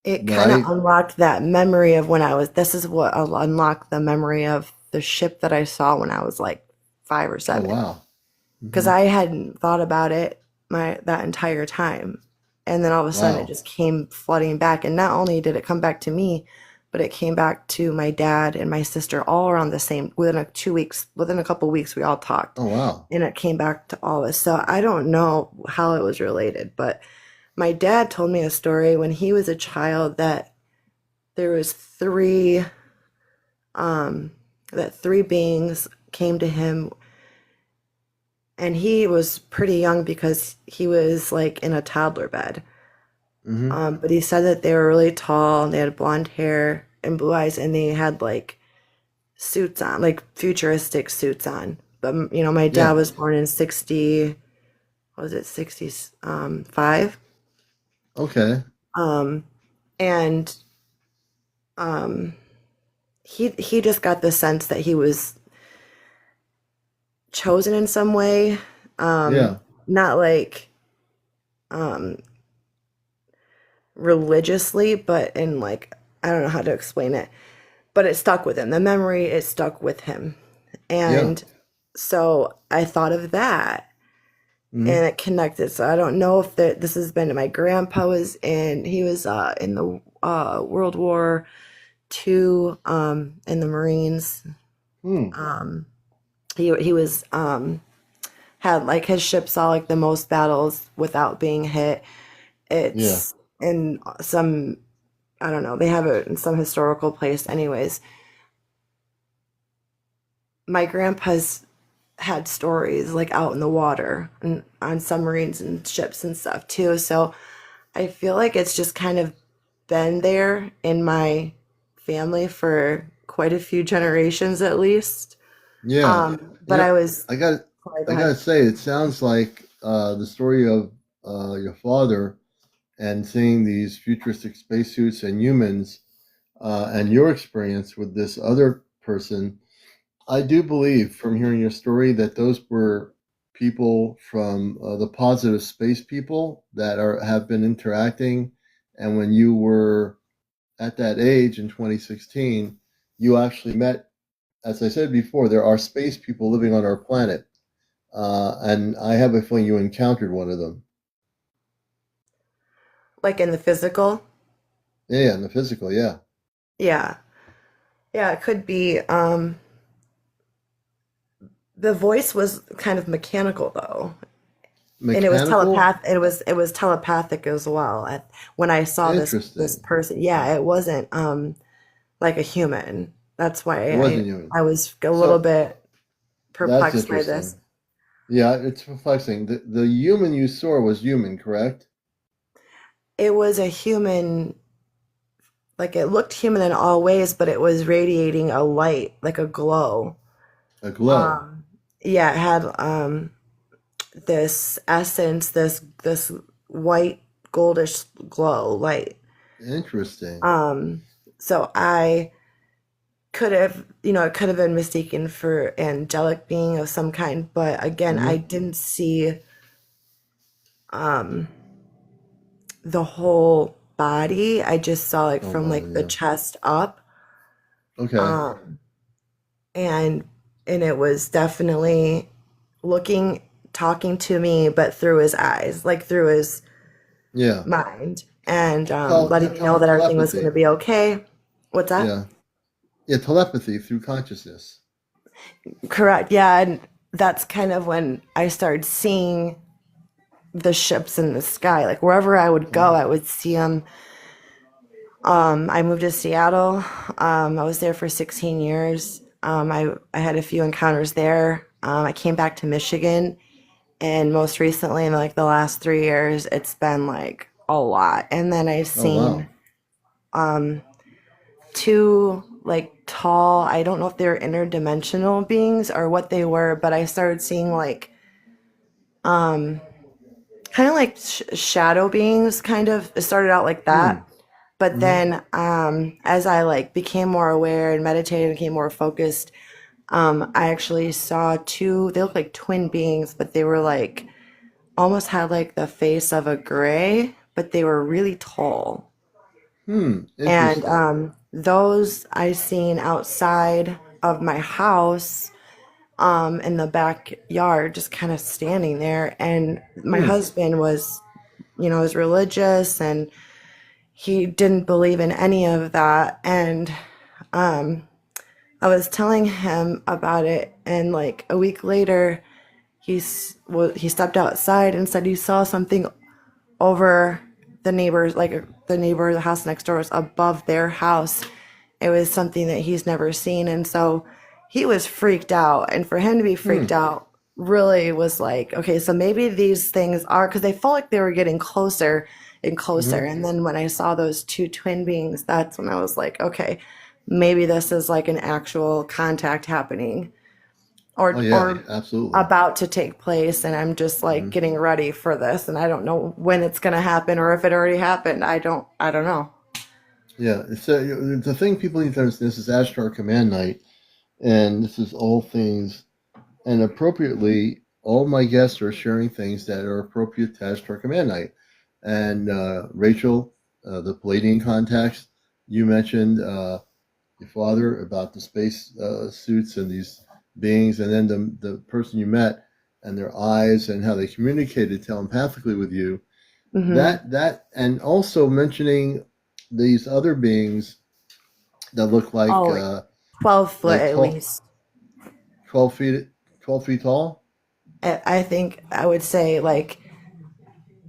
It kind of night. unlocked that memory of when I was. This is what unlocked the memory of the ship that I saw when I was like 5 or Oh 7. wow. Because Mm-hmm. I hadn't thought about it that entire time. And then all of a sudden it Wow. just came flooding back. And not only did it come back to me, but it came back to my dad and my sister all around the same within a couple weeks we all talked. Oh wow. And it came back to all of us. So I don't know how it was related, but my dad told me a story when he was a child that there was three beings came to him, and he was pretty young because he was like in a toddler bed. Mm-hmm. But he said that they were really tall and they had blonde hair and blue eyes, and they had like suits on, like futuristic suits on. But my dad Yeah. was born in 60, what was it, 65? Okay. Um, and um, he just got the sense that he was chosen in some way. Yeah. Not like um religiously, but in like I don't know how to explain it, but it stuck with him. The memory, it stuck with him. Yeah. And so I thought of that Mm-hmm. and it connected. So I don't know if this has been my grandpa was he was in the World War II in the Marines. Hmm. Um he was had like his ship saw like the most battles without being hit. Yeah. It's in some, I don't know, they have it in some historical place anyways. my grandpa's had stories like out in the water and on submarines and ships and stuff too. So I feel like it's just kind of been there in my family for quite a few generations at least. Yeah. You But know, I was, I got sorry, go I gotta ahead. say, it sounds like the story of your father and seeing these futuristic spacesuits and humans, and your experience with this other person. I do believe from hearing your story that those were people from the positive space people that are have been interacting, and when you were at that age in 2016, you actually met, as I said before, there are space people living on our planet, and I have a feeling you encountered one of them. Like in the physical. Yeah, yeah, in the physical, yeah. Yeah. Yeah, it could be. The voice was kind of mechanical though. And it was Mechanical? it was telepathic as well. When I saw this Interesting. person, yeah, it wasn't like a human. That's It why wasn't human. I was a little So bit that's perplexed by this. interesting. Yeah, it's perplexing. The human you saw was human, correct? It was a human, like it looked human in all ways, but it was radiating a light, like a glow. A glow. Um, yeah, it had this essence, this white goldish glow light. Interesting. Um, so I could have, it could have been mistaken for angelic being of some kind, but again, I Hmm. didn't see um the whole body. I just saw like Oh, from body, like the yeah. chest up. Okay. Um, and it was definitely looking, talking to me, but through his eyes, like through his Yeah. mind, and letting Yeah, me know that everything was going to telepathy. be okay. What's that? Yeah. Yeah, telepathy through consciousness. Correct. Yeah, and that's kind of when I started seeing the ships in the sky. Like wherever I would go, Mm. I would see them. I moved to Seattle. I was there for 16 years. I had a few encounters there. I came back to Michigan, and most recently, in like the last 3 years, it's been like a lot. And then I've Oh, seen wow. two like tall, I don't know if they're interdimensional beings or what they were, but I started seeing like kind of like shadow beings, kind of. It started out like Hmm. that. But Hmm. then as I like became more aware and meditated, became more focused, I actually saw two, they look like twin beings, but they were like almost had like the face of a gray, but they were really tall. Hmm. And Interesting. those I seen outside of my house in the backyard, just kind of standing there. And my Hmm. husband was, was religious and he didn't believe in any of that. And I was telling him about it, and like a week later, he stepped outside and said he saw something over the neighbors, like the neighbor, the house next door was above their house. It was something that he's never seen, and so he was freaked out. And for him to be freaked Hmm. out really was like, okay, so maybe these things are, because they felt like they were getting closer and closer. Hmm. And then when I saw those two twin beings, that's when I was like, okay, maybe this is like an actual contact happening, Oh, or yeah, absolutely. about to take place, and I'm just like Hmm. getting ready for this, and I don't know when it's going to happen or if it already happened. I don't know. Yeah. So the thing people need to understand, this is Ashtar Command Night, and this is all things, and appropriately, all my guests are sharing things that are appropriate to Ashtar Command Night. And Rachel, the Palladian contacts, you mentioned your father about the space suits and these beings, and then the person you met and their eyes and how they communicated telepathically with you. Hmm. And also mentioning these other beings that look Oh, like 12 foot like at tall, least. 12 feet, 12 feet tall, I think I would say like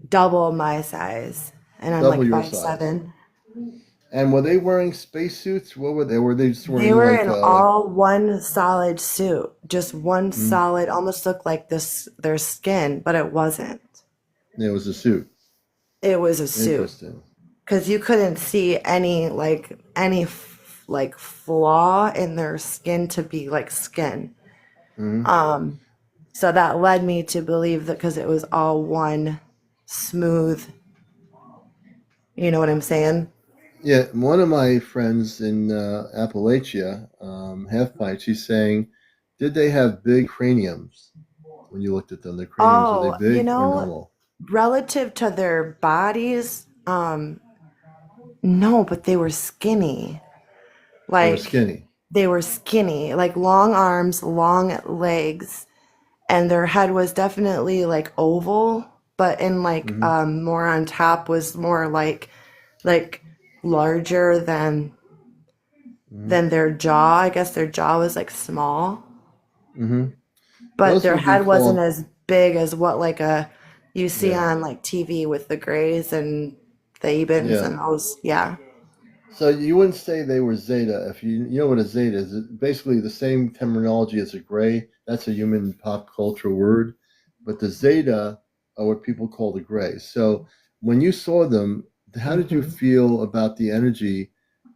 double my size, and I'm double like your five size. seven. And were they wearing spacesuits? What were they? Were they just They wearing were like in all one solid suit, just one mm, solid, almost looked like this their skin, but it wasn't. it was a suit. It was a suit Interesting. because you couldn't see like flaw in their skin to be like skin. Hmm. Um, so that led me to believe that because it was all one smooth, you know what I'm saying? Yeah, one of my friends in Appalachia, half pint, she's saying, did they have big craniums when you looked at them? The craniums, are they Oh, you big or know, normal? relative to their bodies, no, but they were skinny. They were Like skinny. they were skinny, like long arms, long legs, and their head was definitely like oval, but in like Hmm. more on top was more like larger Hmm. than their jaw. I guess their jaw was like small, Hmm. but Those their would be head wasn't called, as big as what like a you see yeah, on like TV with the Greys and the Ebens yeah. and those. Yeah. So you wouldn't say they were Zeta if you know what a Zeta is. It's basically the same terminology as a gray. That's a human pop culture word, but the Zeta are what people call the gray. So when you saw them, how did you hmm feel about the energy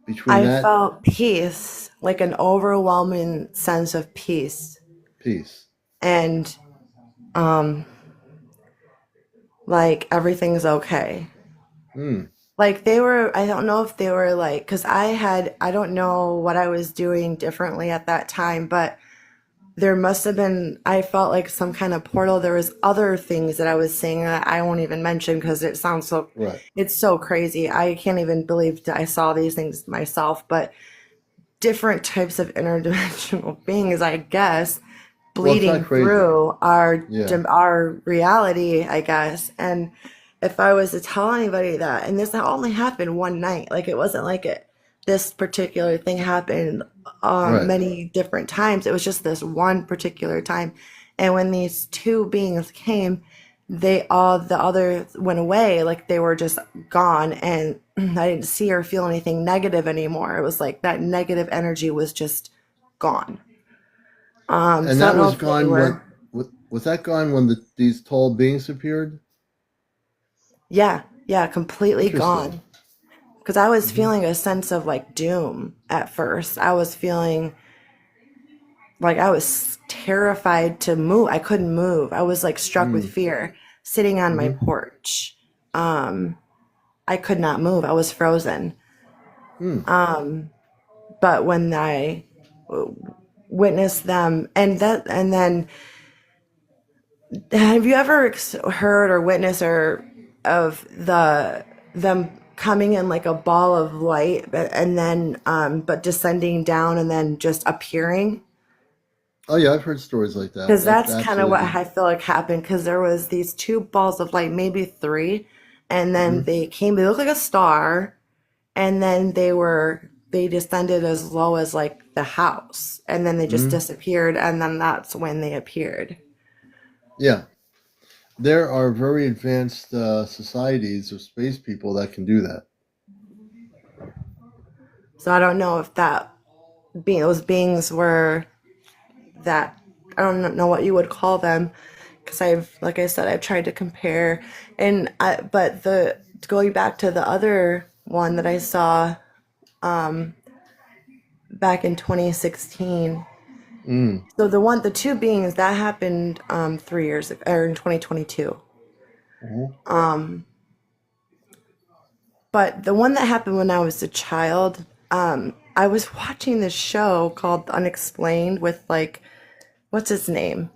between I that felt peace, like an overwhelming sense of peace. piece? And um like everything's okay. Hmm. Like they were, I don't know if they were like, because I don't know what I was doing differently at that time, but there must have been, I felt like some kind of portal. There was other things that I was saying that I won't even mention because it sounds so, Right. it's so crazy. I can't even believe that I saw these things myself, but different types of interdimensional beings, I guess, Well, it's not bleeding crazy. through our Yeah. our reality, I guess. And if I was to tell anybody that, and this only happened one night, like it wasn't like it this particular thing happened Right. many different times. It was just this one particular time. And when these two beings came, they all the other went away, like they were just gone, and I didn't see or feel anything negative anymore. It was like that negative energy was just gone. And So I that don't know was if they gone when were, was that gone when these tall beings appeared? yeah, yeah, completely Interesting. gone. Because I was Hmm. feeling a sense of like doom at first. I was feeling like I was terrified to move. I couldn't move. I was like struck with Mm. fear sitting on my Hmm. porch. Um, I could not move. I was frozen. Hmm. But when I witnessed them, and then have you ever heard or witnessed or of them coming in like a ball of light, and then but descending down and then just appearing? Oh yeah, I've heard stories like that. Because That's that's kind of what absolutely. I feel like happened. Because there was these two balls of light, maybe three, and then Hmm. they came. They looked like a star, and then they descended as low as like the house, and then they just Hmm. disappeared, and then that's when they appeared. Yeah, there are very advanced societies of space people that can do that. So I don't know if that being those beings were that, I don't know what you would call them, because I've, like I said, I've tried to compare, but the going back to the other one that I saw back in 2016. Mm. So the two beings that happened 3 years ago, or in 2022. Hmm. But the one that happened when I was a child, I was watching this show called Unexplained with like, what's his name?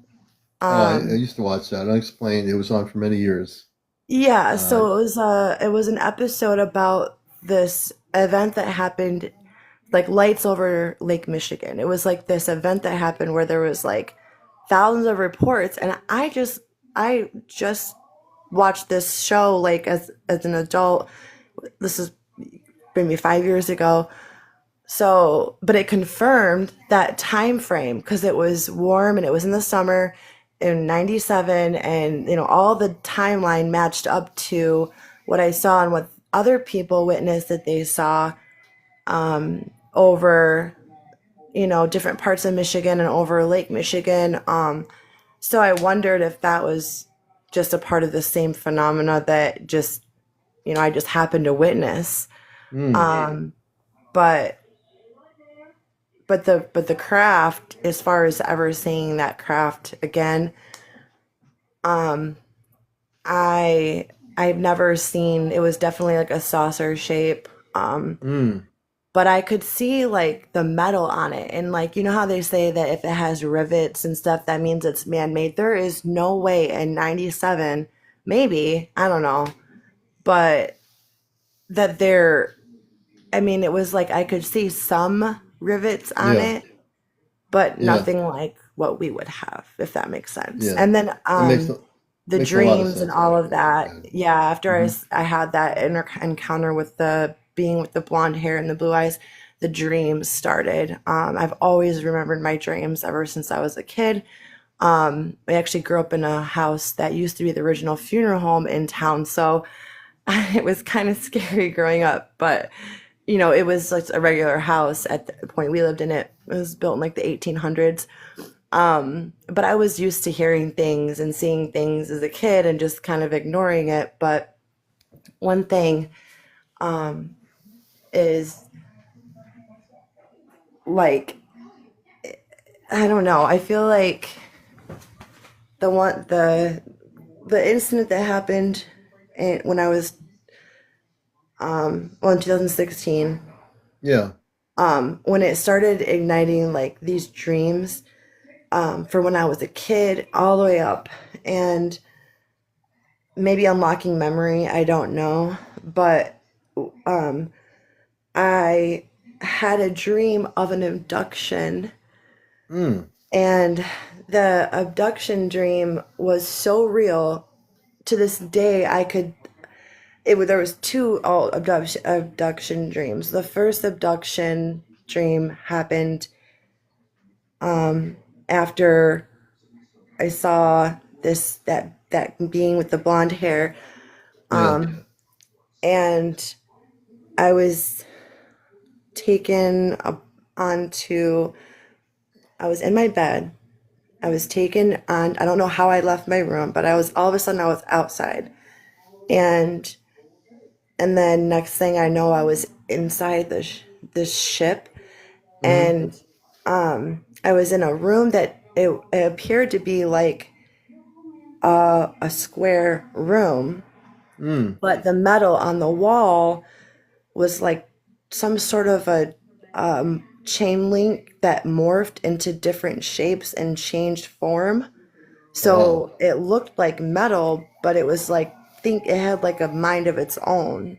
Oh, I used to watch that. Unexplained. It was on for many years. Yeah, Uh, so it was an episode about this event that happened, like lights over Lake Michigan. It was like this event that happened where there was like thousands of reports, and I just watched this show like as an adult. This is maybe 5 years ago. So, but it confirmed that time frame because it was warm and it was in the summer in 97, and all the timeline matched up to what I saw and what other people witnessed that they saw. over, different parts of Michigan and over Lake Michigan. So I wondered if that was just a part of the same phenomena that just, I just happened to witness. Mm. Um, but the craft, as far as ever seeing that craft again, um, I I've never seen. It was definitely like a saucer shape. Mm. But I could see like the metal on it. And like, how they say that if it has rivets and stuff, that means it's man-made. There is no way in 97, maybe, I don't know, but that there, I mean, it was like I could see some rivets on Yeah. it, but Yeah. nothing like what we would have, if that makes sense. Yeah. And then That the makes a lot of dreams and sense, all of actually. that. Yeah. Yeah, after Hmm. I had that encounter with the being with the blonde hair and the blue eyes, the dreams started. I've always remembered my dreams ever since I was a kid. I actually grew up in a house that used to be the original funeral home in town, so it was kind of scary growing up. But it was like a regular house at the point we lived in it. It was built in like the 1800s. But I was used to hearing things and seeing things as a kid and just kind of ignoring it. But one thing is like, I don't know. I feel like the one the incident that happened when I was in 2016, Yeah. when it started igniting like these dreams, for when I was a kid all the way up, and maybe unlocking memory, I don't know, but um I had a dream of an abduction, Mm. and the abduction dream was so real. To this day, there was two abduction dreams. The first abduction dream happened after I saw that being with the blonde hair, Yeah. and I was taken up onto. I was in my bed. I was taken on. I don't know how I left my room, but I was all of a sudden I was outside, and then next thing I know, I was inside this ship, Hmm. and I was in a room that it appeared to be like a square room, Mm. but the metal on the wall was like some sort of a chain link that morphed into different shapes and changed form. Wow. So it looked like metal, but it was like, think it had like a mind of its own.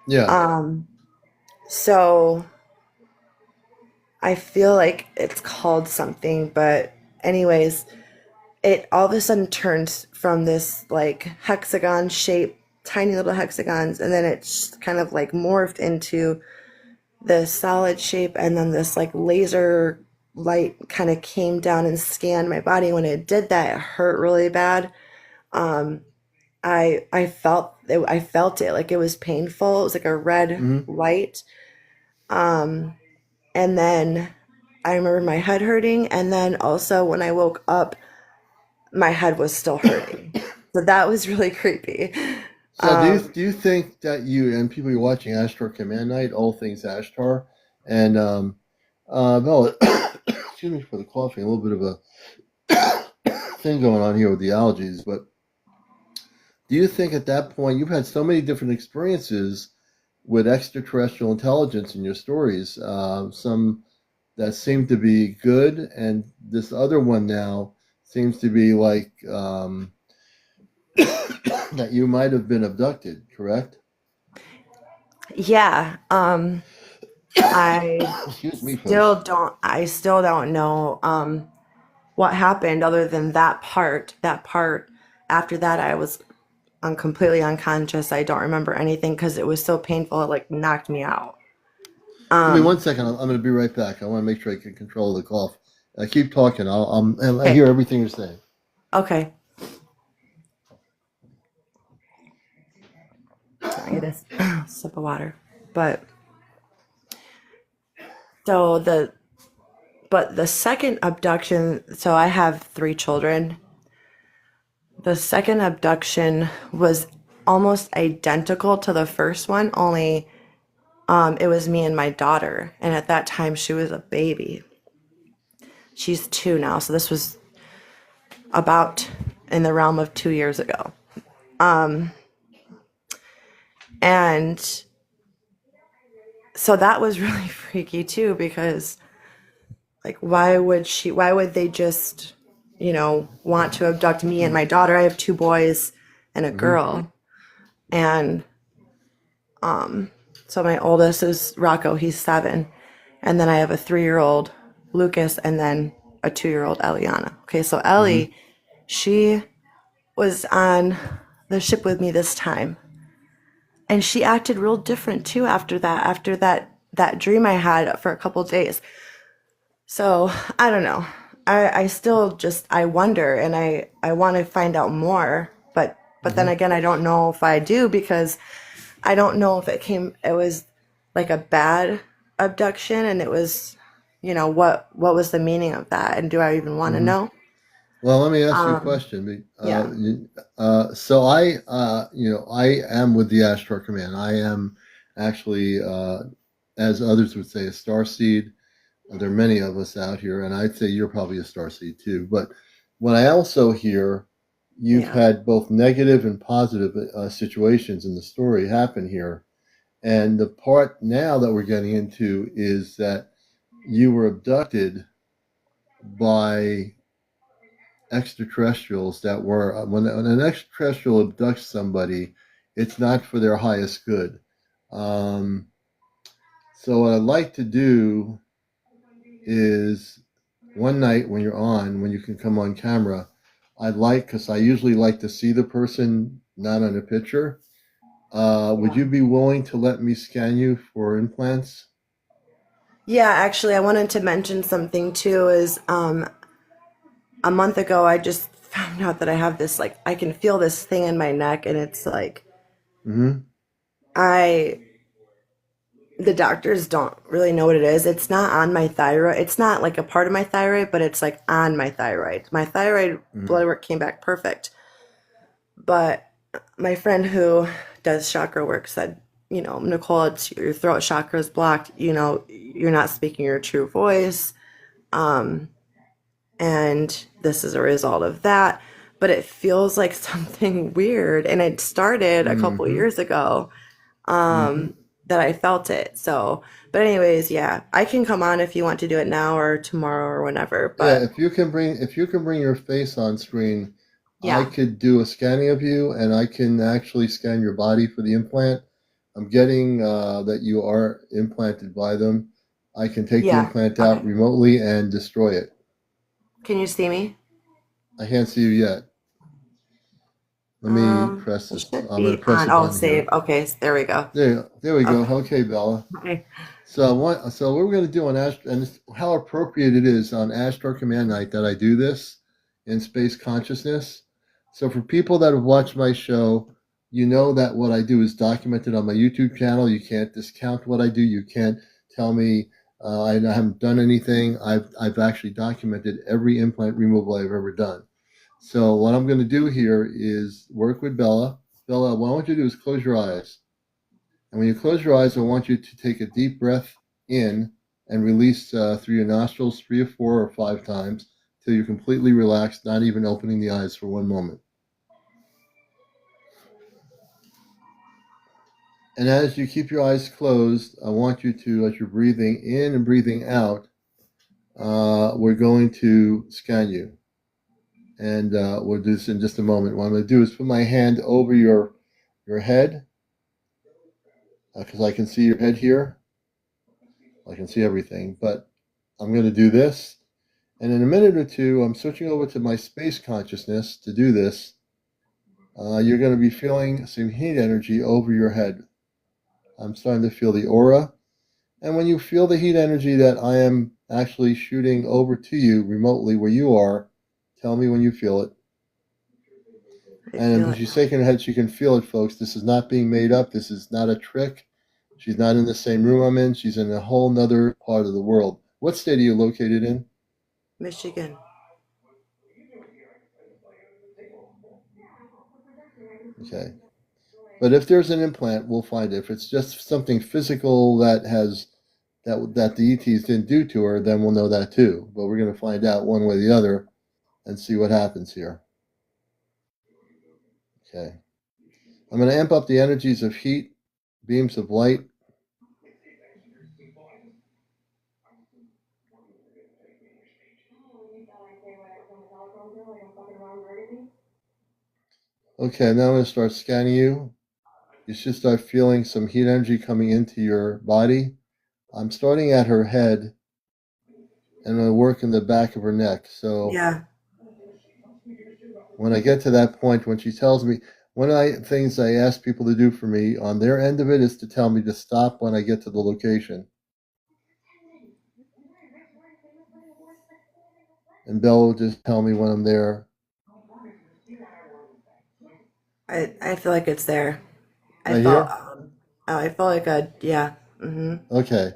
Yeah. So I feel like it's called something, but anyways, it all of a sudden turns from this like hexagon shape, tiny little hexagons, and then it's kind of like morphed into the solid shape, and then this like laser light kind of came down and scanned my body. When it did that, it hurt really bad. I felt it like it was painful. It was like a red Hmm. light. And then I remember my head hurting, and then also when I woke up, my head was still hurting. So that was really creepy. So do you think that you and people you're watching Ashtar Command Night, all things Ashtar, and no, excuse me for the coughing, a little bit of a thing going on here with the allergies, but do you think at that point you've had so many different experiences with extraterrestrial intelligence in your stories, some that seem to be good, and this other one now seems to be like that you might have been abducted, correct? Yeah. I Excuse me, folks. I still don't know what happened other than that part. That part after that I was completely unconscious. I don't remember anything because it was so painful, it like knocked me out. Give me Um, 1 second. I'm going to be right back. I want to make sure I can control the cough. Keep talking. I okay. hear everything you're saying. Okay. I get a sip of water. But So the second abduction, so I have 3 children. The second abduction was almost identical to the first one, only it was me and my daughter. And at that time, she was a baby. She's 2 now. So this was about in the realm of 2 years ago. And so that was really freaky too, because like, why would they just, want to abduct me and my daughter? I have 2 boys and a Hmm. girl. And so my oldest is Rocco, he's 7. And then I have a 3-year-old Lucas, and then a 2-year-old Eliana. Okay, so Hmm. Ellie, she was on the ship with me this time. And she acted real different too after that dream I had for a couple days. So I don't know. I still just I wonder, and I want to find out more, but then Hmm. again I don't know if I do, because I don't know if it was like a bad abduction, and it was, what was the meaning of that, and do I even want to Hmm. know? Well, let me ask you a Um, question. yeah, So I am with the Ashtar Command. I am actually, as others would say, a star seed. There are many of us out here, and I'd say you're probably a star seed too. But what I also hear, you've yeah, had both negative and positive situations in the story happen here. And the part now that we're getting into is that you were abducted by extraterrestrials that were, when an extraterrestrial abducts somebody, it's not for their highest good. Um, so what I'd like to do is one night when you're on, when you can come on camera, because I usually like to see the person, not on a picture. Would yeah. you be willing to let me scan you for implants? Yeah, actually, I wanted to mention something too. Is a month ago, I just found out that I have this, like, I can feel this thing in my neck, and it's like Mm-hmm. I the doctors don't really know what it is. It's not on my thyroid. It's not like a part of my thyroid, but it's like on my thyroid. My thyroid Mm-hmm. blood work came back perfect. But my friend who does chakra work said, Nicole, it's your throat chakra is blocked. You're not speaking your true voice. Um, and this is a result of that. But it feels like something weird. And it started a couple Mm-hmm. years ago, Mm-hmm. that I felt it. So, but anyways, yeah, I can come on if you want to do it now or tomorrow or whenever. Yeah, But if you can bring your face on screen, I yeah, could do a scanning of you, and I can actually scan your body for the implant. I'm getting that you are implanted by them. I can take the yeah. implant out Okay. remotely and destroy it. Can you see me? I can't see you yet. Let me press It this. should I'm going to be press on. a Oh, button save. here. Okay, there we go. There we go. Okay. Okay, Bella. Okay. So what we're going to do on and how appropriate it is on Ashtar Command Night that I do this in space consciousness. So for people that have watched my show, you know that what I do is documented on my YouTube channel. You can't discount what I do. You can't tell me I haven't done anything. I've actually documented every implant removal I've ever done. So what I'm going to do here is work with Bella. Bella, what I want you to do is close your eyes. And when you close your eyes, I want you to take a deep breath in and release through your nostrils 3 or 4 or 5 times till you're completely relaxed, not even opening the eyes for one moment. And as you keep your eyes closed, I want you to, as you're breathing in and breathing out, we're going to scan you. And we'll do this in just a moment. What I'm going to do is put my hand over your head, because I can see your head here. I can see everything. But I'm going to do this. And in a minute or two, I'm switching over to my space consciousness to do this. You're going to be feeling some heat energy over your head. I'm starting to feel the aura. And when you feel the heat energy that I am actually shooting over to you remotely where you are, tell me when you feel it. I And feel when it she's now. shaking her head, she can feel it, folks. This is not being made up. This is not a trick. She's not in the same room I'm in. She's in a whole nother part of the world. What state are you located in? Michigan. Okay. But if there's an implant, we'll find it. If it's just something physical that the ETs didn't do to her, then we'll know that too. But we're going to find out one way or the other and see what happens here. Okay. I'm going to amp up the energies of heat, beams of light. Okay, now I'm going to start scanning you. You should start feeling some heat energy coming into your body. I'm starting at her head and I'm going to work in the back of her neck. So Yeah. when I get to that point, when she tells me, one of the things I ask people to do for me on their end of it is to tell me to stop when I get to the location. And Bella will just tell me when I'm there. I feel like it's there. Right here? I felt like yeah. Mm-hmm. Okay.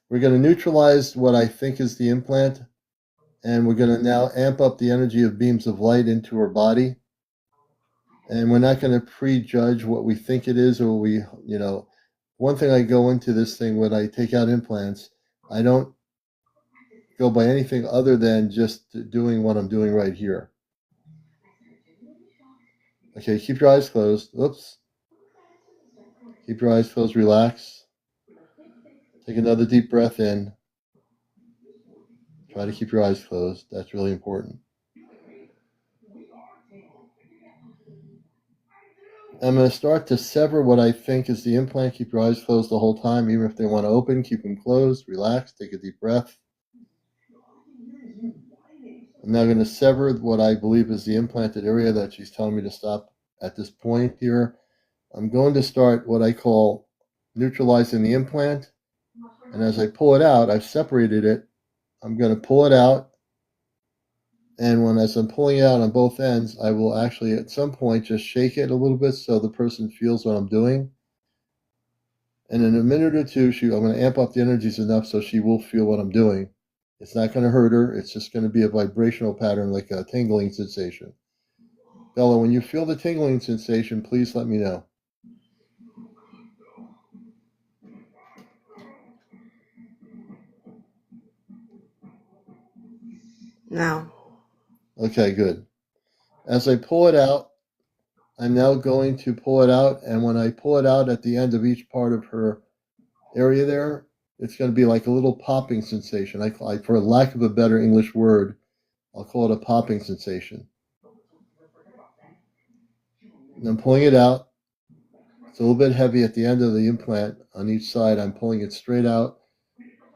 We're going to neutralize what I think is the implant, and we're going to now amp up the energy of beams of light into her body. And we're not going to prejudge what we think it is, or one thing I go into this thing when I take out implants, I don't go by anything other than just doing what I'm doing right here. Okay, keep your eyes closed. Oops. Keep your eyes closed, relax. Take another deep breath in. Try to keep your eyes closed. That's really important. I'm going to start to sever what I think is the implant. Keep your eyes closed the whole time. Even if they want to open, keep them closed. Relax. Take a deep breath. I'm now going to sever what I believe is the implanted area that she's telling me to stop at this point here. I'm going to start what I call neutralizing the implant. And as I pull it out, I've separated it. I'm going to pull it out. And as I'm pulling it out on both ends, I will actually at some point just shake it a little bit so the person feels what I'm doing. And in a minute or two, I'm going to amp up the energies enough so she will feel what I'm doing. It's not going to hurt her. It's just going to be a vibrational pattern, like a tingling sensation. Bella, when you feel the tingling sensation, please let me know. Now. Okay, good. As I pull it out, I'm now going to pull it out. And when I pull it out at the end of each part of her area there, it's going to be like a little popping sensation. For lack of a better English word, I'll call it a popping sensation. And I'm pulling it out. It's a little bit heavy at the end of the implant on each side. I'm pulling it straight out,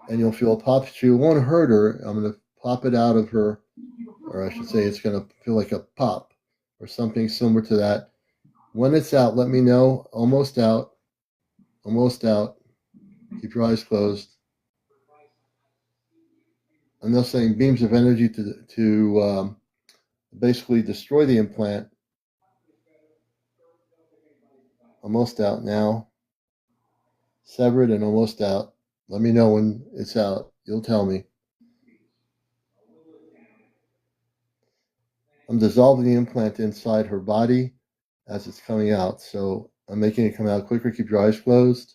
and you'll feel a pop. It won't hurt her. I'm going to pop it out of her, or I should say it's going to feel like a pop or something similar to that. When it's out, let me know. Almost out. Almost out. Keep your eyes closed. I'm now saying beams of energy to basically destroy the implant. Almost out now. Severed and almost out. Let me know when it's out. You'll tell me. I'm dissolving the implant inside her body as it's coming out. So I'm making it come out quicker. Keep your eyes closed.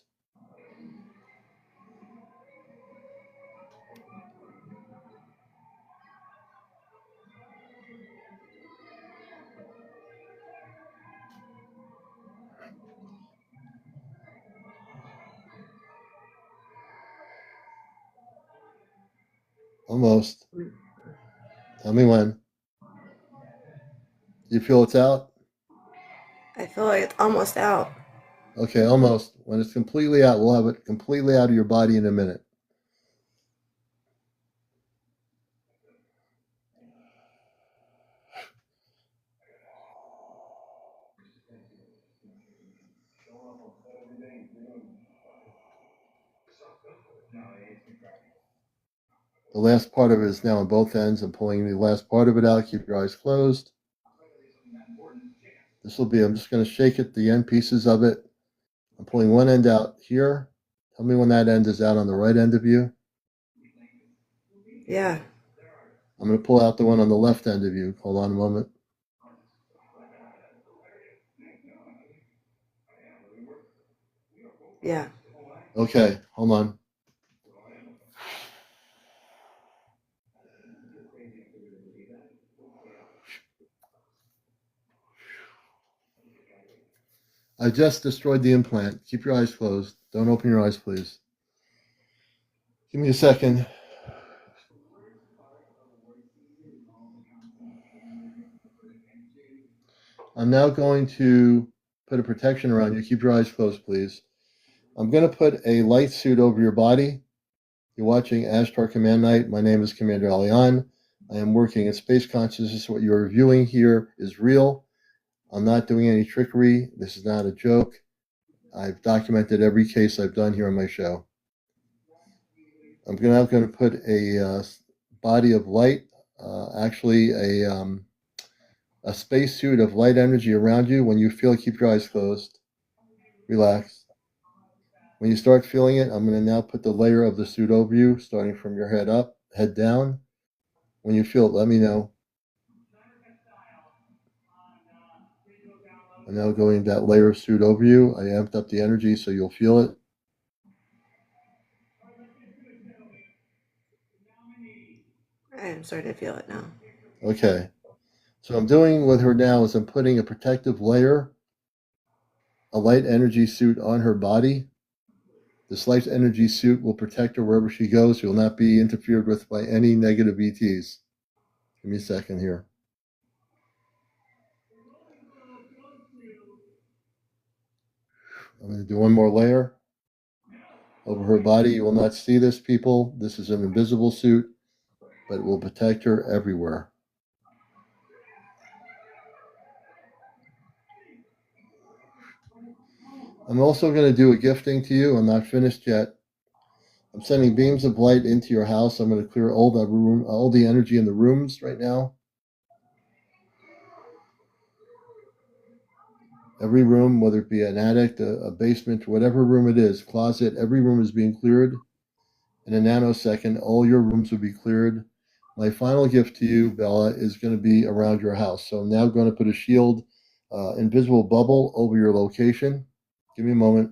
Almost. Tell me when. Do you feel it's out? I feel like it's almost out. Okay, almost. When it's completely out, we'll have it completely out of your body in a minute. The last part of it is now on both ends. I'm pulling the last part of it out. Keep your eyes closed. I'm just going to shake it, the end pieces of it. I'm pulling one end out here, Tell me when that end is out on the right end of you. Yeah. I'm going to pull out the one on the left end of you. Hold on a moment. Yeah. Okay, hold on. I just destroyed the implant. Keep your eyes closed. Don't open your eyes, please. Give me a second. I'm now going to put a protection around you. Keep your eyes closed, please. I'm going to put a light suit over your body. You're watching Ashtar Command Night. My name is CmdrAleon. I am working in space consciousness. What you're viewing here is real. I'm not doing any trickery. This is not a joke. I've documented every case I've done here on my show. I'm now going to put a body of light, actually a space suit of light energy around you. When you feel it, keep your eyes closed. Relax. When you start feeling it, I'm going to now put the layer of the suit over you, starting from your head up, head down. When you feel it, let me know. I'm now going that layer of suit over you. I amped up the energy so you'll feel it. I'm starting to feel it now. Okay. So I'm doing with her now is I'm putting a protective layer, a light energy suit on her body. This light energy suit will protect her wherever she goes. She will not be interfered with by any negative ETs. Give me a second here. I'm going to do one more layer over her body. You will not see this, people. This is an invisible suit, but it will protect her everywhere. I'm also going to do a gifting to you. I'm not finished yet. I'm sending beams of light into your house. I'm going to clear all the energy in the rooms right now. Every room, whether it be an attic, a basement, whatever room it is, closet, every room is being cleared. In a nanosecond, all your rooms will be cleared. My final gift to you, Bella, is going to be around your house. So I'm now going to put a shield, invisible bubble over your location. Give me a moment.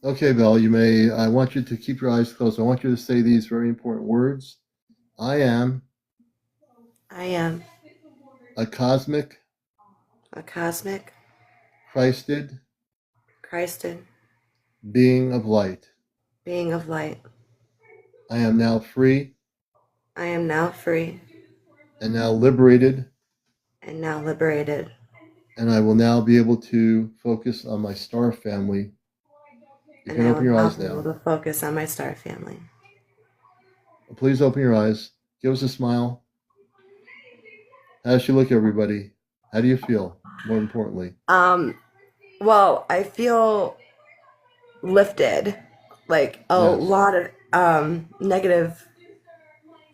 Okay, Bella, I want you to keep your eyes closed. I want you to say these very important words. I am I am a cosmic, a cosmic, Christed Christed being of light. being of light. I am now free I am now free and now liberated, and now liberated. and I will now be able to focus on my star family. You And can I open will your now eyes be able now. to focus on my star family. Please open your eyes. Give us a smile. How does she look, everybody? How do you feel, more importantly? Well, I feel lifted. Like a Yes. lot of negative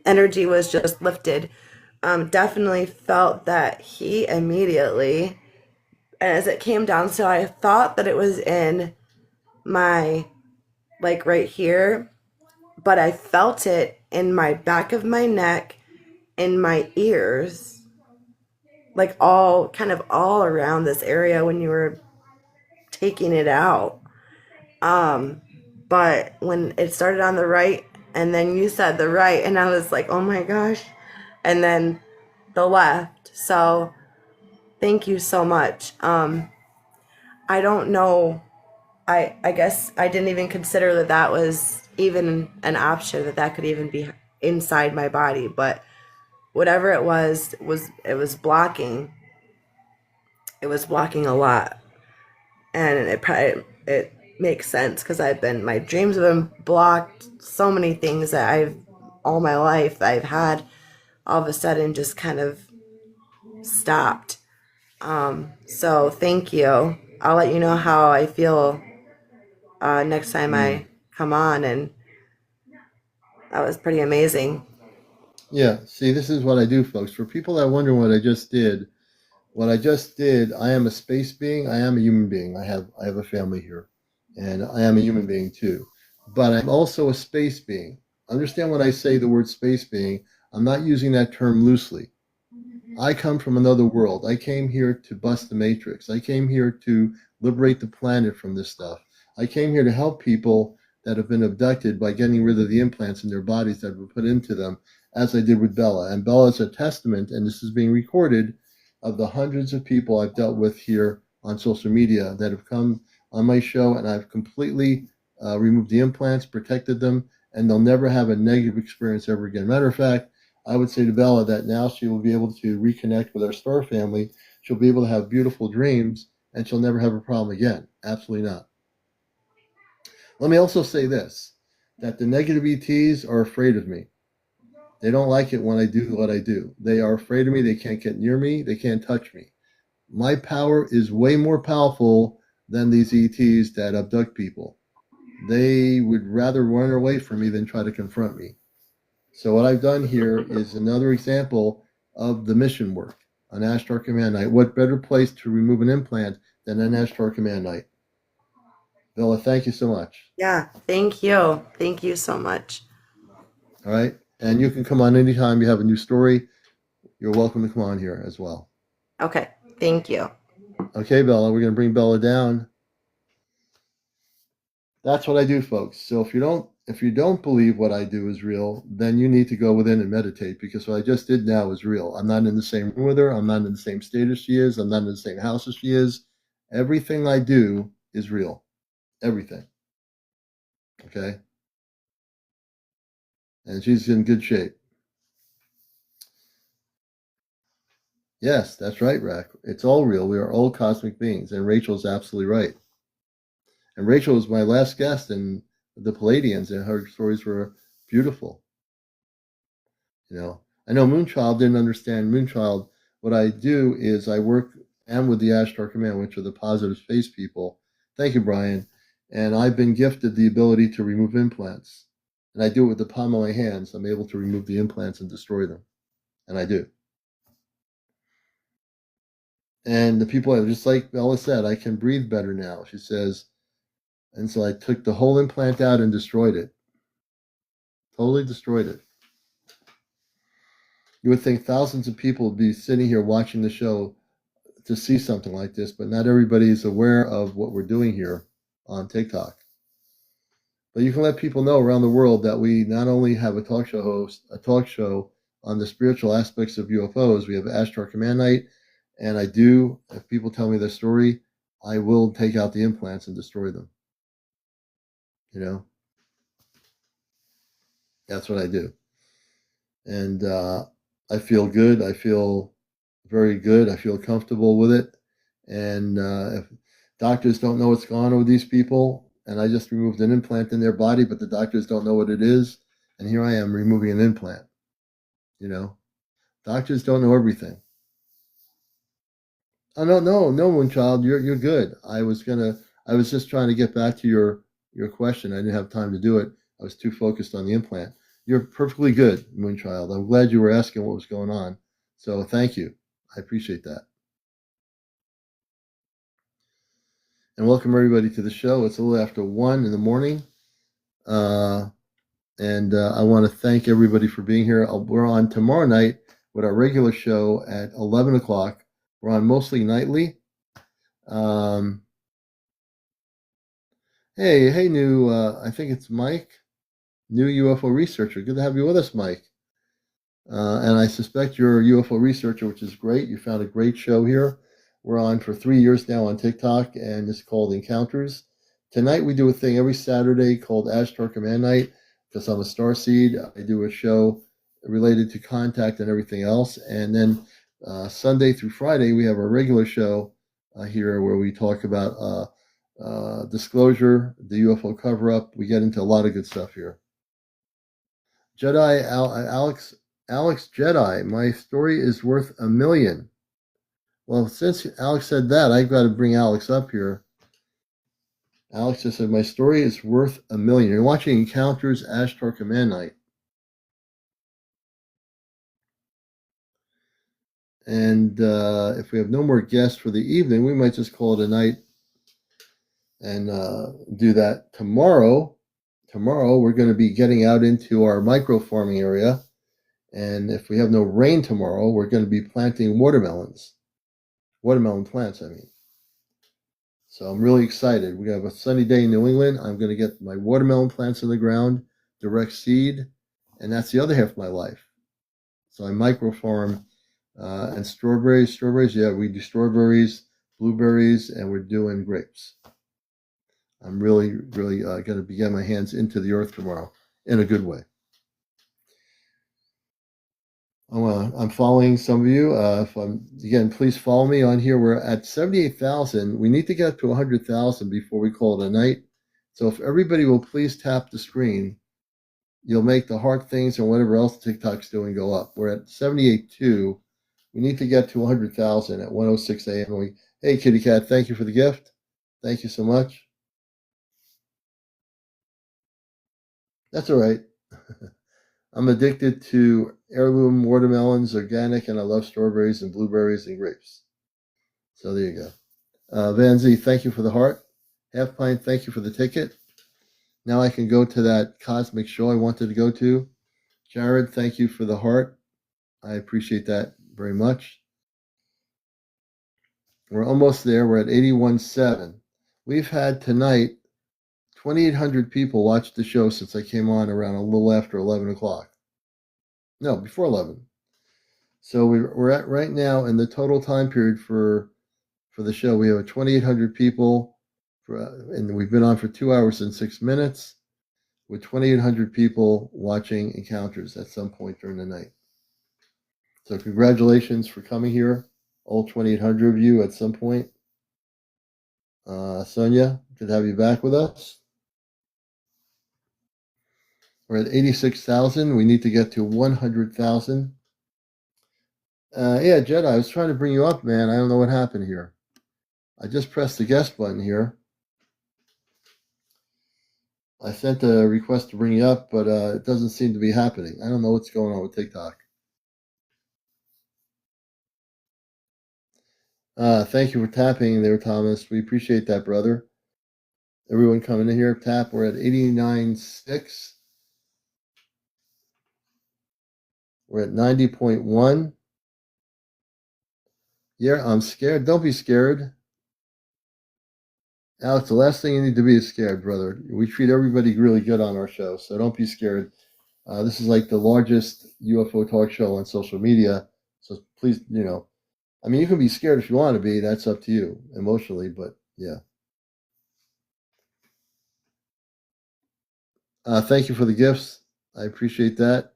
energy was just lifted. Definitely felt that heat immediately. And as it came down, so I thought that it was in my, like right here, but I felt it in my back of my neck, in my ears, like all kind of all around this area when you were taking it out. But when it started on the right, and then you said the right, and I was like, oh my gosh, and then the left. So thank you so much. I don't know. I guess I didn't even consider that that was even an option, that that could even be inside my body. But whatever it was blocking. It was blocking a lot, and it makes sense because my dreams have been blocked. So many things that I've all my life that I've had all of a sudden just kind of stopped. So thank you. I'll let you know how I feel next time Mm. I come on, and That was pretty amazing. Yeah, see, this is what I do, folks. For people that wonder what I just did, I am a space being. I am a human being. I have a family here, and I am a human being too. But I'm also a space being. Understand when I say the word space being, I'm not using that term loosely. I come from another world. I came here to bust the matrix. I came here to liberate the planet from this stuff. I came here to help people that have been abducted by getting rid of the implants in their bodies that were put into them, as I did with Bella. And Bella is a testament, and this is being recorded, of the hundreds of people I've dealt with here on social media that have come on my show, and I've completely removed the implants, protected them, and they'll never have a negative experience ever again. Matter of fact, I would say to Bella that now she will be able to reconnect with our star family. She'll be able to have beautiful dreams, and she'll never have a problem again. Absolutely not. Let me also say this, that the negative ETs are afraid of me. They don't like it when I do what I do. They are afraid of me. They can't get near me. They can't touch me. My power is way more powerful than these ETs that abduct people. They would rather run away from me than try to confront me. So what I've done here is another example of the mission work on Ashtar Command Night. What better place to remove an implant than an Ashtar Command Night? Bella, thank you so much. Yeah, thank you. Thank you so much. All right. And you can come on anytime you have a new story. You're welcome to come on here as well. Okay, thank you. Okay, Bella, we're going to bring Bella down. That's what I do, folks. So if you don't believe what I do is real, then you need to go within and meditate, because what I just did now is real. I'm not in the same room with her. I'm not in the same state as she is. I'm not in the same house as she is. Everything I do is real. Everything. Okay? And she's in good shape. Yes, that's right, Rack. It's all real. We are all cosmic beings. And Rachel's absolutely right. And Rachel was my last guest in the Palladians, and her stories were beautiful. You know, I know Moonchild didn't understand Moonchild. What I do is I work and with the Ashtar Command, which are the positive space people. Thank you, Brian. And I've been gifted the ability to remove implants. And I do it with the palm of my hands. I'm able to remove the implants and destroy them. And I do. And the people, just like Bella said, I can breathe better now. She says, and so I took the whole implant out and destroyed it. Totally destroyed it. You would think thousands of people would be sitting here watching the show to see something like this, but not everybody is aware of what we're doing here on TikTok. But you can let people know around the world that we not only have a talk show on the spiritual aspects of UFOs, we have Ashtar Command Night, and I do, if people tell me their story, I will take out the implants and destroy them. You know, that's what I do. And I feel good. I feel very good. I feel comfortable with it. And if doctors don't know what's going on with these people, and I just removed an implant in their body, but the doctors don't know what it is, and here I am removing an implant. You know, doctors don't know everything. Oh no, Moonchild, you're good. I was just trying to get back to your question. I didn't have time to do it. I was too focused on the implant. You're perfectly good, Moonchild. I'm glad you were asking what was going on. So thank you. I appreciate that. And welcome everybody to the show. It's a little after 1 in the morning. And I want to thank everybody for being here. We're on tomorrow night with our regular show at 11 o'clock. We're on mostly nightly. Hey, new, I think it's Mike, new UFO researcher. Good to have you with us, Mike. And I suspect you're a UFO researcher, which is great. You found a great show here. We're on for 3 years now on TikTok, and it's called Encounters. Tonight we do a thing every Saturday called Ashtar Command Night, because I'm a starseed. I do a show related to contact and everything else. And then Sunday through Friday, we have our regular show here where we talk about disclosure, the UFO cover-up. We get into a lot of good stuff here. Alex Jedi, my story is worth $1 million. Well, since Alex said that, I've got to bring Alex up here. Alex just said, my story is worth $1 million. You're watching Encounters Ashtar Command Night. And if we have no more guests for the evening, we might just call it a night and do that tomorrow. Tomorrow, we're going to be getting out into our micro farming area. And if we have no rain tomorrow, we're going to be planting watermelon plants, I mean. So I'm really excited. We have a sunny day in New England. I'm going to get my watermelon plants in the ground, direct seed, and that's the other half of my life. So I micro farm and strawberries. Yeah, we do strawberries, blueberries, and we're doing grapes. I'm really going to be getting my hands into the earth tomorrow in a good way. I'm following some of you. Again, please follow me on here. We're at 78,000. We need to get to 100,000 before we call it a night. So if everybody will please tap the screen, you'll make the heart things and whatever else TikTok's doing go up. We're at 78.2. We need to get to 100,000 at 1:06 a.m. Hey, Kitty Cat, thank you for the gift. Thank you so much. That's all right. I'm addicted to heirloom watermelons, organic, and I love strawberries and blueberries and grapes. So there you go. Van Z, thank you for the heart. Half Pint, thank you for the ticket. Now I can go to that cosmic show I wanted to go to. Jared, thank you for the heart. I appreciate that very much. We're almost there. We're at 81.7. We've had tonight 2,800 people watch the show since I came on around a little after 11 o'clock. No, before 11. So we're at right now in the total time period for the show. We have 2,800 people, and we've been on for 2 hours and 6 minutes with 2,800 people watching encounters at some point during the night. So congratulations for coming here, all 2,800 of you at some point. Sonia, good to have you back with us. We're at 86,000. We need to get to 100,000. Yeah, Jedi, I was trying to bring you up, man. I don't know what happened here. I just pressed the guest button here. I sent a request to bring you up, but it doesn't seem to be happening. I don't know what's going on with TikTok. Thank you for tapping there, Thomas. We appreciate that, brother. Everyone coming in here, tap. We're at 89.6. We're at 90.1. Yeah, I'm scared. Don't be scared. Alex, the last thing you need to be is scared, brother. We treat everybody really good on our show, so don't be scared. This is like the largest UFO talk show on social media, so please, I mean, you can be scared if you want to be. That's up to you emotionally, but yeah. Thank you for the gifts. I appreciate that.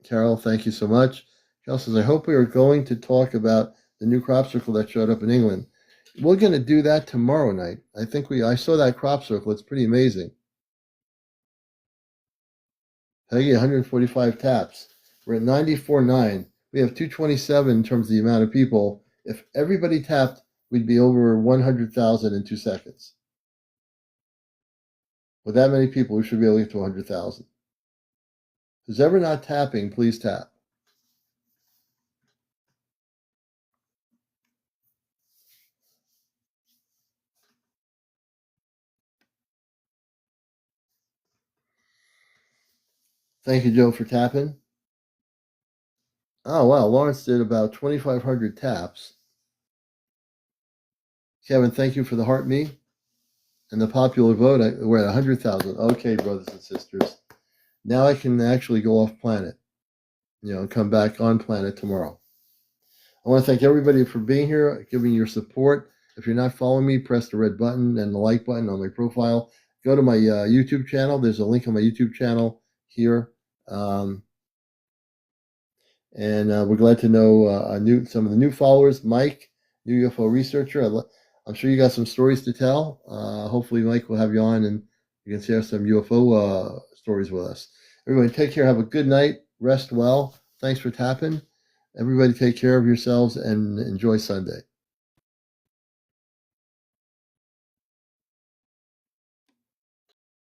Carol, thank you so much. Carol says, I hope we are going to talk about the new crop circle that showed up in England. We're going to do that tomorrow night. I saw that crop circle. It's pretty amazing. Peggy, 145 taps. We're at 94.9. We have 227 in terms of the amount of people. If everybody tapped, we'd be over 100,000 in 2 seconds. With that many people, we should be able to get to 100,000. Who's ever not tapping, please tap. Thank you, Joe, for tapping. Oh, wow. Lawrence did about 2,500 taps. Kevin, thank you for the heart me. And the popular vote, we're at 100,000. Okay, brothers and sisters. Now I can actually go off planet, and come back on planet tomorrow. I want to thank everybody for being here, giving your support. If you're not following me, press the red button and the like button on my profile. Go to my YouTube channel. There's a link on my YouTube channel here. And we're glad to know some of the new followers. Mike, new UFO researcher. I'm sure you got some stories to tell. Hopefully, Mike will have you on and you can share some UFO stories with us. Everybody, take care. Have a good night. Rest well. Thanks for tapping. Everybody, take care of yourselves and enjoy Sunday.